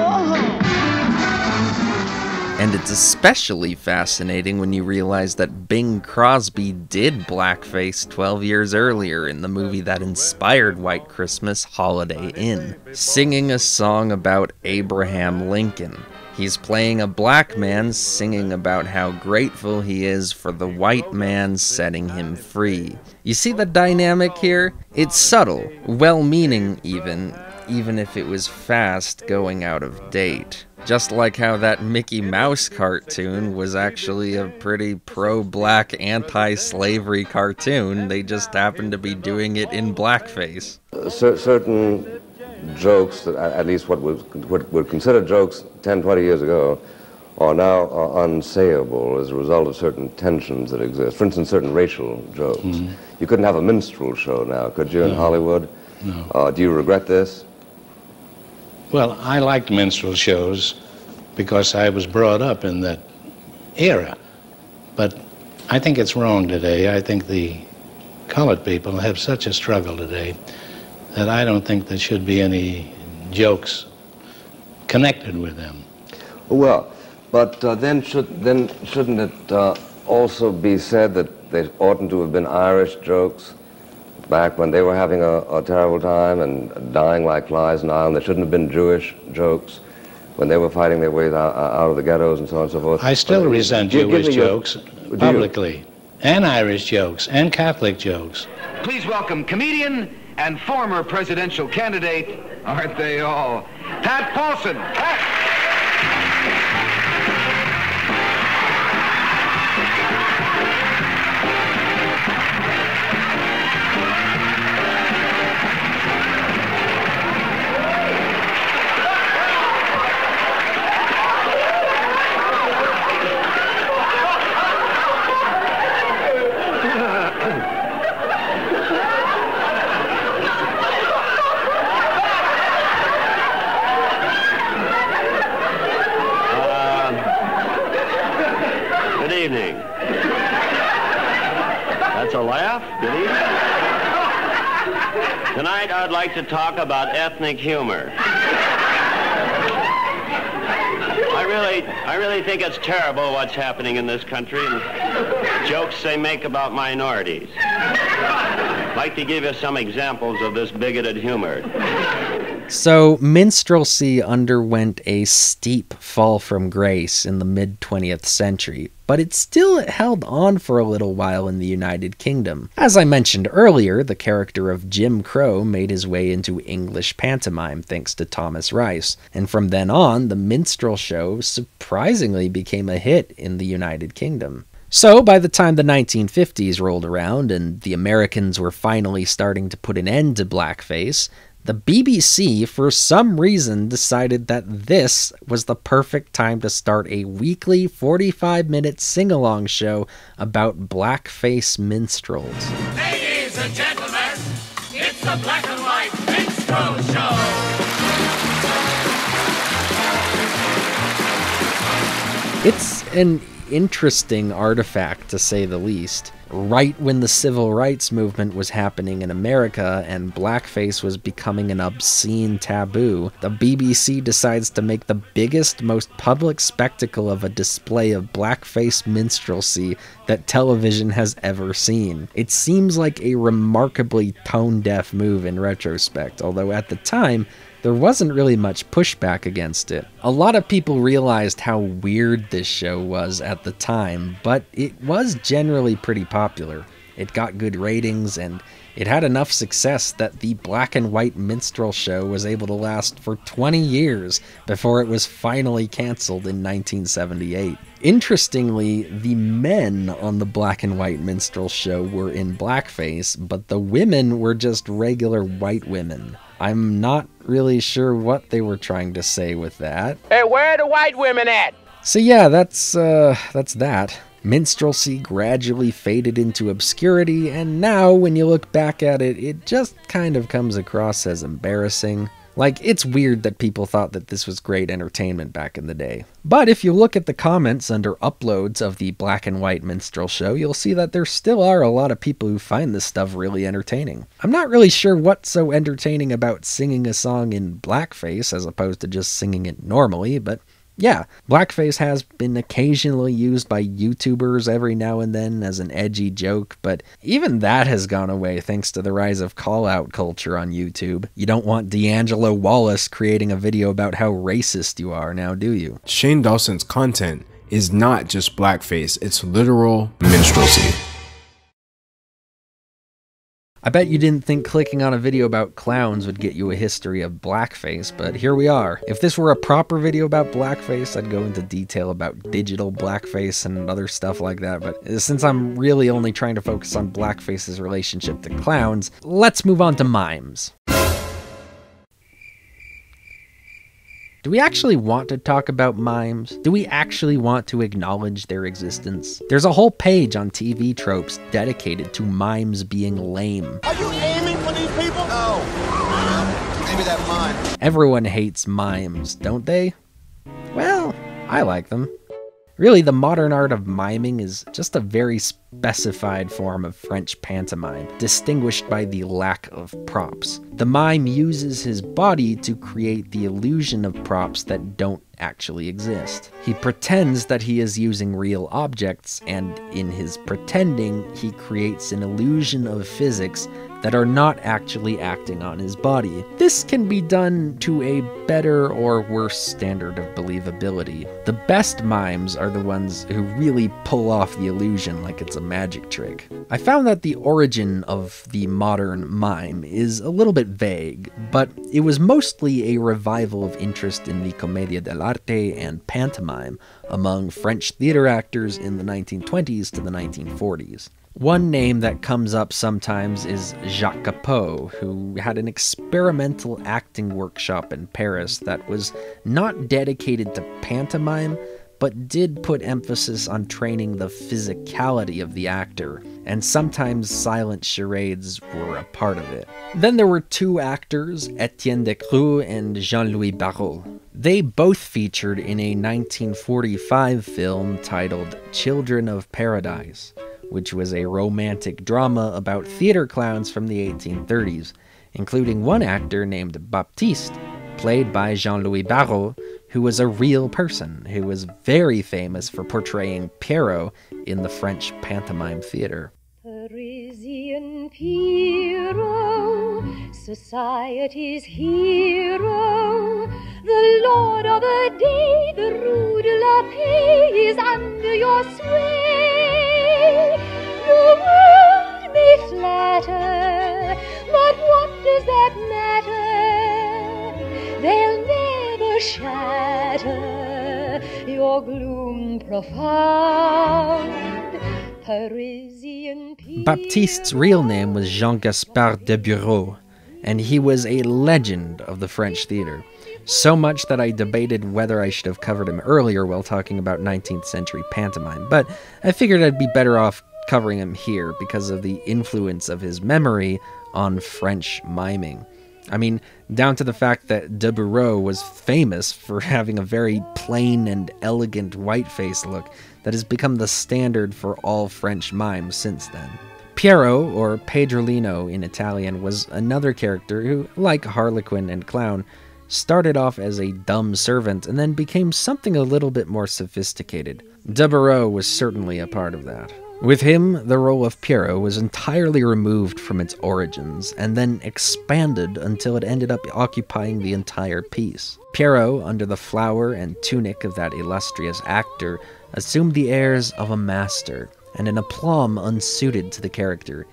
And it's especially fascinating when you realize that Bing Crosby did blackface 12 years earlier in the movie that inspired White Christmas, Holiday Inn, singing a song about Abraham Lincoln. He's playing a black man singing about how grateful he is for the white man setting him free. You see the dynamic here? It's subtle, well-meaning even if it was fast going out of date. Just like how that Mickey Mouse cartoon was actually a pretty pro-black, anti-slavery cartoon, they just happened to be doing it in blackface. Certain jokes, that at least what were considered jokes 10, 20 years ago, are now unsayable as a result of certain tensions that exist. For instance, certain racial jokes. Mm-hmm. You couldn't have a minstrel show now, could you, in Hollywood? No. Do you regret this? Well, I liked minstrel shows because I was brought up in that era. But I think it's wrong today. I think the colored people have such a struggle today that I don't think there should be any jokes connected with them. Well, but then shouldn't it also be said that they oughtn't to have been Irish jokes back when they were having a terrible time and dying like flies in Ireland? There shouldn't have been Jewish jokes when they were fighting their ways out of the ghettos and so on and so forth. I still resent Jewish jokes publicly, and Irish jokes, and Catholic jokes. Please welcome comedian and former presidential candidate, aren't they all, Pat Paulson. A laugh? Good evening. Tonight I'd like to talk about ethnic humor. I really think it's terrible what's happening in this country and jokes they make about minorities. I'd like to give you some examples of this bigoted humor. So, minstrelsy underwent a steep fall from grace in the mid-20th century, but it still held on for a little while in the United Kingdom. As I mentioned earlier, the character of Jim Crow made his way into English pantomime thanks to Thomas Rice, and from then on, the minstrel show surprisingly became a hit in the United Kingdom. So, by the time the 1950s rolled around and the Americans were finally starting to put an end to blackface, the BBC, for some reason, decided that this was the perfect time to start a weekly 45-minute sing-along show about blackface minstrels. Ladies and gentlemen, it's the Black and White Minstrel Show! It's an interesting artifact, to say the least. Right when the civil rights movement was happening in America and blackface was becoming an obscene taboo, the BBC decides to make the biggest, most public spectacle of a display of blackface minstrelsy that television has ever seen. It seems like a remarkably tone-deaf move in retrospect, although at the time, there wasn't really much pushback against it. A lot of people realized how weird this show was at the time, but it was generally pretty popular. It got good ratings, and it had enough success that the Black and White Minstrel Show was able to last for 20 years before it was finally canceled in 1978. Interestingly, the men on the Black and White Minstrel Show were in blackface, but the women were just regular white women. I'm not really sure what they were trying to say with that. Hey, where are the white women at? So yeah, that's that. Minstrelsy gradually faded into obscurity, and now when you look back at it, it just kind of comes across as embarrassing. Like, it's weird that people thought that this was great entertainment back in the day. But if you look at the comments under uploads of the Black and White Minstrel Show, you'll see that there still are a lot of people who find this stuff really entertaining. I'm not really sure what's so entertaining about singing a song in blackface as opposed to just singing it normally, but yeah, blackface has been occasionally used by YouTubers every now and then as an edgy joke, but even that has gone away thanks to the rise of call-out culture on YouTube. You don't want D'Angelo Wallace creating a video about how racist you are now, do you? Shane Dawson's content is not just blackface, it's literal minstrelsy. I bet you didn't think clicking on a video about clowns would get you a history of blackface, but here we are. If this were a proper video about blackface, I'd go into detail about digital blackface and other stuff like that, but since I'm really only trying to focus on blackface's relationship to clowns, let's move on to mimes. Do we actually want to talk about mimes? Do we actually want to acknowledge their existence? There's a whole page on TV tropes dedicated to mimes being lame. Are you aiming for these people? No. Maybe that mime. Everyone hates mimes, don't they? Well, I like them. Really, the modern art of miming is just a very specified form of French pantomime, distinguished by the lack of props. The mime uses his body to create the illusion of props that don't actually exist. He pretends that he is using real objects, and in his pretending, he creates an illusion of physics that are not actually acting on his body. This can be done to a better or worse standard of believability. The best mimes are the ones who really pull off the illusion like it's a magic trick. I found that the origin of the modern mime is a little bit vague, but it was mostly a revival of interest in the commedia dell'arte and pantomime among French theater actors in the 1920s to the 1940s. One name that comes up sometimes is Jacques Capot, who had an experimental acting workshop in Paris that was not dedicated to pantomime, but did put emphasis on training the physicality of the actor, and sometimes silent charades were a part of it. Then there were two actors, Etienne Decroux and Jean-Louis Barrault. They both featured in a 1945 film titled Children of Paradise, which was a romantic drama about theater clowns from the 1830s, including one actor named Baptiste, played by Jean-Louis Barrault, who was a real person who was very famous for portraying Pierrot in the French pantomime theater. Parisian Pierrot, society's hero, the lord of the day, the Rue de la Paix is under your sway. The world may flatter, but what does that matter? They'll never shatter your gloom profound. Parisian Baptiste's real name was Jean-Gaspard de Bureau, and he was a legend of the French theater. So much that I debated whether I should have covered him earlier while talking about 19th century pantomime, but I figured I'd be better off covering him here because of the influence of his memory on French miming. I mean, down to the fact that de Bureau was famous for having a very plain and elegant whiteface look that has become the standard for all French mimes since then. Pierrot, or Pedrolino in Italian, was another character who, like Harlequin and Clown, started off as a dumb servant and then became something a little bit more sophisticated. De Bureau was certainly a part of that. With him, the role of Pierrot was entirely removed from its origins, and then expanded until it ended up occupying the entire piece. Pierrot, under the flower and tunic of that illustrious actor, assumed the airs of a master, and an aplomb unsuited to the character.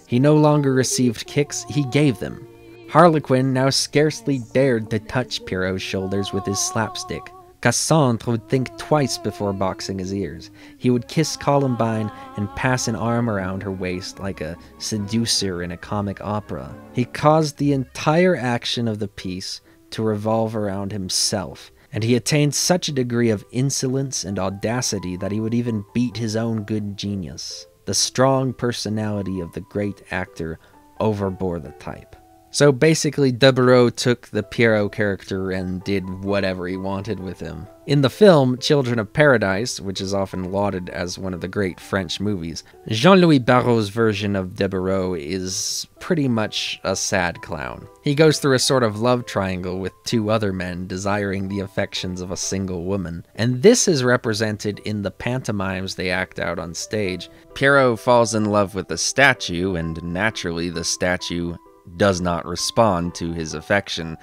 He no longer received kicks, he gave them. Harlequin now scarcely dared to touch Pierrot's shoulders with his slapstick. Cassandre would think twice before boxing his ears. He would kiss Columbine and pass an arm around her waist like a seducer in a comic opera. He caused the entire action of the piece to revolve around himself, and he attained such a degree of insolence and audacity that he would even beat his own good genius. The strong personality of the great actor overbore the type. So basically, de Bureau took the Pierrot character and did whatever he wanted with him. In the film Children of Paradise, which is often lauded as one of the great French movies, Jean-Louis Barrault's version of de Bureau is pretty much a sad clown. He goes through a sort of love triangle with two other men desiring the affections of a single woman, and this is represented in the pantomimes they act out on stage. Pierrot falls in love with the statue, and naturally the statue does not respond to his affection.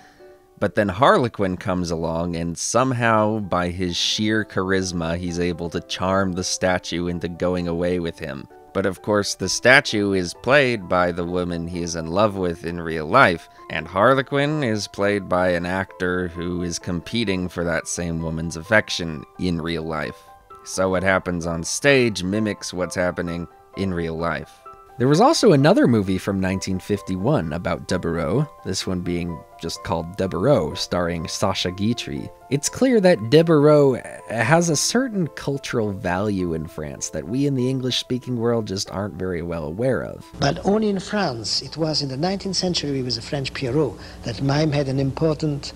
But then Harlequin comes along, and somehow, by his sheer charisma, he's able to charm the statue into going away with him. But of course, the statue is played by the woman he is in love with in real life, and Harlequin is played by an actor who is competing for that same woman's affection in real life. So what happens on stage mimics what's happening in real life. There was also another movie from 1951 about de Bureau, this one being just called De Bureau, starring Sacha Guitry. It's clear that de Bureau has a certain cultural value in France that we in the English-speaking world just aren't very well aware of. But only in France, it was in the 19th century with the French Pierrot that mime had an important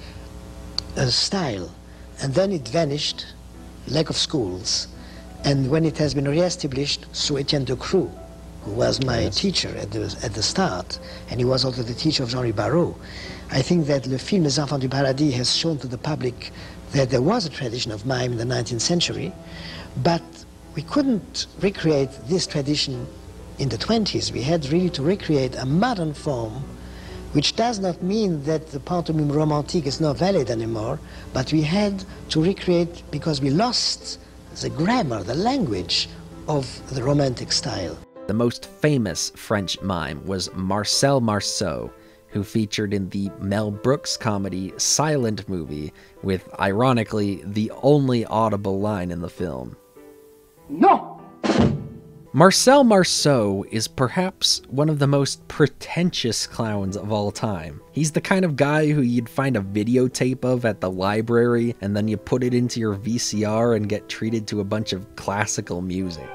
style. And then it vanished, lack of schools. And when it has been re-established, through Etienne Decroux, who was my teacher at the start, and he was also the teacher of Jean-Louis Barrault, I think that the film Les Enfants du Paradis has shown to the public that there was a tradition of mime in the 19th century, but we couldn't recreate this tradition in the 20s. We had really to recreate a modern form, which does not mean that the pantomime romantique is not valid anymore, but we had to recreate because we lost the grammar, the language of the romantic style. The most famous French mime was Marcel Marceau, who featured in the Mel Brooks comedy Silent Movie with, ironically, the only audible line in the film. No! Marcel Marceau is perhaps one of the most pretentious clowns of all time. He's the kind of guy who you'd find a videotape of at the library, and then you put it into your VCR and get treated to a bunch of classical music.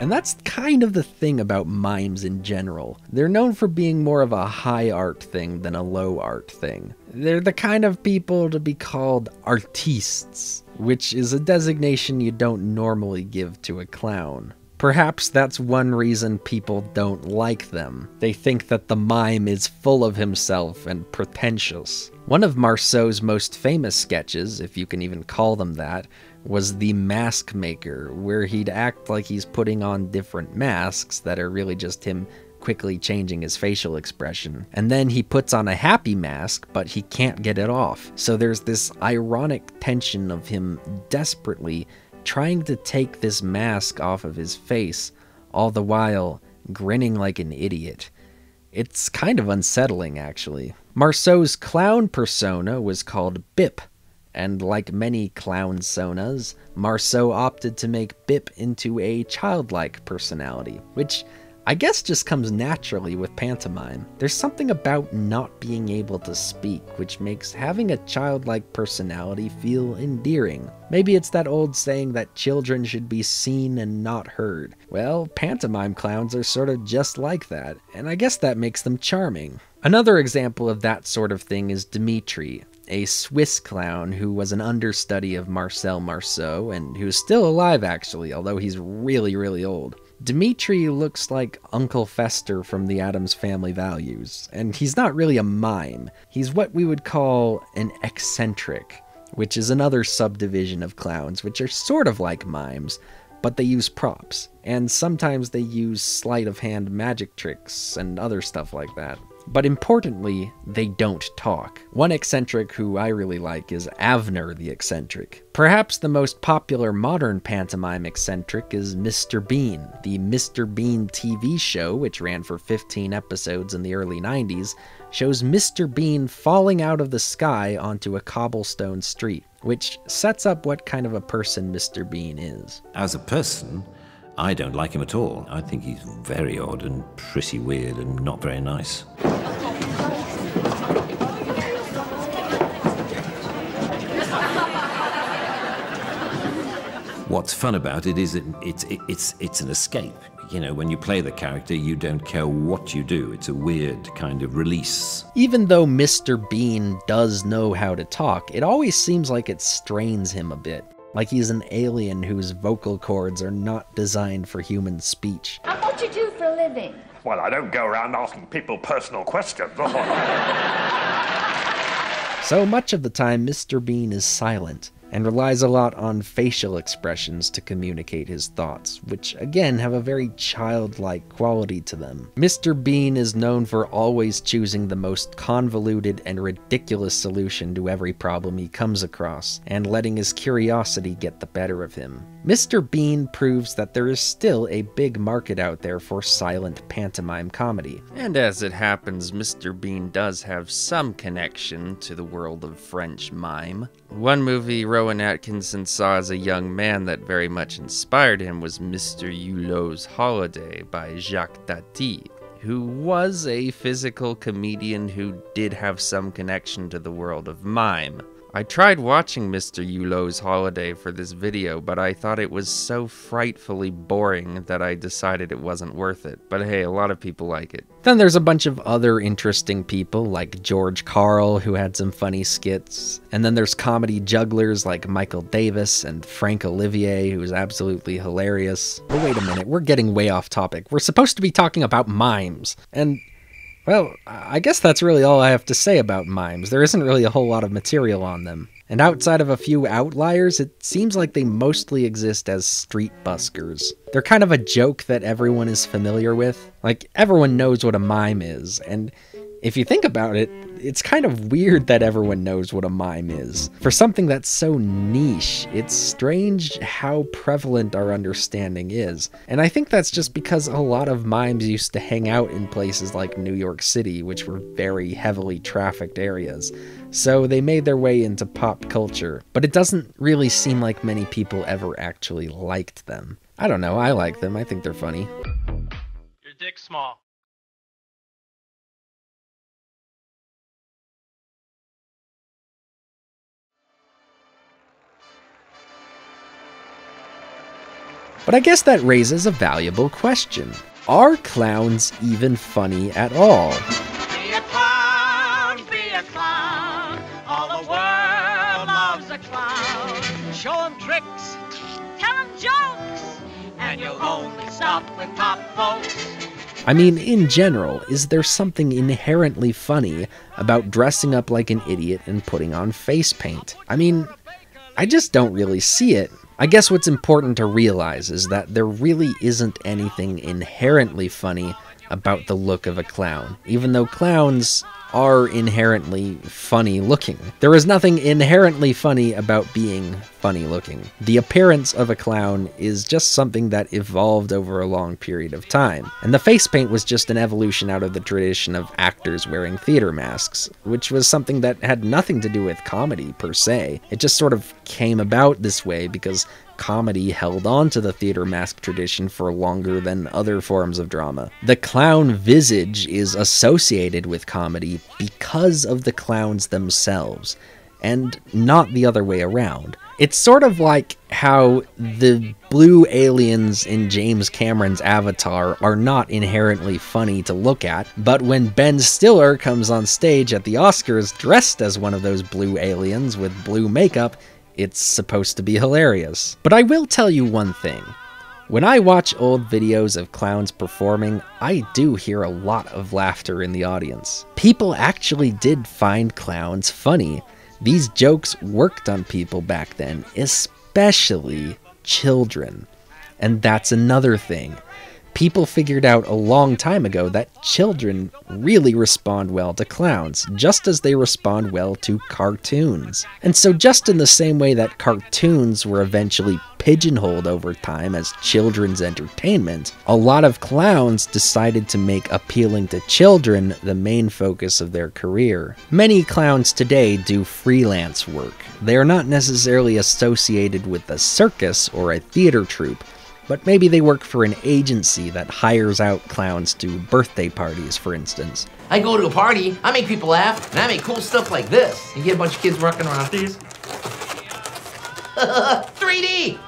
And that's kind of the thing about mimes in general. They're known for being more of a high art thing than a low art thing. They're the kind of people to be called artistes, which is a designation you don't normally give to a clown. Perhaps that's one reason people don't like them. They think that the mime is full of himself and pretentious. One of Marceau's most famous sketches, if you can even call them that, was The Mask Maker, where he'd act like he's putting on different masks that are really just him quickly changing his facial expression. And then he puts on a happy mask, but he can't get it off. So there's this ironic tension of him desperately trying to take this mask off of his face, all the while grinning like an idiot. It's kind of unsettling, actually. Marceau's clown persona was called Bip, and like many clown-sonas, Marceau opted to make Bip into a childlike personality, which I guess just comes naturally with pantomime. There's something about not being able to speak which makes having a childlike personality feel endearing. Maybe it's that old saying that children should be seen and not heard. Well, pantomime clowns are sort of just like that, and I guess that makes them charming. Another example of that sort of thing is Dimitri, a Swiss clown who was an understudy of Marcel Marceau, and who's still alive actually, although he's really, really old. Dimitri looks like Uncle Fester from the Addams Family Values, and he's not really a mime. He's what we would call an eccentric, which is another subdivision of clowns, which are sort of like mimes, but they use props, and sometimes they use sleight-of-hand magic tricks and other stuff like that. But importantly, they don't talk. One eccentric who I really like is Avner the Eccentric. Perhaps the most popular modern pantomime eccentric is Mr. Bean. The Mr. Bean TV show, which ran for 15 episodes in the early 90s, shows Mr. Bean falling out of the sky onto a cobblestone street, which sets up what kind of a person Mr. Bean is. As a person, I don't like him at all. I think he's very odd and pretty weird and not very nice. What's fun about it is that it's an escape. You know, when you play the character, you don't care what you do. It's a weird kind of release. Even though Mr. Bean does know how to talk, it always seems like it strains him a bit. Like he's an alien whose vocal cords are not designed for human speech. And what do you do for a living? Well, I don't go around asking people personal questions. So much of the time, Mr. Bean is silent, and relies a lot on facial expressions to communicate his thoughts, which again have a very childlike quality to them. Mr. Bean is known for always choosing the most convoluted and ridiculous solution to every problem he comes across, and letting his curiosity get the better of him. Mr. Bean proves that there is still a big market out there for silent pantomime comedy. And as it happens, Mr. Bean does have some connection to the world of French mime. One movie Rowan Atkinson saw as a young man that very much inspired him was Mr. Hulot's Holiday by Jacques Tati, who was a physical comedian who did have some connection to the world of mime. I tried watching Mr. Hulot's Holiday for this video, but I thought it was so frightfully boring that I decided it wasn't worth it. But hey, a lot of people like it. Then there's a bunch of other interesting people like George Carl, who had some funny skits. And then there's comedy jugglers like Michael Davis and Frank Olivier, who is absolutely hilarious. But wait a minute, we're getting way off topic. We're supposed to be talking about mimes. And well, I guess that's really all I have to say about mimes. There isn't really a whole lot of material on them. And outside of a few outliers, it seems like they mostly exist as street buskers. They're kind of a joke that everyone is familiar with. Like, everyone knows what a mime is, and if you think about it, it's kind of weird that everyone knows what a mime is. For something that's so niche, it's strange how prevalent our understanding is. And I think that's just because a lot of mimes used to hang out in places like New York City, which were very heavily trafficked areas. So they made their way into pop culture. But it doesn't really seem like many people ever actually liked them. I don't know, I like them. I think they're funny. Your dick's small. But I guess that raises a valuable question. Are clowns even funny at all? Be a clown, be a clown. All the world loves a clown. Show 'em tricks, tell 'em jokes, and you'll only stop with top folks. I mean, in general, is there something inherently funny about dressing up like an idiot and putting on face paint? I mean, I just don't really see it. I guess what's important to realize is that there really isn't anything inherently funny about the look of a clown, even though clowns are inherently funny looking. There is nothing inherently funny about being funny looking. The appearance of a clown is just something that evolved over a long period of time. And the face paint was just an evolution out of the tradition of actors wearing theater masks, which was something that had nothing to do with comedy per se. It just sort of came about this way because comedy held on to the theater mask tradition for longer than other forms of drama. The clown visage is associated with comedy because of the clowns themselves, and not the other way around. It's sort of like how the blue aliens in James Cameron's Avatar are not inherently funny to look at, but when Ben Stiller comes on stage at the Oscars dressed as one of those blue aliens with blue makeup, it's supposed to be hilarious. But I will tell you one thing. When I watch old videos of clowns performing, I do hear a lot of laughter in the audience. People actually did find clowns funny. These jokes worked on people back then, especially children. And that's another thing. People figured out a long time ago that children really respond well to clowns, just as they respond well to cartoons. And so just in the same way that cartoons were eventually pigeonholed over time as children's entertainment, a lot of clowns decided to make appealing to children the main focus of their career. Many clowns today do freelance work. They are not necessarily associated with a circus or a theater troupe, but maybe they work for an agency that hires out clowns to birthday parties, for instance. I go to a party, I make people laugh, and I make cool stuff like this. You get a bunch of kids rocking around these. 3D!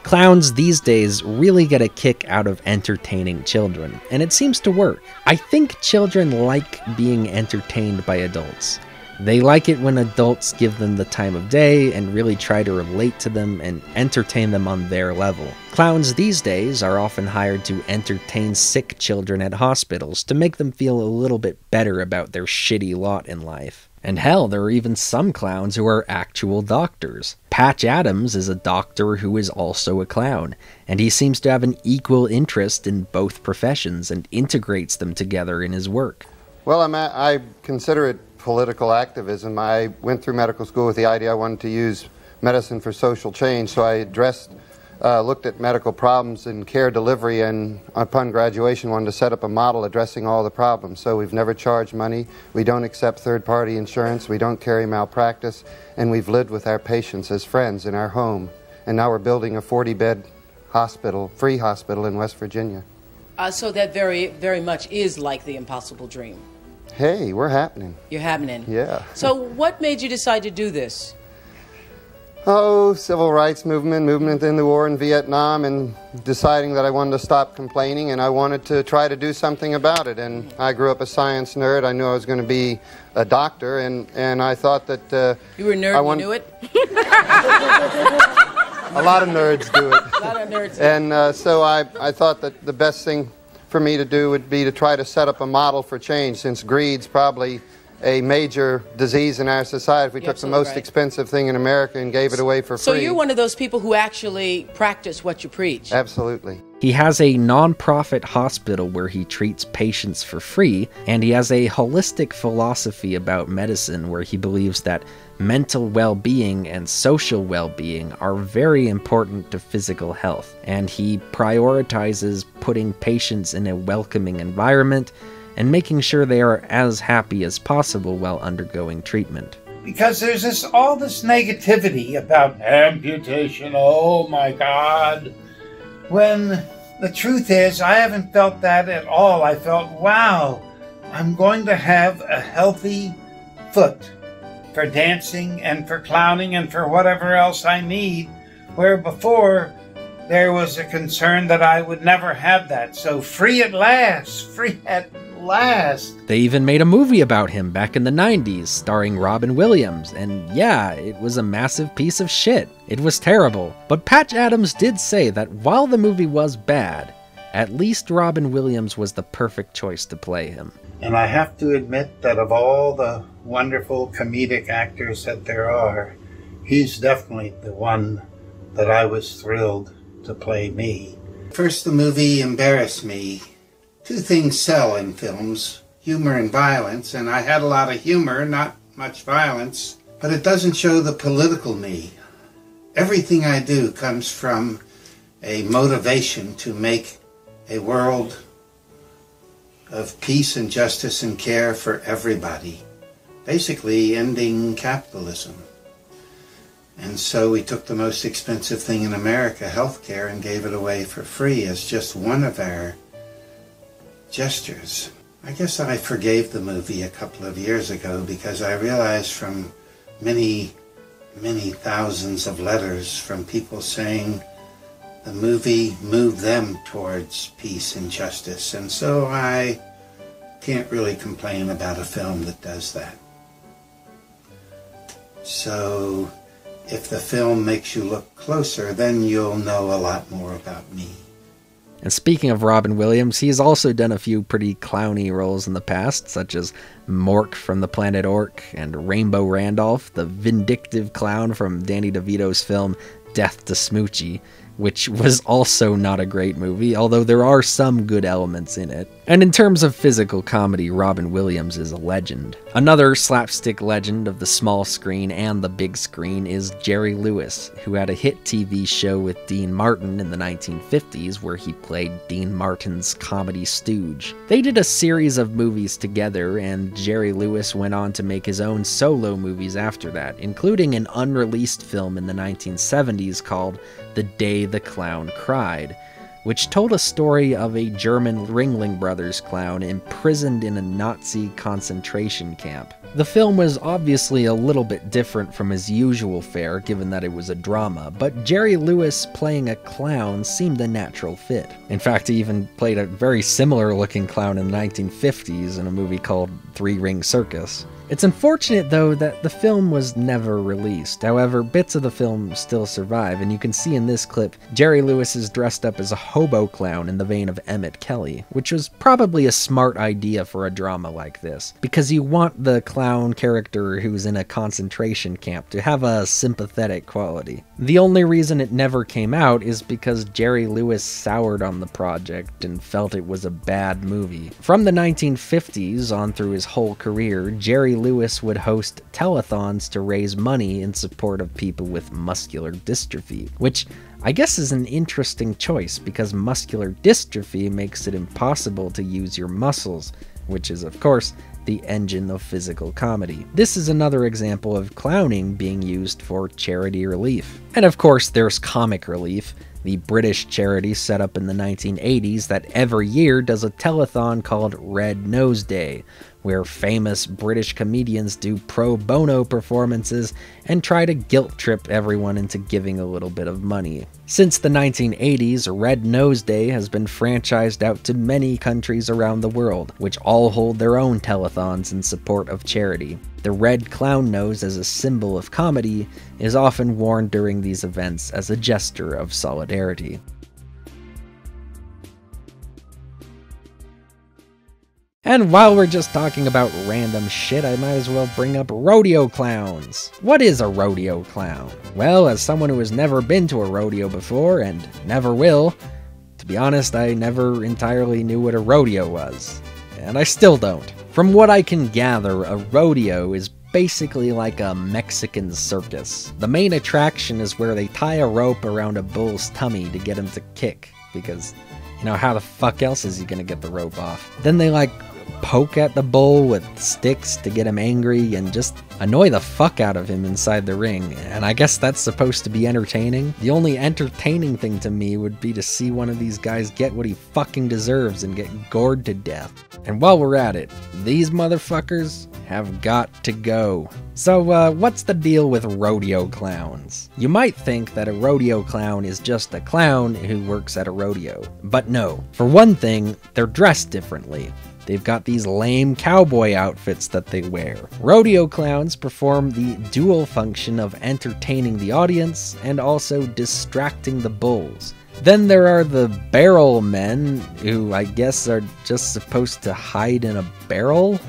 Clowns these days really get a kick out of entertaining children, and it seems to work. I think children like being entertained by adults. They like it when adults give them the time of day and really try to relate to them and entertain them on their level. Clowns these days are often hired to entertain sick children at hospitals to make them feel a little bit better about their shitty lot in life. And hell, there are even some clowns who are actual doctors. Patch Adams is a doctor who is also a clown, and he seems to have an equal interest in both professions and integrates them together in his work. Well, I consider it political activism. I went through medical school with the idea I wanted to use medicine for social change, so I looked at medical problems and care delivery, and upon graduation wanted to set up a model addressing all the problems. So we've never charged money, we don't accept third-party insurance, we don't carry malpractice, and we've lived with our patients as friends in our home. And now we're building a 40-bed hospital, free hospital in West Virginia. So that very, very much is like the impossible dream. Hey, we're happening. You're happening. Yeah. So what made you decide to do this? Oh, civil rights movement in the war in Vietnam, and deciding that I wanted to stop complaining and I wanted to try to do something about it. And I grew up a science nerd. I knew I was going to be a doctor, and I thought that... you were a nerd, you knew it? A lot of nerds do it. A lot of nerds. And so I thought that the best thing for me to do would be to try to set up a model for change, since greed's probably a major disease in our society. If we took the most expensive thing in America and gave it away for free. So you're one of those people who actually practice what you preach. Absolutely. He has a non-profit hospital where he treats patients for free, and he has a holistic philosophy about medicine where he believes that mental well-being and social well-being are very important to physical health, and he prioritizes putting patients in a welcoming environment and making sure they are as happy as possible while undergoing treatment. Because there's all this negativity about amputation, oh my God, when the truth is I haven't felt that at all. I felt, wow, I'm going to have a healthy foot for dancing and for clowning and for whatever else I need, where before there was a concern that I would never have that. So free at last, free at last. They even made a movie about him back in the 90s, starring Robin Williams, and yeah, it was a massive piece of shit. It was terrible. But Patch Adams did say that while the movie was bad, at least Robin Williams was the perfect choice to play him. And I have to admit that of all the wonderful comedic actors that there are, he's definitely the one that I was thrilled to play me. First, the movie embarrassed me. Two things sell in films, humor and violence, and I had a lot of humor, not much violence, but it doesn't show the political me. Everything I do comes from a motivation to make a world of peace and justice and care for everybody, basically ending capitalism. And so we took the most expensive thing in America, healthcare, and gave it away for free as just one of our gestures. I guess I forgave the movie a couple of years ago because I realized from many, many thousands of letters from people saying the movie moved them towards peace and justice, and so I can't really complain about a film that does that. So if the film makes you look closer, then you'll know a lot more about me. And speaking of Robin Williams, he's also done a few pretty clowny roles in the past, such as Mork from the Planet Orc and Rainbow Randolph, the vindictive clown from Danny DeVito's film Death to Smoochie, which was also not a great movie, although there are some good elements in it. And in terms of physical comedy, Robin Williams is a legend. Another slapstick legend of the small screen and the big screen is Jerry Lewis, who had a hit TV show with Dean Martin in the 1950s where he played Dean Martin's comedy stooge. They did a series of movies together, and Jerry Lewis went on to make his own solo movies after that, including an unreleased film in the 1970s called The Day the Clown Cried, which told a story of a German Ringling Brothers clown imprisoned in a Nazi concentration camp. The film was obviously a little bit different from his usual fare, given that it was a drama, but Jerry Lewis playing a clown seemed a natural fit. In fact, he even played a very similar looking clown in the 1950s in a movie called Three Ring Circus. It's unfortunate, though, that the film was never released. However, bits of the film still survive, and you can see in this clip, Jerry Lewis is dressed up as a hobo clown in the vein of Emmett Kelly, which was probably a smart idea for a drama like this, because you want the clown character who's in a concentration camp to have a sympathetic quality. The only reason it never came out is because Jerry Lewis soured on the project and felt it was a bad movie. From the 1950s on through his whole career, Jerry Lewis would host telethons to raise money in support of people with muscular dystrophy, which I guess is an interesting choice because muscular dystrophy makes it impossible to use your muscles, which is, of course, the engine of physical comedy. This is another example of clowning being used for charity relief. And of course, there's Comic Relief, the British charity set up in the 1980s that every year does a telethon called Red Nose Day, where famous British comedians do pro bono performances and try to guilt trip everyone into giving a little bit of money. Since the 1980s, Red Nose Day has been franchised out to many countries around the world, which all hold their own telethons in support of charity. The red clown nose as a symbol of comedy is often worn during these events as a gesture of solidarity. And while we're just talking about random shit, I might as well bring up rodeo clowns. What is a rodeo clown? Well, as someone who has never been to a rodeo before, and never will, to be honest, I never entirely knew what a rodeo was. And I still don't. From what I can gather, a rodeo is basically like a Mexican circus. The main attraction is where they tie a rope around a bull's tummy to get him to kick, because, you know, how the fuck else is he gonna get the rope off? Then they poke at the bull with sticks to get him angry and just annoy the fuck out of him inside the ring, and I guess that's supposed to be entertaining? The only entertaining thing to me would be to see one of these guys get what he fucking deserves and get gored to death. And while we're at it, these motherfuckers have got to go. So what's the deal with rodeo clowns? You might think that a rodeo clown is just a clown who works at a rodeo, but no. For one thing, they're dressed differently. They've got these lame cowboy outfits that they wear. Rodeo clowns perform the dual function of entertaining the audience and also distracting the bulls. Then there are the barrel men, who I guess are just supposed to hide in a barrel?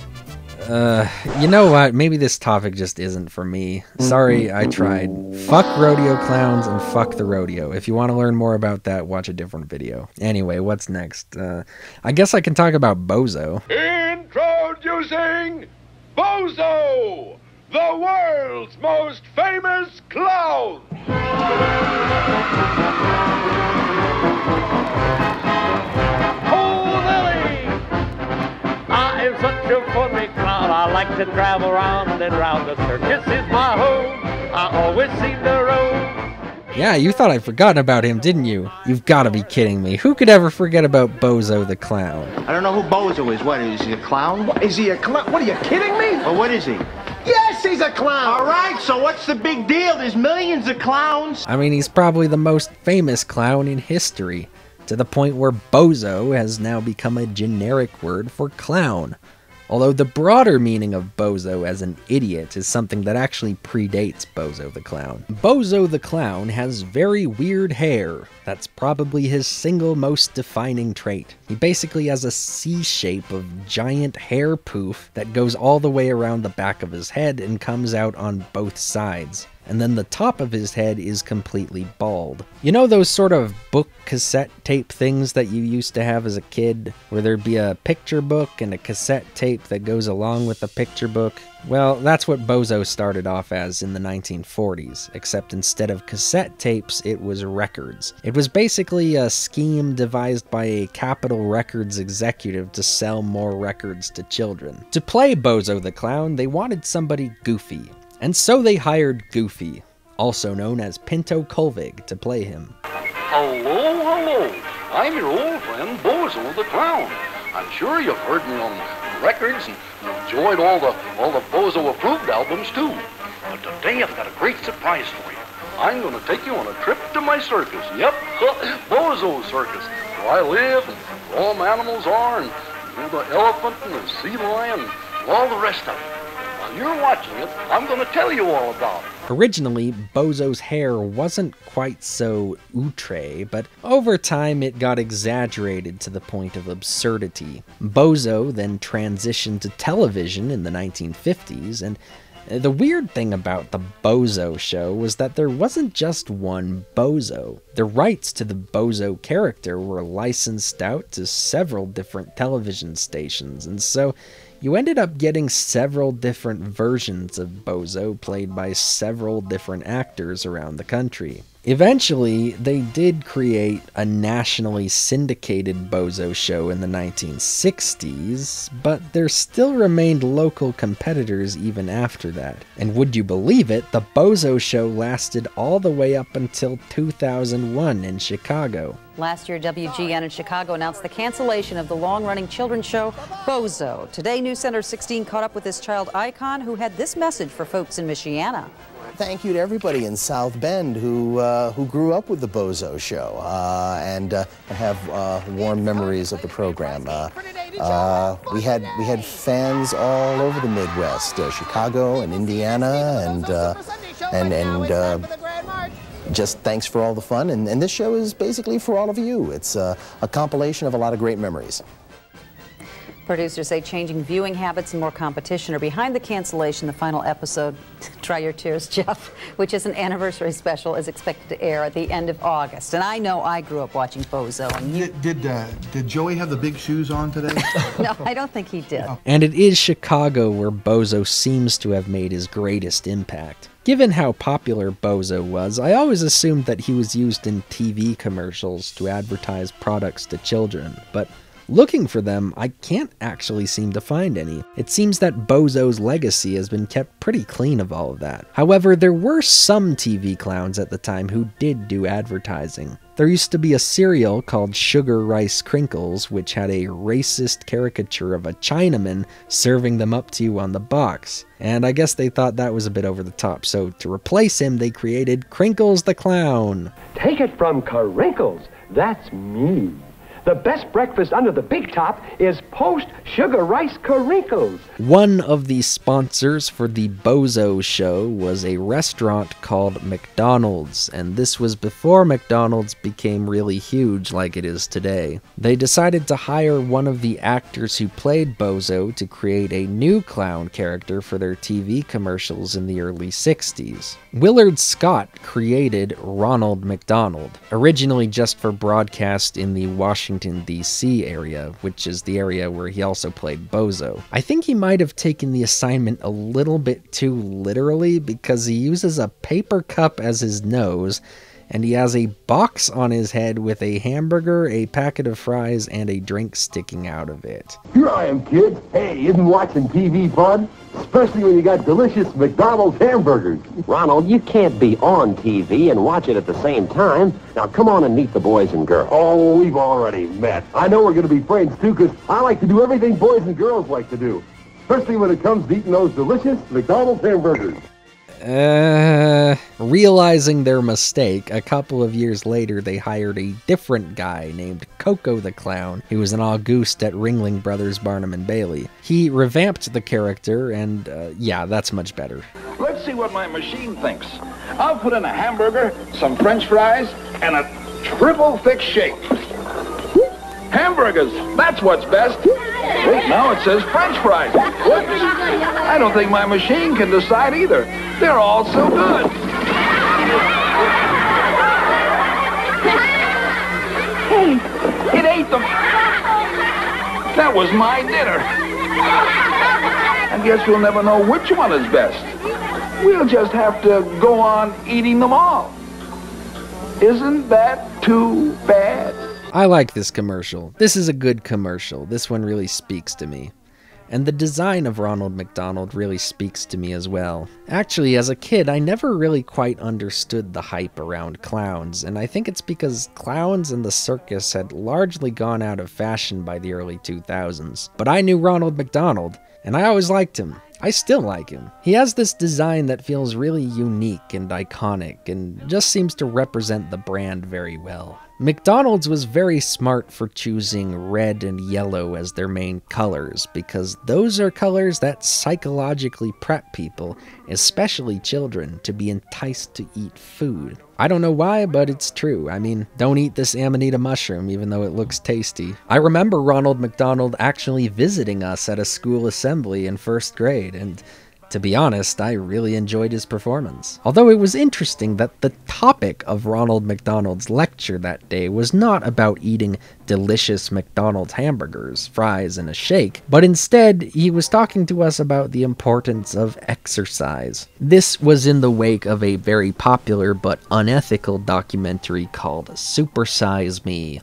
You know what? Maybe this topic just isn't for me. Sorry, I tried. Fuck rodeo clowns and fuck the rodeo. If you want to learn more about that, watch a different video. Anyway, what's next? I guess I can talk about Bozo. Introducing Bozo, the world's most famous clown. I'm such a funny clown. I like to travel round and round. The circus is my home. I always seem to roam. Yeah, you thought I'd forgotten about him, didn't you? You've got to be kidding me. Who could ever forget about Bozo the clown? I don't know who Bozo is. What, is he a clown? What, is he a clown? What, are you kidding me? Well, what is he? Yes, he's a clown! All right, so what's the big deal? There's millions of clowns. I mean, he's probably the most famous clown in history, to the point where Bozo has now become a generic word for clown. Although the broader meaning of Bozo as an idiot is something that actually predates Bozo the Clown. Bozo the Clown has very weird hair. That's probably his single most defining trait. He basically has a C shape of giant hair poof that goes all the way around the back of his head and comes out on both sides. And then the top of his head is completely bald. You know those sort of book cassette tape things that you used to have as a kid, where there'd be a picture book and a cassette tape that goes along with the picture book? Well, that's what Bozo started off as in the 1940s, except instead of cassette tapes, it was records. It was basically a scheme devised by a Capitol Records executive to sell more records to children. To play Bozo the Clown, they wanted somebody goofy. And so they hired Goofy, also known as Pinto Colvig, to play him. Hello. I'm your old friend, Bozo the Clown. I'm sure you've heard me on records and enjoyed all the Bozo-approved albums, too. But today I've got a great surprise for you. I'm going to take you on a trip to my circus. Yep, Bozo Circus, where I live and where all my animals are, and the elephant and the sea lion and all the rest of it. While you're watching it, I'm going to tell you all about it. Originally, Bozo's hair wasn't quite so outre, but over time it got exaggerated to the point of absurdity. Bozo then transitioned to television in the 1950s, and the weird thing about the Bozo show was that there wasn't just one Bozo. The rights to the Bozo character were licensed out to several different television stations, and so you ended up getting several different versions of Bozo played by several different actors around the country. Eventually, they did create a nationally syndicated Bozo show in the 1960s, but there still remained local competitors even after that. And would you believe it, the Bozo show lasted all the way up until 2001 in Chicago. Last year, WGN in Chicago announced the cancellation of the long-running children's show, Bozo. Today, News Center 16 caught up with this child icon who had this message for folks in Michiana. Thank you to everybody in South Bend who grew up with the Bozo show and have warm memories of the program. We had fans all over the Midwest, Chicago and Indiana, and just thanks for all the fun. And this show is basically for all of you. It's a compilation of a lot of great memories. Producers say changing viewing habits and more competition are behind the cancellation. The final episode, Dry Your Tears, Jeff, which is an anniversary special, is expected to air at the end of August. And I know I grew up watching Bozo. And did Joey have the big shoes on today? No, I don't think he did. And it is Chicago where Bozo seems to have made his greatest impact. Given how popular Bozo was, I always assumed that he was used in TV commercials to advertise products to children, but looking for them, I can't actually seem to find any. It seems that Bozo's legacy has been kept pretty clean of all of that. However, there were some TV clowns at the time who did do advertising. There used to be a cereal called Sugar Rice Crinkles, which had a racist caricature of a Chinaman serving them up to you on the box. And I guess they thought that was a bit over the top, so to replace him, they created Crinkles the Clown. Take it from Crinkles, that's me. The best breakfast under the big top is post-sugar rice Crinkles. One of the sponsors for the Bozo show was a restaurant called McDonald's, and this was before McDonald's became really huge like it is today. They decided to hire one of the actors who played Bozo to create a new clown character for their TV commercials in the early 60s. Willard Scott created Ronald McDonald, originally just for broadcast in the Washington, D.C. area, which is the area where he also played Bozo. I think he might have taken the assignment a little bit too literally because he uses a paper cup as his nose, and he has a box on his head with a hamburger, a packet of fries, and a drink sticking out of it. Here I am, kids. Hey, isn't watching TV fun? Especially when you got delicious McDonald's hamburgers. Ronald, you can't be on TV and watch it at the same time. Now come on and meet the boys and girls. Oh, we've already met. I know we're going to be friends, too, because I like to do everything boys and girls like to do. Especially when it comes to eating those delicious McDonald's hamburgers. Realizing their mistake, a couple of years later they hired a different guy named Coco the Clown, who was an Auguste at Ringling Brothers Barnum and Bailey. He revamped the character, and yeah, that's much better. Let's see what my machine thinks. I'll put in a hamburger, some French fries, and a triple thick shake. Hamburgers, that's what's best. Wait, now it says French fries. Whoops. I don't think my machine can decide either. They're all so good. Hey, it ate them. That was my dinner. I guess we'll never know which one is best. We'll just have to go on eating them all. Isn't that too bad? I like this commercial. This is a good commercial. This one really speaks to me. And the design of Ronald McDonald really speaks to me as well. Actually, as a kid, I never really quite understood the hype around clowns, and I think it's because clowns and the circus had largely gone out of fashion by the early 2000s. But I knew Ronald McDonald, and I always liked him. I still like him. He has this design that feels really unique and iconic, and just seems to represent the brand very well. McDonald's was very smart for choosing red and yellow as their main colors, because those are colors that psychologically prep people, especially children, to be enticed to eat food. I don't know why, but it's true. I mean, don't eat this amanita mushroom, even though it looks tasty. I remember Ronald McDonald actually visiting us at a school assembly in first grade, and To be honest, I really enjoyed his performance. Although it was interesting that the topic of Ronald McDonald's lecture that day was not about eating delicious McDonald's hamburgers, fries, and a shake, but instead he was talking to us about the importance of exercise. This was in the wake of a very popular but unethical documentary called Super Size Me.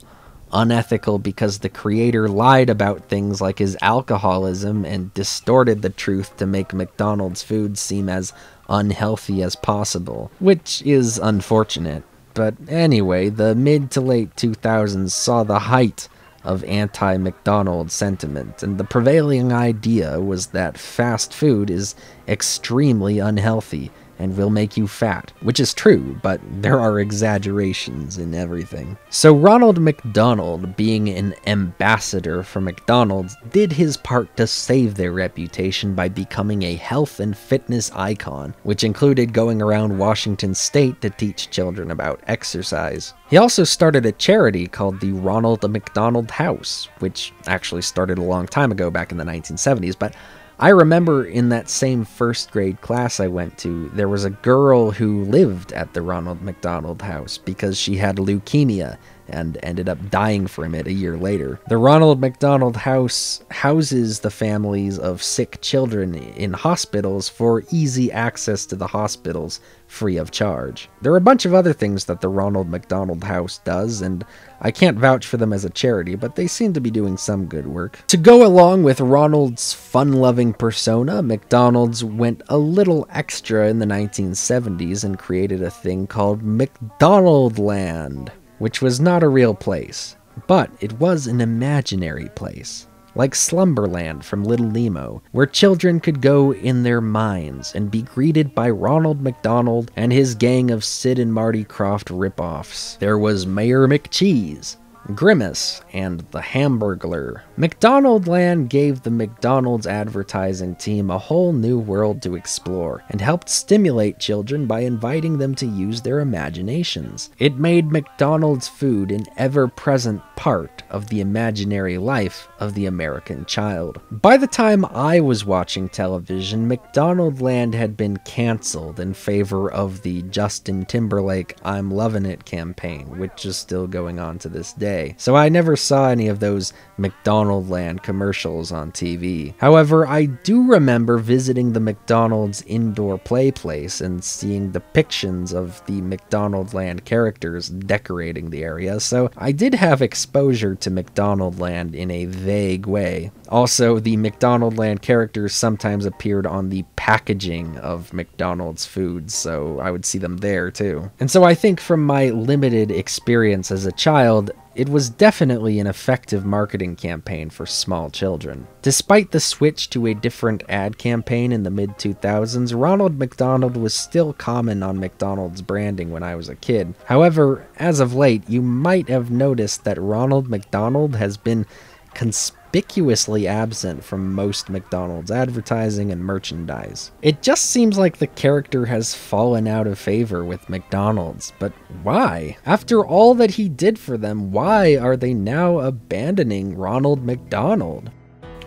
Unethical because the creator lied about things like his alcoholism and distorted the truth to make McDonald's food seem as unhealthy as possible, which is unfortunate. But anyway, the mid to late 2000s saw the height of anti-McDonald's sentiment, and the prevailing idea was that fast food is extremely unhealthy and will make you fat, which is true, but there are exaggerations in everything. So Ronald McDonald, being an ambassador for McDonald's, did his part to save their reputation by becoming a health and fitness icon, which included going around Washington State to teach children about exercise. He also started a charity called the Ronald McDonald House, which actually started a long time ago, back in the 1970s, but I remember in that same first grade class I went to, there was a girl who lived at the Ronald McDonald House because she had leukemia and ended up dying from it a year later. The Ronald McDonald House houses the families of sick children in hospitals for easy access to the hospitals free of charge. There are a bunch of other things that the Ronald McDonald House does, and I can't vouch for them as a charity, but they seem to be doing some good work. To go along with Ronald's fun-loving persona, McDonald's went a little extra in the 1970s and created a thing called McDonaldland, which was not a real place, but it was an imaginary place, like Slumberland from Little Nemo, where children could go in their minds and be greeted by Ronald McDonald and his gang of Sid and Marty Krofft ripoffs. There was Mayor McCheese, Grimace, and the Hamburglar. McDonaldland gave the McDonald's advertising team a whole new world to explore, and helped stimulate children by inviting them to use their imaginations. It made McDonald's food an ever-present part of the imaginary life of the American child. By the time I was watching television, McDonaldland had been cancelled in favor of the Justin Timberlake I'm Lovin' It campaign, which is still going on to this day. So I never saw any of those McDonaldland commercials on TV. However, I do remember visiting the McDonald's indoor play place and seeing depictions of the McDonaldland characters decorating the area, so I did have exposure to McDonaldland in a vague way. Also, the McDonaldland characters sometimes appeared on the packaging of McDonald's foods, so I would see them there too. And so I think from my limited experience as a child, it was definitely an effective marketing campaign for small children. Despite the switch to a different ad campaign in the mid-2000s, Ronald McDonald was still common on McDonald's branding when I was a kid. However, as of late, you might have noticed that Ronald McDonald has been conspicuously absent from most McDonald's advertising and merchandise. It just seems like the character has fallen out of favor with McDonald's, but why? After all that he did for them, why are they now abandoning Ronald McDonald?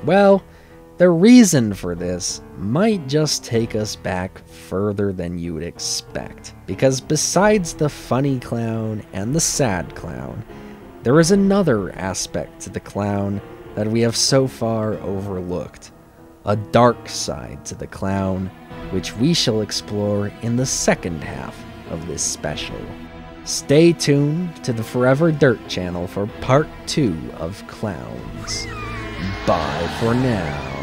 Well, the reason for this might just take us back further than you would expect, because besides the funny clown and the sad clown, there is another aspect to the clown that we have so far overlooked. A dark side to the clown, which we shall explore in the second half of this special. Stay tuned to the Forever Dirt channel for part 2 of Clowns. Bye for now.